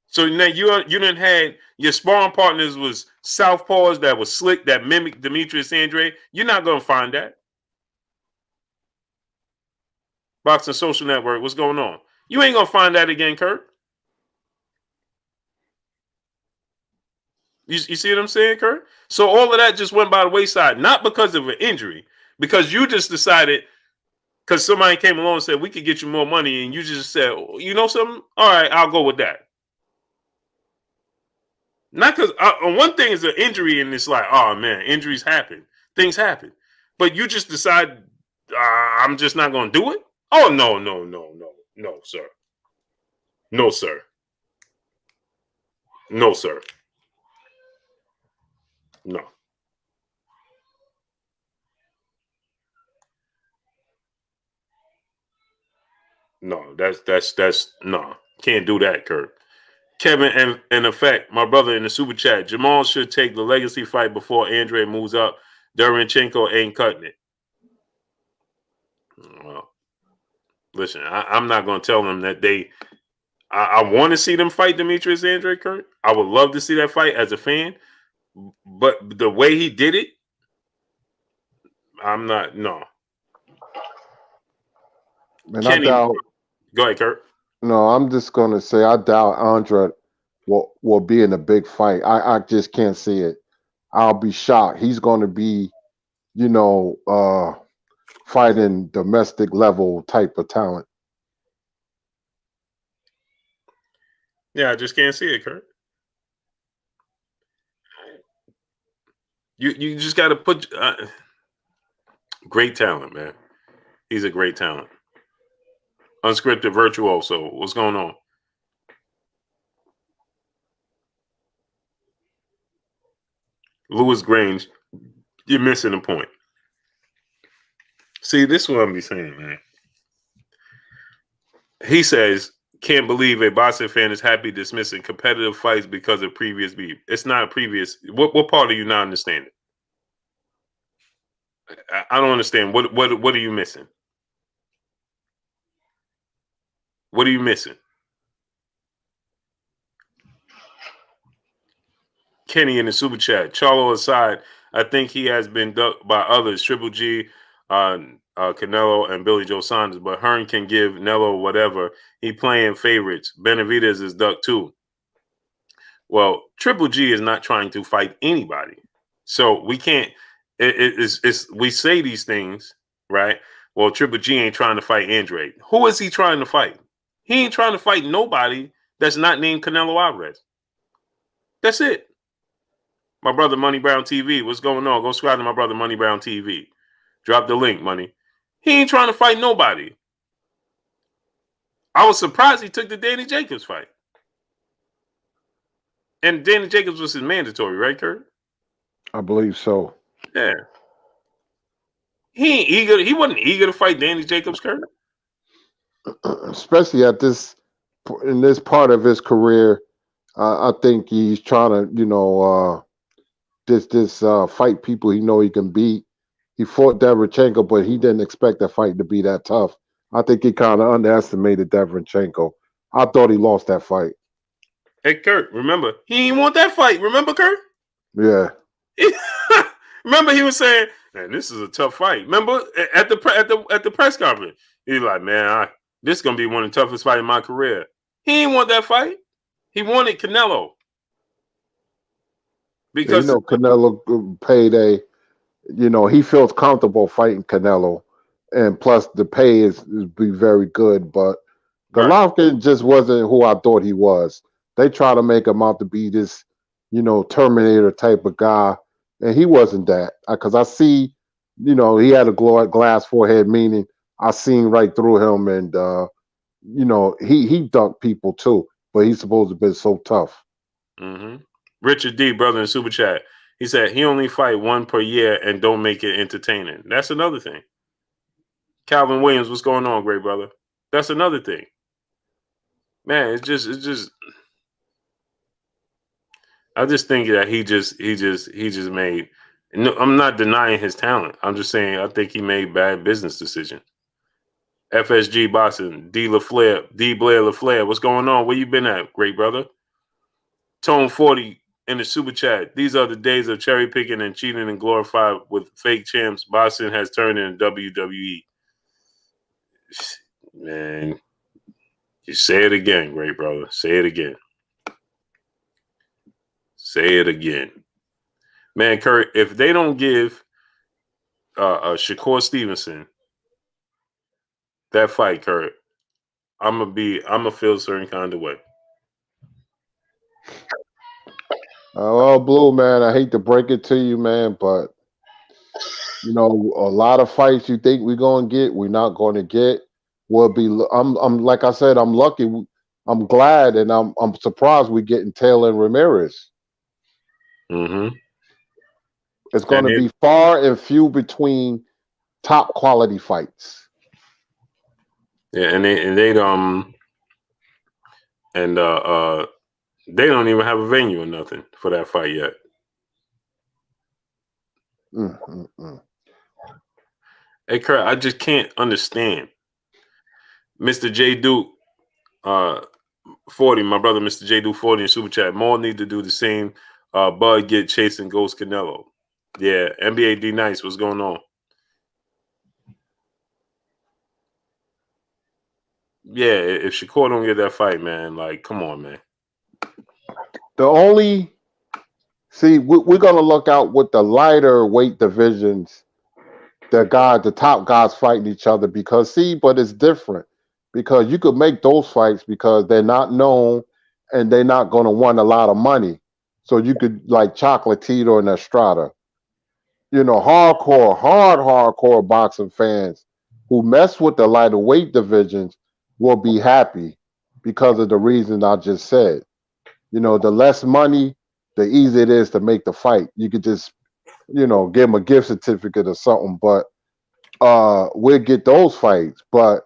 So now you done had your sparring partners was southpaws that was slick that mimicked Demetrius Andrade. You're not going to find that. Boxing Social Network, what's going on? You ain't going to find that again, Kurt. You see what I'm saying, Kurt? So all of that just went by the wayside, not because of an injury, because you just decided, because somebody came along and said, we could get you more money, and you just said, oh, you know something? All right, I'll go with that. Not because, one thing is an injury, and it's like, oh man, injuries happen. Things happen. But you just decide, I'm just not going to do it? Oh, no, sir. No, sir. No, sir. No. No, that's no. Can't do that, Kurt. Kevin, and in effect, my brother in the super chat, Jamal should take the legacy fight before Andre moves up. Derevyanchenko ain't cutting it. Well, listen, I'm not going to tell them that I want to see them fight Demetrius Andrade, Kurt. I would love to see that fight as a fan. But the way he did it, I'm not, no. And I doubt. Go ahead, Kurt. No, I'm just going to say I doubt Andre will be in a big fight. I just can't see it. I'll be shocked. He's going to be, fighting domestic level type of talent. Yeah, I just can't see it, Kurt. You just got to put great talent, man. He's a great talent. Unscripted virtuoso. What's going on? Lewis Grange, you're missing a point. See, this is what I'm be saying, man. He says, can't believe a boxing fan is happy dismissing competitive fights because of previous beef. It's not a previous. What part are you not understanding? I don't understand. What are you missing? What are you missing? Kenny in the super chat. Charlo aside, I think he has been ducked by others. Triple G, Canelo, and Billy Joe Saunders. But Hearn can give Nello whatever. He playing favorites. Benavidez is ducked too. Well, Triple G is not trying to fight anybody. So we can't. We say these things, right? Well, Triple G ain't trying to fight Andrade. Who is he trying to fight? He ain't trying to fight nobody that's not named Canelo Alvarez. That's it. My brother Money Brown TV. What's going on? Go subscribe to my brother Money Brown TV. Drop the link, Money. He ain't trying to fight nobody. I was surprised he took the Danny Jacobs fight. And Danny Jacobs was his mandatory, right, Kurt? I believe so. Yeah. He ain't eager. He wasn't eager to fight Danny Jacobs, Kurt. Especially in this part of his career, I think he's trying to, fight people he know he can beat. He fought Derevyanchenko, but he didn't expect the fight to be that tough. I think he kind of underestimated Derevyanchenko. I thought he lost that fight. Hey, Kurt, remember, he didn't want that fight. Remember, Kurt? Yeah. Remember, he was saying, man, this is a tough fight. Remember, at the press conference, he's like, man, this is going to be one of the toughest fights in my career. He didn't want that fight. He wanted Canelo. Because Canelo payday. He feels comfortable fighting Canelo, and plus the pay is be very good. But Golovkin just wasn't who I thought he was. They try to make him out to be this, Terminator type of guy, and he wasn't that. Because I see, he had a glass forehead, meaning I seen right through him, and he dunked people too, but he's supposed to be so tough. Mm-hmm. Richard D, brother in Super Chat, he said he only fight one per year and don't make it entertaining. That's another thing. Calvin Williams, what's going on, great brother? That's another thing. Man, it's just. I just think that he just made. No, I'm not denying his talent. I'm just saying I think he made bad business decisions. FSG Boxing, D Blair LaFleur, what's going on? Where you been at, great brother? Tone 40 in the super chat. These are the days of cherry picking and cheating and glorified with fake champs. Boxing has turned into WWE. Man, you say it again, great brother. Say it again. Say it again. Man, Kurt, if they don't give Shakur Stevenson that fight, Kurt, I'm gonna feel a certain kind of way. Well, Blue, man, I hate to break it to you, man, but a lot of fights you think we're gonna get, we're not gonna get. I'm like I said, I'm lucky. I'm glad, and I'm surprised we're getting Taylor and Ramirez. Mm-hmm. It's going to be far and few between top quality fights. Yeah, and they don't even have a venue or nothing for that fight yet. Hey, Kurt, I just can't understand. Mr. J. Duke 40, my brother Mr. J. Duke 40 in Super Chat. More need to do the same. Bud get chasing Ghost Canelo. Yeah, NBA D Nice, what's going on? Yeah, if Shakur don't get that fight, man, like, come on, man. We're going to look out with the lighter weight divisions, the top guys fighting each other but it's different because you could make those fights because they're not known and they're not going to want a lot of money. So you could like Chocolatito and Estrada. Hardcore boxing fans who mess with the lighter weight divisions will be happy because of the reason I just said. The less money, the easier it is to make the fight. You could just, give them a gift certificate or something, but we'll get those fights. But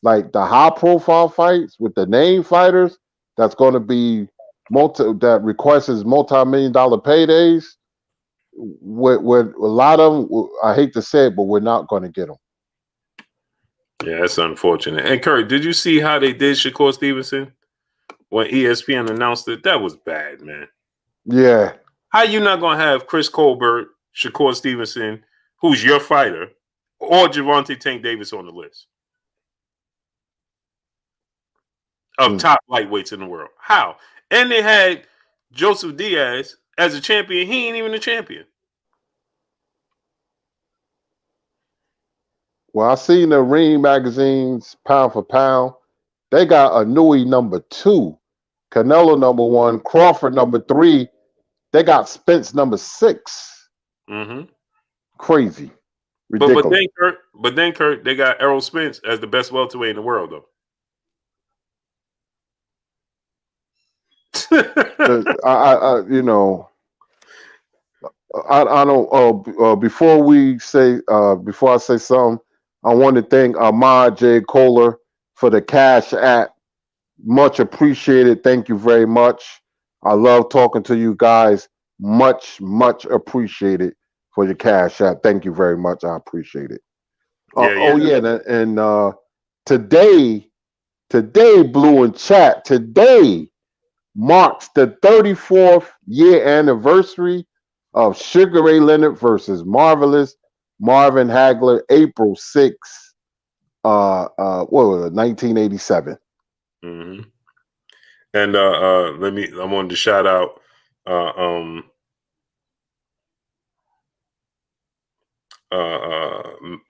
like the high profile fights with the name fighters, that's going to be that requests multi-million-dollar paydays. With a lot of them, I hate to say it, but we're not going to get them. Yeah, that's unfortunate. And Kurt, did you see how they did Shakur Stevenson when ESPN announced it? That was bad, man. Yeah. How you not going to have Chris Colbert, Shakur Stevenson, who's your fighter, or Gervonta Tank Davis on the list of top lightweights in the world? How? And they had Joseph Diaz as a champion. He ain't even a champion. Well, I seen the Ring magazines pound for pound. They got Anui number 2, Canelo number 1, Crawford number 3. They got Spence number 6. Mm-hmm. Crazy, ridiculous. But then Kurt, they got Errol Spence as the best welterweight in the world, though. I don't. Before I say something, I want to thank Ahmad J. Kohler for the Cash App. Much appreciated. Thank you very much. I love talking to you guys. Much appreciated for your Cash App. Thank you very much. I appreciate it. Today, Blue and Chat. Today marks the 34th year anniversary of Sugar Ray Leonard versus Marvelous Marvin Hagler, April 6th, 1987. Mm-hmm. And I wanted to shout out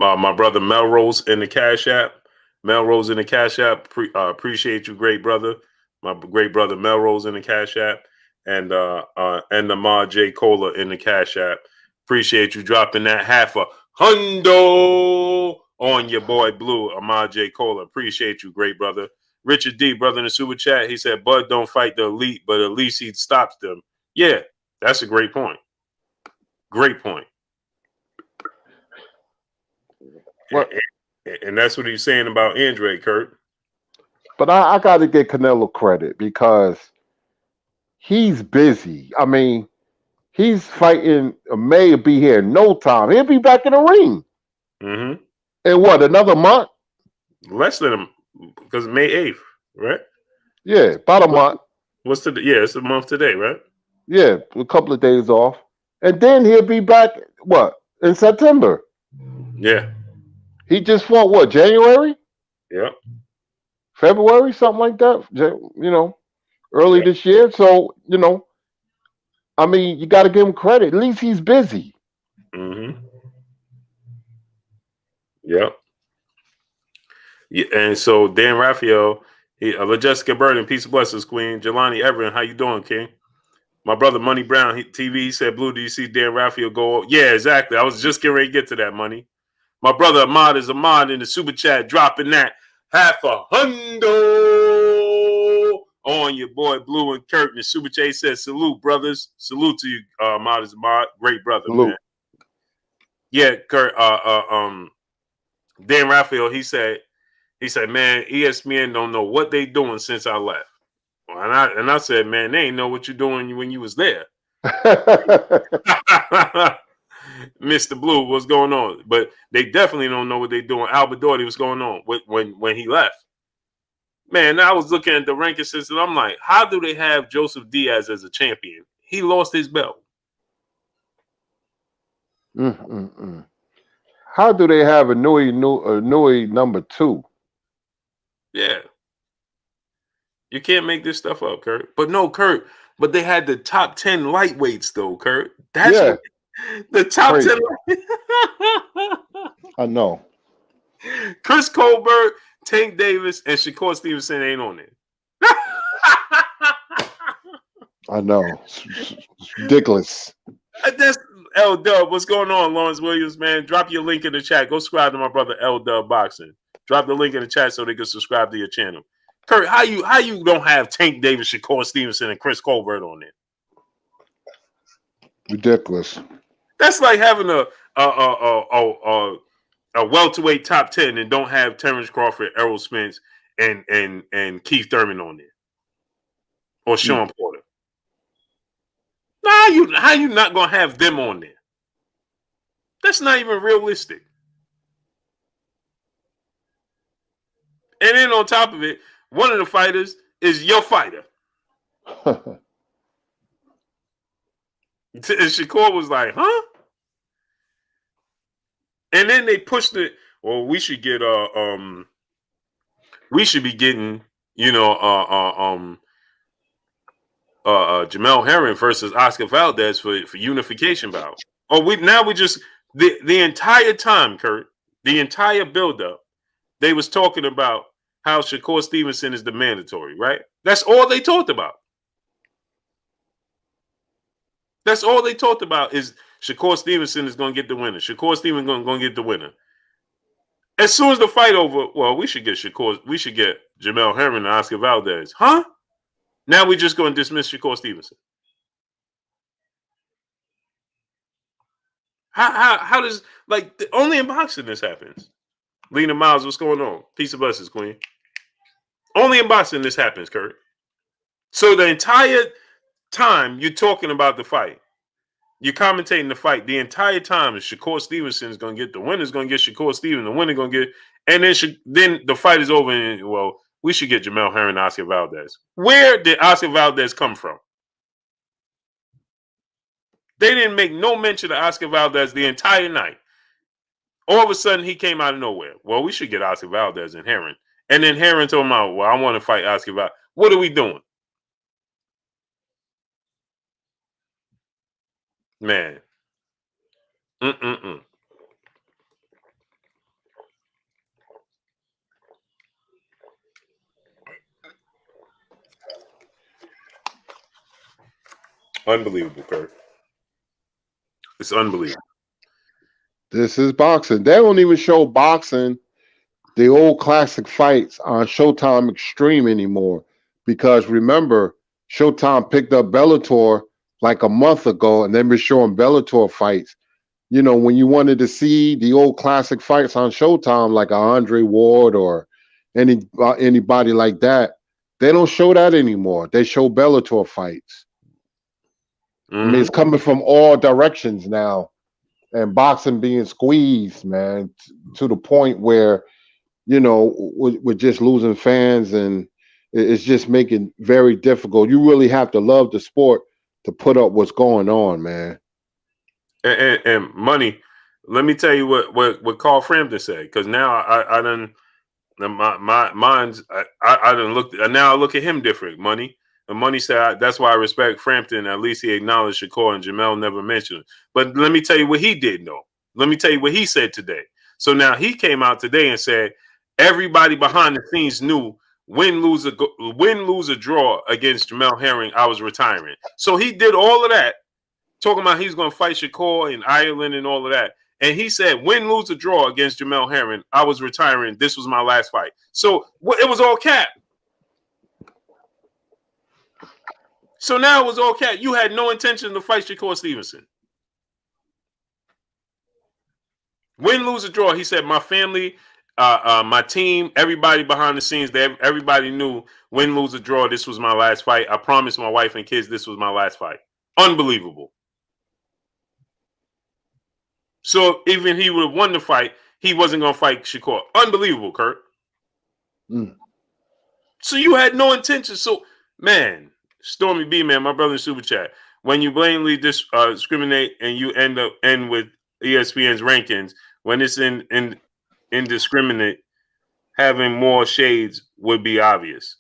my brother Melrose in the Cash App. Melrose in the Cash App. Appreciate you, great brother. My great brother Melrose in the Cash App, and the Ma J Cola in the Cash App. Appreciate you dropping that $500 on your boy Blue, Ahmad J Cola. Appreciate you, great brother. Richard D, brother in the super chat, he said Bud don't fight the elite, but at least he stops them. Yeah, that's a great point. Great point. What? And that's what he's saying about Andre, Kurt. But I got to give Canelo credit because he's busy. I mean, he's fighting. May be here in no time. He'll be back in the ring. Mm-hmm. In what, another month? Less than a, because May 8th, right? Yeah, about a month. What's today? Yeah, it's a month today, right? Yeah, a couple of days off. And then he'll be back, what, in September? Yeah. He just fought, what, January? Yeah. February, something like that, you know, early this year. So, you know, I mean, you got to give him credit. At least he's busy. Mm-hmm. Yep. Yeah, and so Dan Raphael, Jessica Burden, peace of blessings, Queen. Jelani Everett, how you doing, King? My brother Money Brown, TV, he said, Blue, do you see Dan Raphael go? Yeah, exactly. I was just getting ready to get to that, Money. My brother Ahmad is Ahmad in the super chat, dropping that $500 on your boy Blue and Kurt in the super chat. He says, salute, brothers. Salute to you, Ahmad is Ahmad. Great brother, Salute. man. Yeah, Kurt, Dan Raphael, he said, man, ESPN don't know what they doing since I left. And I said, man, they ain't know what you're doing when you was there. Mr. Blue, what's going on? But they definitely don't know what they're doing. Albert Doherty, what's going on when he left? Man, I was looking at the ranking system. I'm like, how do they have Joseph Diaz as a champion? He lost his belt. How do they have a Nui number 2? Yeah. You can't make this stuff up, Kurt. But no, Kurt. But they had the top 10 lightweights, though, Kurt. That's what, the top Crazy. 10. I know. Chris Colbert, Tank Davis, and Shakur Stevenson ain't on it. I know. It's ridiculous. That's L Dub. What's going on, Lawrence Williams, man? Drop your link in the chat. Go subscribe to my brother L Dub Boxing. Drop the link in the chat so they can subscribe to your channel. Kurt, how you don't have Tank Davis, Shakur Stevenson, and Chris Colbert on there? Ridiculous. That's like having a welterweight top 10 and don't have Terrence Crawford, Errol Spence, and Keith Thurman on there, or Sean Porter. Nah, how you not gonna have them on there? That's not even realistic. And then on top of it, one of the fighters is your fighter. And Shakur was like, huh? And then they pushed it. Well, we should get we should be getting, Jamel Herring versus Oscar Valdez for unification bout. Oh, we just the entire time, Kurt, the entire buildup, they was talking about how Shakur Stevenson is the mandatory, right? That's all they talked about. That's all they talked about is Shakur Stevenson is going to get the winner. Shakur Stevenson going to get the winner. As soon as the fight over, well, we should get Jamel Herring and Oscar Valdez. Huh? Now we're just going to dismiss Shakur Stevenson. How does, only in boxing this happens? Lena Miles, what's going on? Peace of blessings, Queen. Only in boxing this happens, Kurt. So the entire time you're talking about the fight, you're commentating the fight, the entire time is Shakur Stevenson is going to get the winner's going to get Shakur Stevenson, the winner going to get, and then the fight is over and, well, we should get Jamel Herring and Oscar Valdez. Where did Oscar Valdez come from? They didn't make no mention of Oscar Valdez the entire night. All of a sudden, he came out of nowhere. Well, we should get Oscar Valdez and Herring. And then Herring told him, well, I want to fight Oscar Valdez. What are we doing? Man. Mm-mm-mm. Unbelievable, Kurt. It's unbelievable. This is boxing. They don't even show boxing, the old classic fights on Showtime Extreme anymore. Because remember, Showtime picked up Bellator like a month ago and they've been showing Bellator fights. You know, when you wanted to see the old classic fights on Showtime, like a Andre Ward or anybody like that, they don't show that anymore. They show Bellator fights. I mean, it's coming from all directions now, and boxing being squeezed, man, to the point where we're just losing fans, and it's just making very difficult. You really have to love the sport to put up what's going on, man. And money. Let me tell you what Carl Frampton said, because now I done my mind's I done looked, and now I look at him different. Money. And Money said that's why I respect Frampton. At least he acknowledged Shakur and Jamel never mentioned it. But let me tell you what he did know. Let me tell you what he said today. So now he came out today and said everybody behind the scenes knew win, lose, or draw against Jamel Herring, I was retiring. So he did all of that, talking about he's going to fight Shakur in Ireland and all of that. And he said, win, lose, or draw against Jamel Herring, I was retiring. This was my last fight. So it was all cap. So now it was all cap. You had no intention to fight Shakur Stevenson. Win, lose, or draw. He said, my family, my team, everybody behind the scenes, everybody knew win, lose, or draw. This was my last fight. I promised my wife and kids this was my last fight. Unbelievable. So even he would have won the fight, he wasn't going to fight Shakur. Unbelievable, Kurt. So you had no intention. So, man, Stormy B, man, my brother in Super Chat, when you blatantly discriminate and you end with ESPN's rankings, when it's indiscriminate, having more shades would be obvious.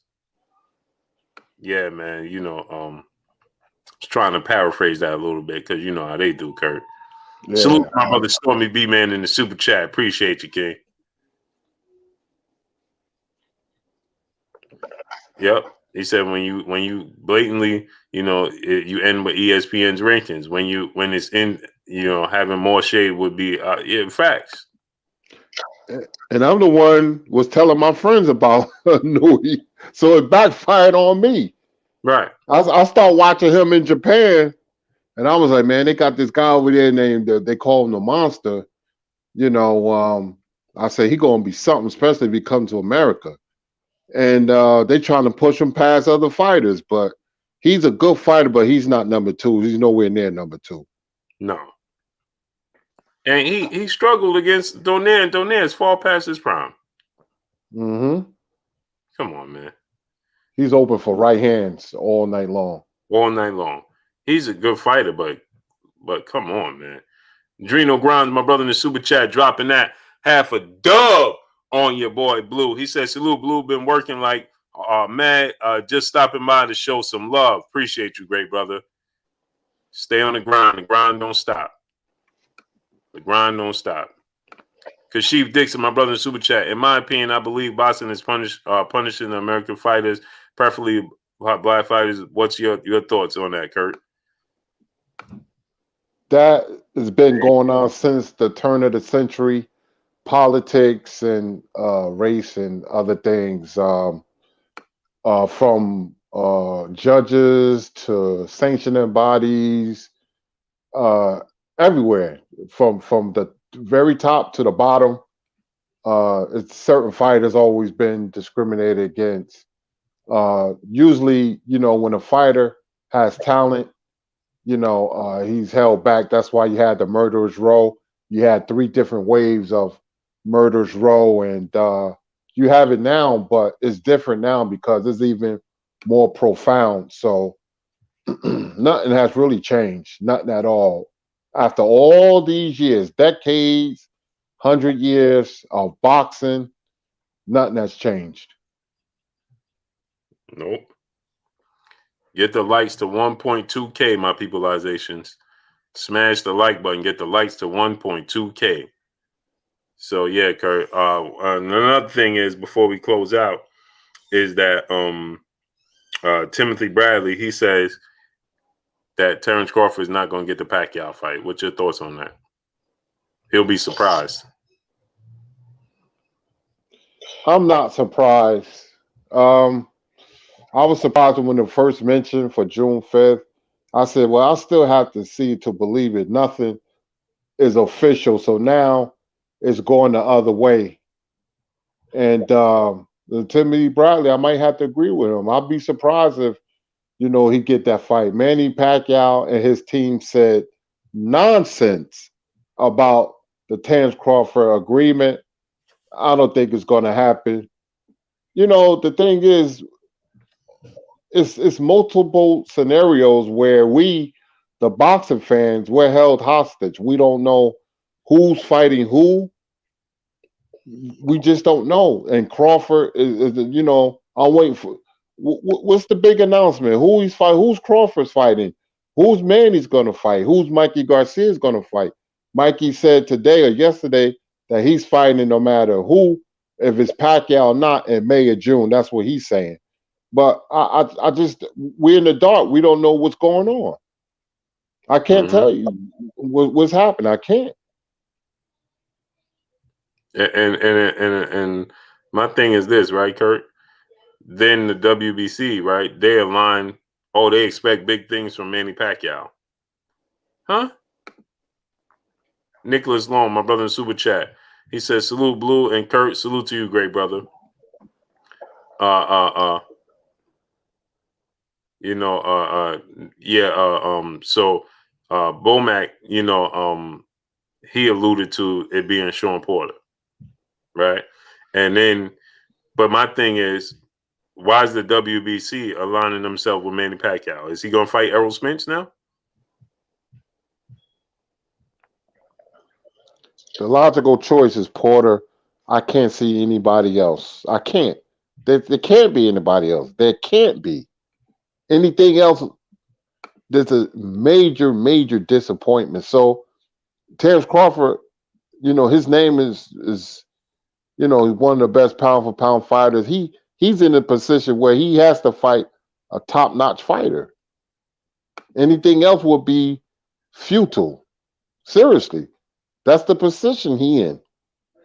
Yeah, man, just trying to paraphrase that a little bit, because you know how they do, Kurt. Yeah. Salute my brother Stormy B, man, in the Super Chat. Appreciate you, King. Yep. He said when you blatantly, you end with ESPN's rankings. When it's in, having more shade would be facts. And I'm the one was telling my friends about Nui, so it backfired on me. Right. I start watching him in Japan, and I was like, man, they got this guy over there named they call him the Monster. I say he gonna be something, especially if he comes to America. And they trying to push him past other fighters, but he's a good fighter, but he's not number two. He's nowhere near number two. No. And he struggled against Donaire, and Donaire's far past his prime. Mm-hmm. Come on, man. He's open for right hands all night long. All night long. He's a good fighter, but come on, man. Drino Grimes, my brother in the Super Chat, dropping that half a dub on your boy Blue. He said, salute, Blue, been working like mad, just stopping by to show some love. Appreciate you, great brother. Stay on the grind. The grind don't stop. The grind don't stop. Kashif Dixon, my brother in Super Chat. In my opinion, I believe boxing is punishing the American fighters, preferably black fighters. What's your thoughts on that, Kurt? That has been going on since the turn of the century. Politics and race and other things, from judges to sanctioning bodies, everywhere, from the very top to the bottom. It's certain fighters always been discriminated against. Usually, when a fighter has talent, he's held back. That's why you had the murderer's row. You had 3 different waves of murderer's row, and you have it now, but it's different now because it's even more profound. So nothing has really changed, nothing at all. After all these years, decades, 100 years of boxing, nothing has changed. Nope. Get the likes to 1.2K, my peopleizations. Smash the like button. Get the likes to 1.2K. So yeah, Kurt. Another thing is before we close out is that Timothy Bradley, he says that Terrence Crawford is not going to get the Pacquiao fight. What's your thoughts on that? He'll be surprised. I'm not surprised. I was surprised when the first mention for June 5th. I said, well, I still have to see to believe it. Nothing is official. So now it's going the other way. And Timothy Bradley, I might have to agree with him. I'd be surprised if, he get that fight. Manny Pacquiao and his team said nonsense about the Terrence Crawford agreement. I don't think it's going to happen. The thing is, it's multiple scenarios where we, the boxing fans, we're held hostage. We don't know who's fighting who. We just don't know. And Crawford is I'm waiting for what's the big announcement? Who he's fighting? Who's Crawford's fighting? Who's Manny's going to fight? Who's Mikey Garcia's going to fight? Mikey said today or yesterday that he's fighting no matter who, if it's Pacquiao or not, in May or June. That's what he's saying. But I just, we're in the dark. We don't know what's going on. I can't tell you what's happening. I can't. And my thing is this, right, Kurt? Then the WBC, right? They align. Oh, they expect big things from Manny Pacquiao, huh? Nicholas Long, my brother in Super Chat, he says, "Salute, Blue and Kurt. Salute to you, great brother." So Bomac, he alluded to it being Sean Porter, right? And then, but my thing is, why is the WBC aligning themselves with Manny Pacquiao? Is he going to fight Errol Spence now? The logical choice is Porter. I can't see anybody else. I can't. There can't be anybody else. There can't be. Anything else, there's a major, major disappointment. So Terrence Crawford, his name is he's one of the best pound for pound fighters. He's in a position where he has to fight a top-notch fighter. Anything else would be futile. Seriously. That's the position he in.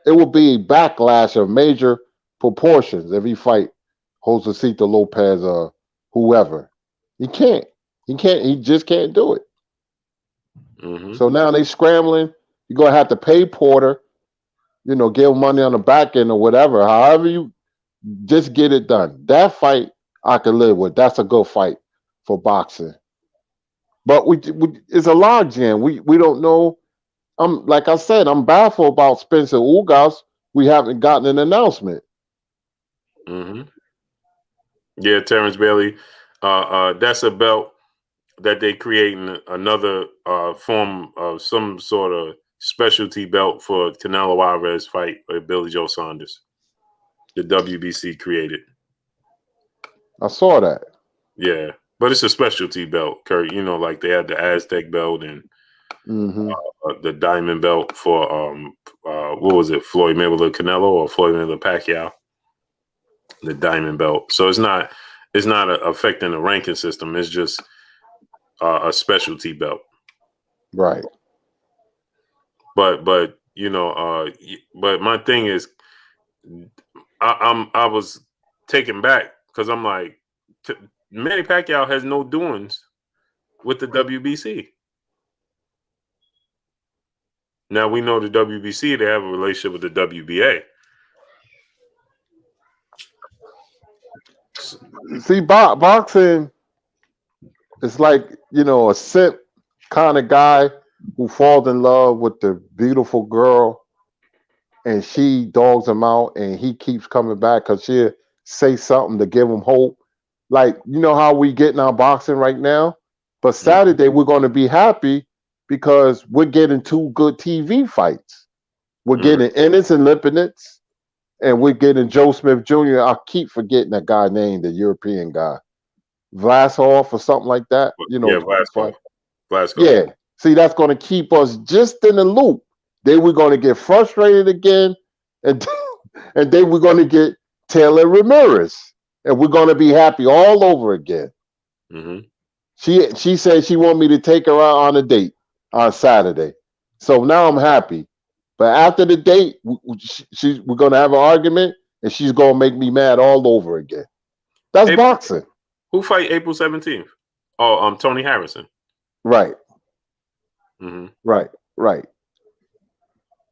It would be a backlash of major proportions if he fight Josecito Lopez or whoever. He can't. He just can't do it. So now they scrambling. You're going to have to pay Porter, give him money on the back end or whatever. However you just get it done. That fight I can live with. That's a good fight for boxing. But it's a logjam. We don't know. Like I said, I'm baffled about Spencer Ugas. We haven't gotten an announcement. Yeah, Terrence Bailey. That's a belt that they creating another form of some sort of specialty belt for Canelo Alvarez fight with Billy Joe Saunders. The WBC created. I saw that. Yeah, but it's a specialty belt, Kurt. Like they had the Aztec belt and the diamond belt for what was it, Floyd Mayweather Canelo or Floyd Mayweather Pacquiao? The diamond belt. So it's not affecting the ranking system. It's just a specialty belt, right? But but my thing is, I was taken back because I'm like, Manny Pacquiao has no doings with the WBC. Now we know the WBC, they have a relationship with the WBA. See, boxing is like, a simp kind of guy who falls in love with the beautiful girl and she dogs him out and he keeps coming back because she'll say something to give him hope. Like, how we getting our boxing right now? But Saturday, we're going to be happy because we're getting 2 good TV fights. We're getting Ennis and Lipinets, and we're getting Joe Smith Jr. I keep forgetting that guy named, the European guy. Vlasov or something like that. Yeah, Vlasov. Yeah. See, that's going to keep us just in the loop. Then we're going to get frustrated again, and and then we're going to get Taylor Ramirez, and we're going to be happy all over again. Mm-hmm. She said she want me to take her out on a date on Saturday, so now I'm happy. But after the date, we're going to have an argument, and she's going to make me mad all over again. That's boxing. Who fight April 17th? Oh, Tony Harrison. Right. Mm-hmm. Right.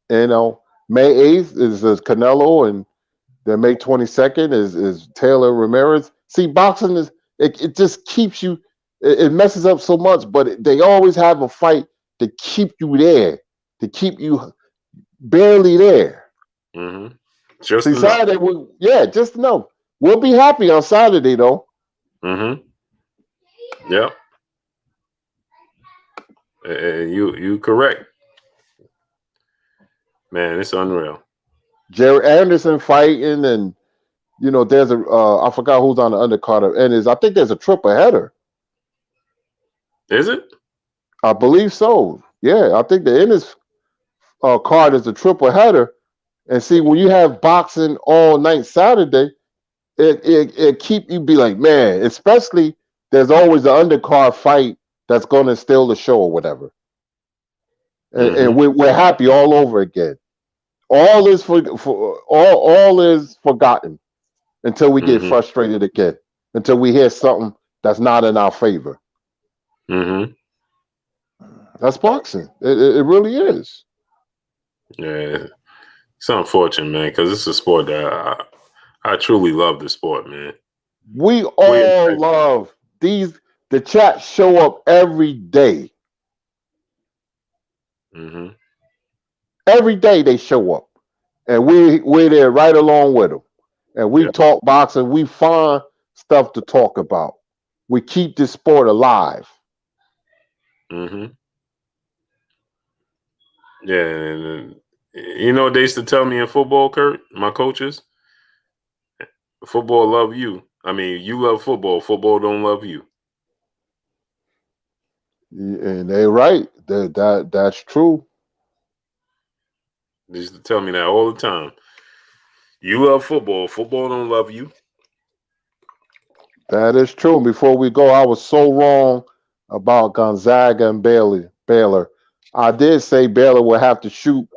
You know, May 8th is Canelo, and then May 22nd is Taylor Ramirez. See, boxing is it just keeps you. It messes up so much, but they always have a fight to keep you there, to keep you barely there. Mm-hmm. Just See, Saturday, just know we'll be happy on Saturday though. Mm-hmm. Yep. You correct. Man, it's unreal. Jerry Anderson fighting, and you know there's a I forgot who's on the undercard, and I think there's a triple header. Is it? I believe so. Yeah, I think the Ennis card is a triple header. And see, when you have boxing all night Saturday, it keep you be like, man, especially there's always an undercard fight that's going to steal the show or whatever. And we're happy all over again. All is all is forgotten until we get frustrated again, until we hear something that's not in our favor. Mm-hmm. That's boxing. It really is. Yeah, it's unfortunate, man, because it's a sport that I truly love. The sport, man. We all love these. The chat show up every day. Mm-hmm. Every day they show up, and we're there right along with them. And we talk boxing. We find stuff to talk about. We keep this sport alive. Mm-hmm. Yeah, and you know they used to tell me in football, Kurt, my coaches, football love you. I mean, you love football. Football don't love you. And they're right. That's true. They used to tell me that all the time. You love football. Football don't love you. That is true. Before we go, I was so wrong about Gonzaga and Baylor. I did say Baylor would have to shoot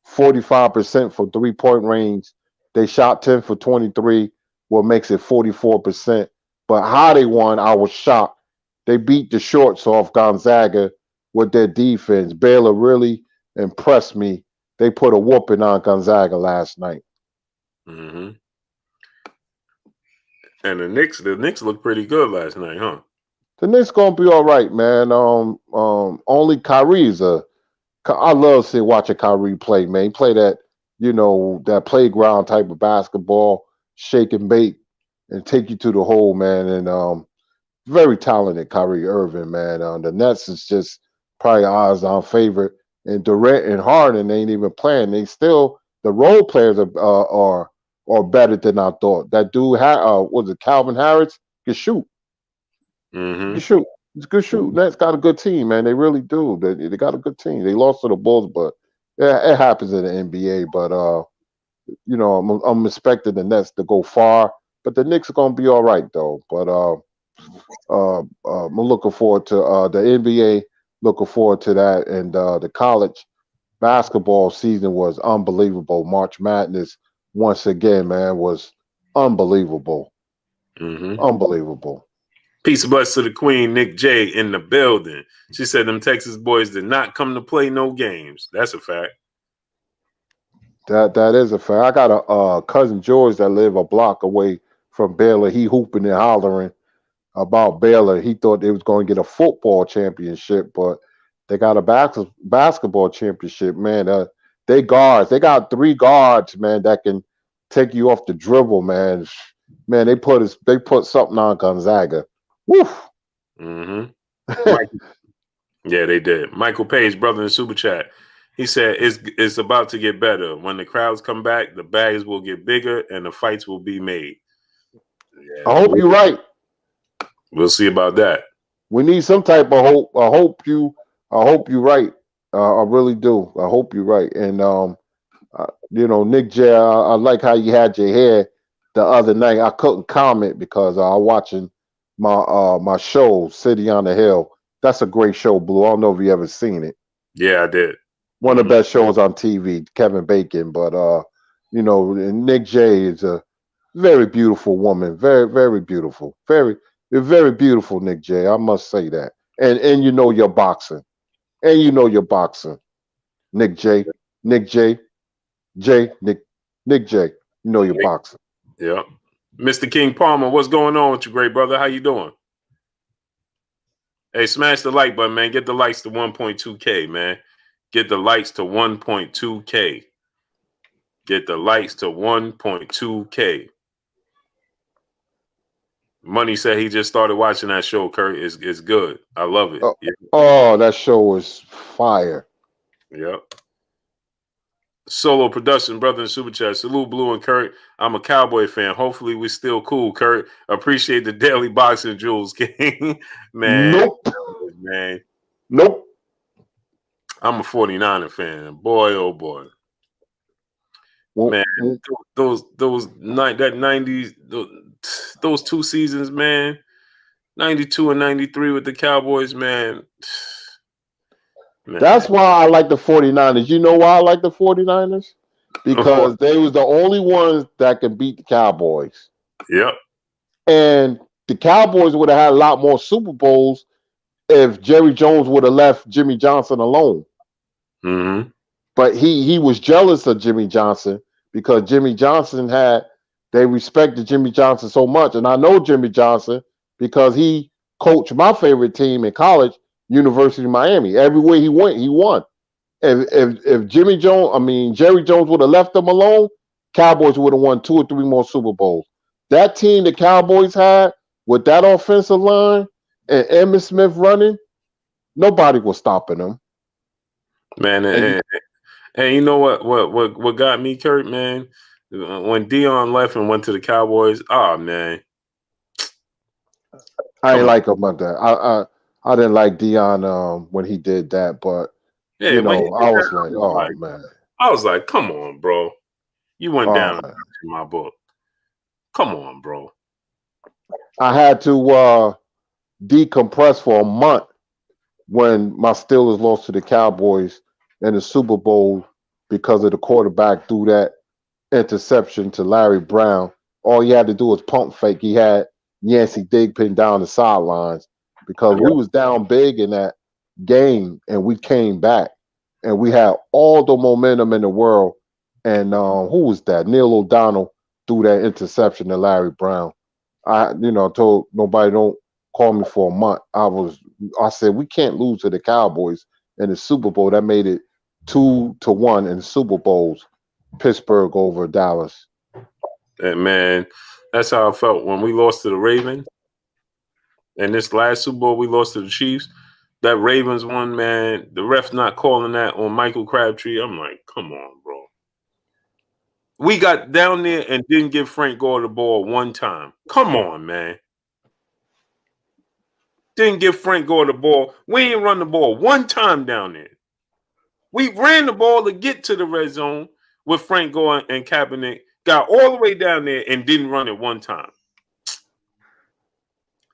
45% from 3-point range. They shot 10 for 23, what makes it 44%. But how they won, I was shocked. They beat the shorts off Gonzaga with their defense. Baylor really impressed me. They put a whooping on Gonzaga last night. Mm-hmm. And the Knicks looked pretty good last night, huh? The Knicks gonna be all right, man. Only Kyrie's I love watching Kyrie play, man. He play that, that playground type of basketball, shake and bake, and take you to the hole, man. And very talented Kyrie Irving, man. The Nets is just probably odds-on favorite, and Durant and Harden ain't even playing. They still the role players are better than I thought. That dude was it Calvin Harris can shoot. Mm-hmm. He shoot. It's a good shoot. Nets got a good team, man. They really do. They got a good team. They lost to the Bulls, but it happens in the NBA. But I'm expecting the Nets to go far. But the Knicks are gonna be all right though. But I'm looking forward to the NBA. Looking forward to that, and the college basketball season was unbelievable. March Madness once again, man, was unbelievable. Mm-hmm. Unbelievable. Peace and bless to the Queen, Nick J, in the building. She said them Texas boys did not come to play no games. That's a fact. That is a fact. I got a cousin George that live a block away from Baylor. He hooping and hollering about Baylor. He thought they was going to get a football championship, but they got a basketball championship, man. They guards. They got 3 guards, man, that can take you off the dribble, man. Man, they put something on Gonzaga. Woof. Mm-hmm. Yeah, they did. Michael Page, brother in Super Chat, he said it's about to get better. When the crowds come back, the bags will get bigger and the fights will be made. Yeah, I hope you're right. We'll see about that. We need some type of hope. I I hope you're right. I really do. I hope you're right. And Nick J, I like how you had your hair the other night. I couldn't comment because I was watching my show, City on the Hill. That's a great show, Blue. I don't know if you ever seen it. Yeah, I did. One of the best shows on TV, Kevin Bacon. But and Nick J is a very beautiful woman. Very, very beautiful. Very beautiful, Nick J. I must say that. And you're boxing. And you're boxing. Nick J. Nick J. Nick J. You're boxing. Yeah. Mr. King Palmer, what's going on with you, great brother? How you doing? Hey, smash the like button, man. Get the likes to 1.2K, man. Get the likes to 1.2K. Get the likes to 1.2K. Money said he just started watching that show, Kurt. It's good. I love it. Oh, that show was fire. Yep. Solo production, brother in super chat. Salute, Blue and Kurt. I'm a Cowboy fan. Hopefully, we still cool, Kurt. Appreciate the daily boxing jewels, King. Man. Nope. Man. Nope. I'm a 49er fan. Boy, oh boy. Man, those 90s, those 2 seasons, man. 92 and 93 with the Cowboys, man. That's why I like the 49ers. You know why I like the 49ers? Because they was the only ones that could beat the Cowboys. Yep. And the Cowboys would have had a lot more Super Bowls if Jerry Jones would have left Jimmy Johnson alone. Mm-hmm. But he was jealous of Jimmy Johnson because Jimmy Johnson they respected Jimmy Johnson so much. And I know Jimmy Johnson because he coached my favorite team in college, University of Miami. Everywhere he went, he won. If Jerry Jones would have left them alone, Cowboys would have won 2 or 3 more Super Bowls. That team the Cowboys had with that offensive line and Emmitt Smith running, nobody was stopping them. Man, and you know what got me, Kurt, man? When Dion left and went to the Cowboys, oh man. I ain't like him about that. I didn't like Dion when he did that, but yeah, I was like, oh man. I was like, come on, bro. You went down in my book. Come on, bro. I had to decompress for a month when my Steelers lost to the Cowboys in the Super Bowl because of the quarterback threw that interception to Larry Brown. All he had to do was pump fake. He had Yancey Digpin down the sidelines because we was down big in that game and we came back and we had all the momentum in the world. And who was that? Neil O'Donnell threw that interception to Larry Brown. I told nobody don't call me for a month. I said we can't lose to the Cowboys in the Super Bowl. That made it 2-1 in the Super Bowls. Pittsburgh over Dallas. And man, that's how I felt when we lost to the Ravens. And this last Super Bowl we lost to the Chiefs. That Ravens one, man, the ref not calling that on Michael Crabtree. I'm like, come on, bro. We got down there and didn't give Frank Gore the ball one time. Come on, man. Didn't give Frank Gore the ball. We didn't run the ball one time down there. We ran the ball to get to the red zone with Frank Gore and Kaepernick. Got all the way down there and didn't run it one time.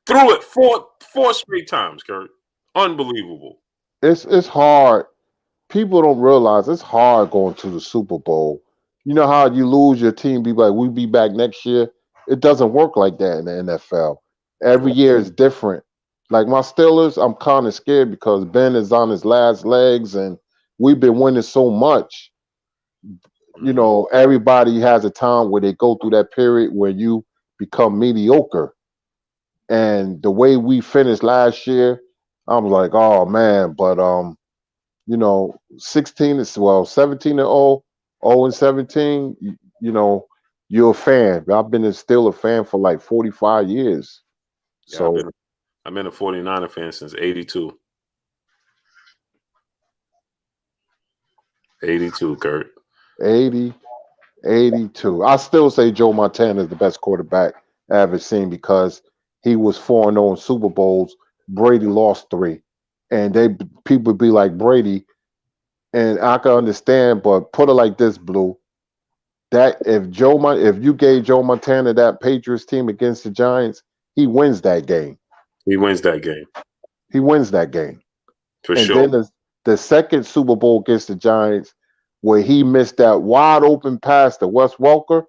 Threw it four straight times, Kurt. Unbelievable. It's hard. People don't realize it's hard going to the Super Bowl. You know how you lose your team, be like, we'll be back next year. It doesn't work like that in the NFL. Every year is different. Like my Steelers, I'm kind of scared because Ben is on his last legs and we've been winning so much. Everybody has a time where they go through that period where you become mediocre. And the way we finished last year, I'm like, oh man, but 17-0, 0-17, you're a fan. I've been still a fan for like 45 years. Yeah, so I've been a 49er fan since 82. 82, Kurt. 82. I still say Joe Montana is the best quarterback I ever seen because he was 4-0 in Super Bowls. Brady lost 3. and people be like Brady, and I can understand, but put it like this, Blue. That if you gave Joe Montana that Patriots team against the Giants, he wins that game. He wins that game He wins that game. for And sure. then the second Super Bowl against the Giants, where he missed that wide open pass to Wes Welker,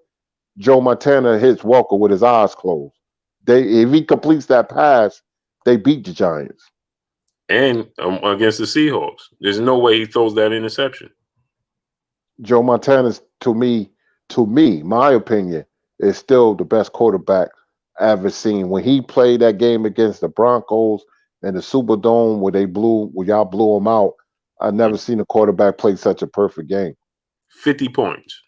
Joe Montana hits Welker with his eyes closed. If he completes that pass, they beat the Giants. And against the Seahawks, there's no way he throws that interception. Joe Montana's to me, my opinion, is still the best quarterback I ever seen. When he played that game against the Broncos in the Superdome where y'all blew him out, I've never seen a quarterback play such a perfect game. 50 points.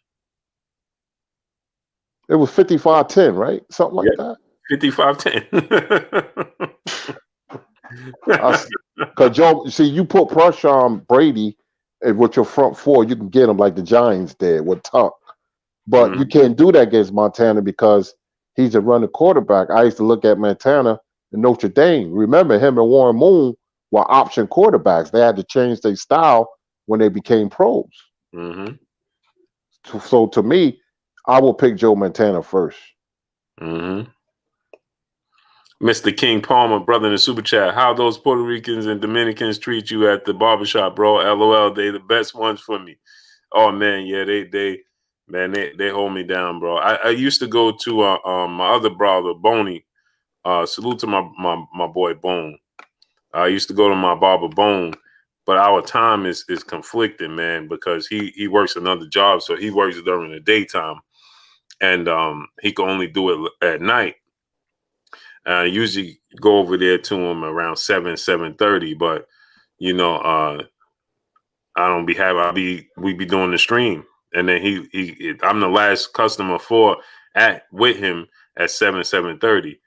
It was 55-10, right? Something like that. 55-10. Because Joe, see, you put pressure on Brady and with your front four, you can get him like the Giants did with Tuck. But you can't do that against Montana because he's a running quarterback. I used to look at Montana and Notre Dame. Remember, him and Warren Moon were option quarterbacks. They had to change their style when they became pros. Mm-hmm. So to me, I will pick Joe Montana first. Mm-hmm. Mr. King Palmer, brother in the super chat. How those Puerto Ricans and Dominicans treat you at the barbershop, bro? LOL, they the best ones for me. Oh man, yeah, they hold me down, bro. I used to go to my other brother, Boney. Salute to my boy Bone. I used to go to my barber Bone, but our time is conflicting, man, because he works another job, so he works during the daytime, and he can only do it at night. I usually go over there to him around 7:30, but you know, I don't be having. We be doing the stream, and then I'm the last customer with him at 7:30,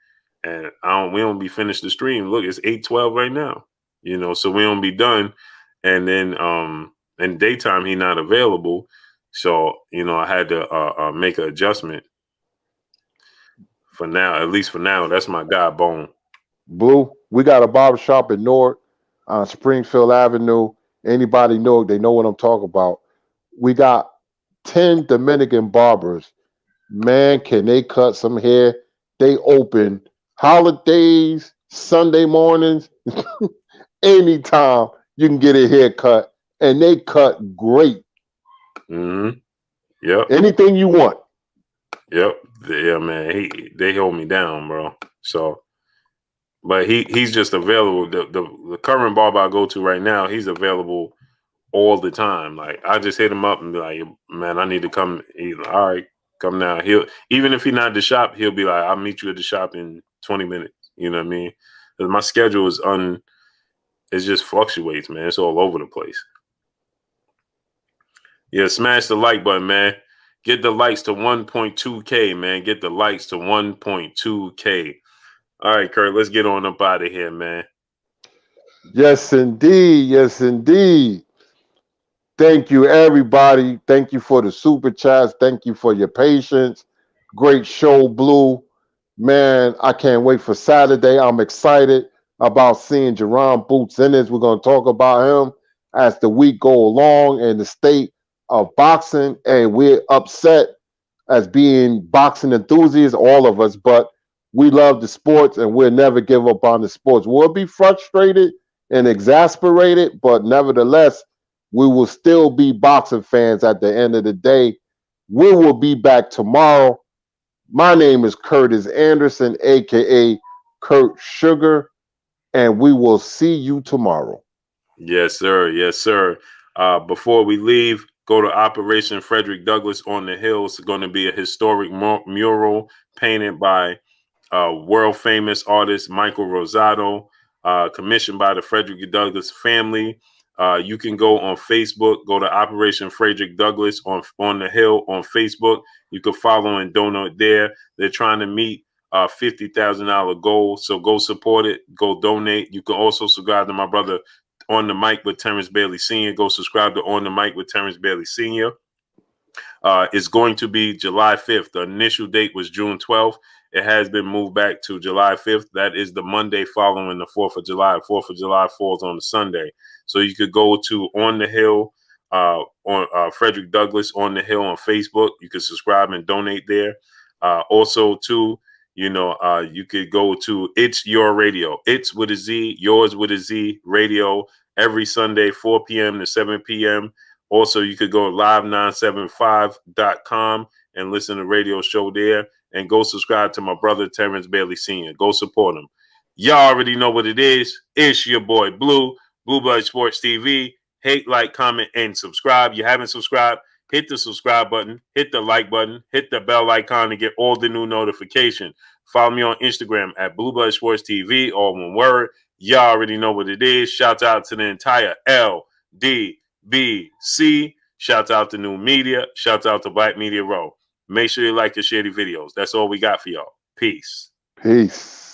and we don't be finished the stream. Look, it's 8:12 right now, you know, so we don't be done, and then in daytime he not available, so you know I had to make an adjustment. For now, at least for now, that's my guy Bone. Blue, we got a barbershop in Newark on Springfield Avenue. Anybody know, they know what I'm talking about. We got 10 Dominican barbers. Man, can they cut some hair? They open holidays, Sunday mornings, anytime you can get a haircut, and they cut great. Mm-hmm. Yep. Anything you want. Yep. Yeah, man. They hold me down, bro. So, but he's just available. The current barber I go to right now, he's available all the time. Like I just hit him up and be like, man, I need to come. He's like, all right, come now. Even if he's not at the shop, he'll be like, I'll meet you at the shop in 20 minutes. You know what I mean? 'Cause my schedule is it just fluctuates, man. It's all over the place. Yeah, smash the like button, man. Get the likes to 1.2K, man. Get the likes to 1.2K. All right, Kurt, let's get on up out of here, man. Yes, indeed. Yes, indeed. Thank you, everybody. Thank you for the super chats. Thank you for your patience. Great show, Blue. Man, I can't wait for Saturday. I'm excited about seeing Jerron Boots in this. We're going to talk about him as the week go along and the state of boxing. And we're upset as being boxing enthusiasts, all of us, but we love the sports and we'll never give up on the sports. We'll be frustrated and exasperated, but nevertheless, we will still be boxing fans at the end of the day. We will be back tomorrow. My name is Curtis Anderson, aka Kurt Sugar, and we will see you tomorrow. Yes, sir. Yes, sir. Before we leave, go to Operation Frederick Douglass on the Hill. It's going to be a historic mural painted by world famous artist Michael Rosado, commissioned by the Frederick Douglass family. You can go on Facebook, go to Operation Frederick Douglass on the Hill on Facebook. You can follow and donate there. They're trying to meet $50,000 goal, so go support it. Go donate. You can also subscribe to my brother On the Mic with Terrence Bailey Sr. Go subscribe to On the Mic with Terrence Bailey Sr. is going to be July 5th. The initial date was June 12th. It has been moved back to July 5th. That is the Monday following the 4th of July. 4th of July falls on the Sunday. So you could go to On the Hill, on Frederick Douglass On the Hill on Facebook. You can subscribe and donate there. Also, too, you could go to It's Your Radio. It's with a Z, yours with a Z, radio, every Sunday, 4 p.m. to 7 p.m. Also, you could go live975.com and listen to radio show there, and go subscribe to my brother Terrence Bailey Sr. Go support him. Y'all already know what it is. It's your boy Blue Blood Sports TV. Hate, like, comment, and subscribe. You haven't subscribed, hit the subscribe button, hit the like button, hit the bell icon to get all the new notifications. Follow me on Instagram at Blue Blood Sports TV, all one word. Y'all already know what it is. Shout out to the entire LDBC. Shout out to New Media. Shout out to Black Media Row. Make sure you like and share the videos. That's all we got for y'all. Peace. Peace.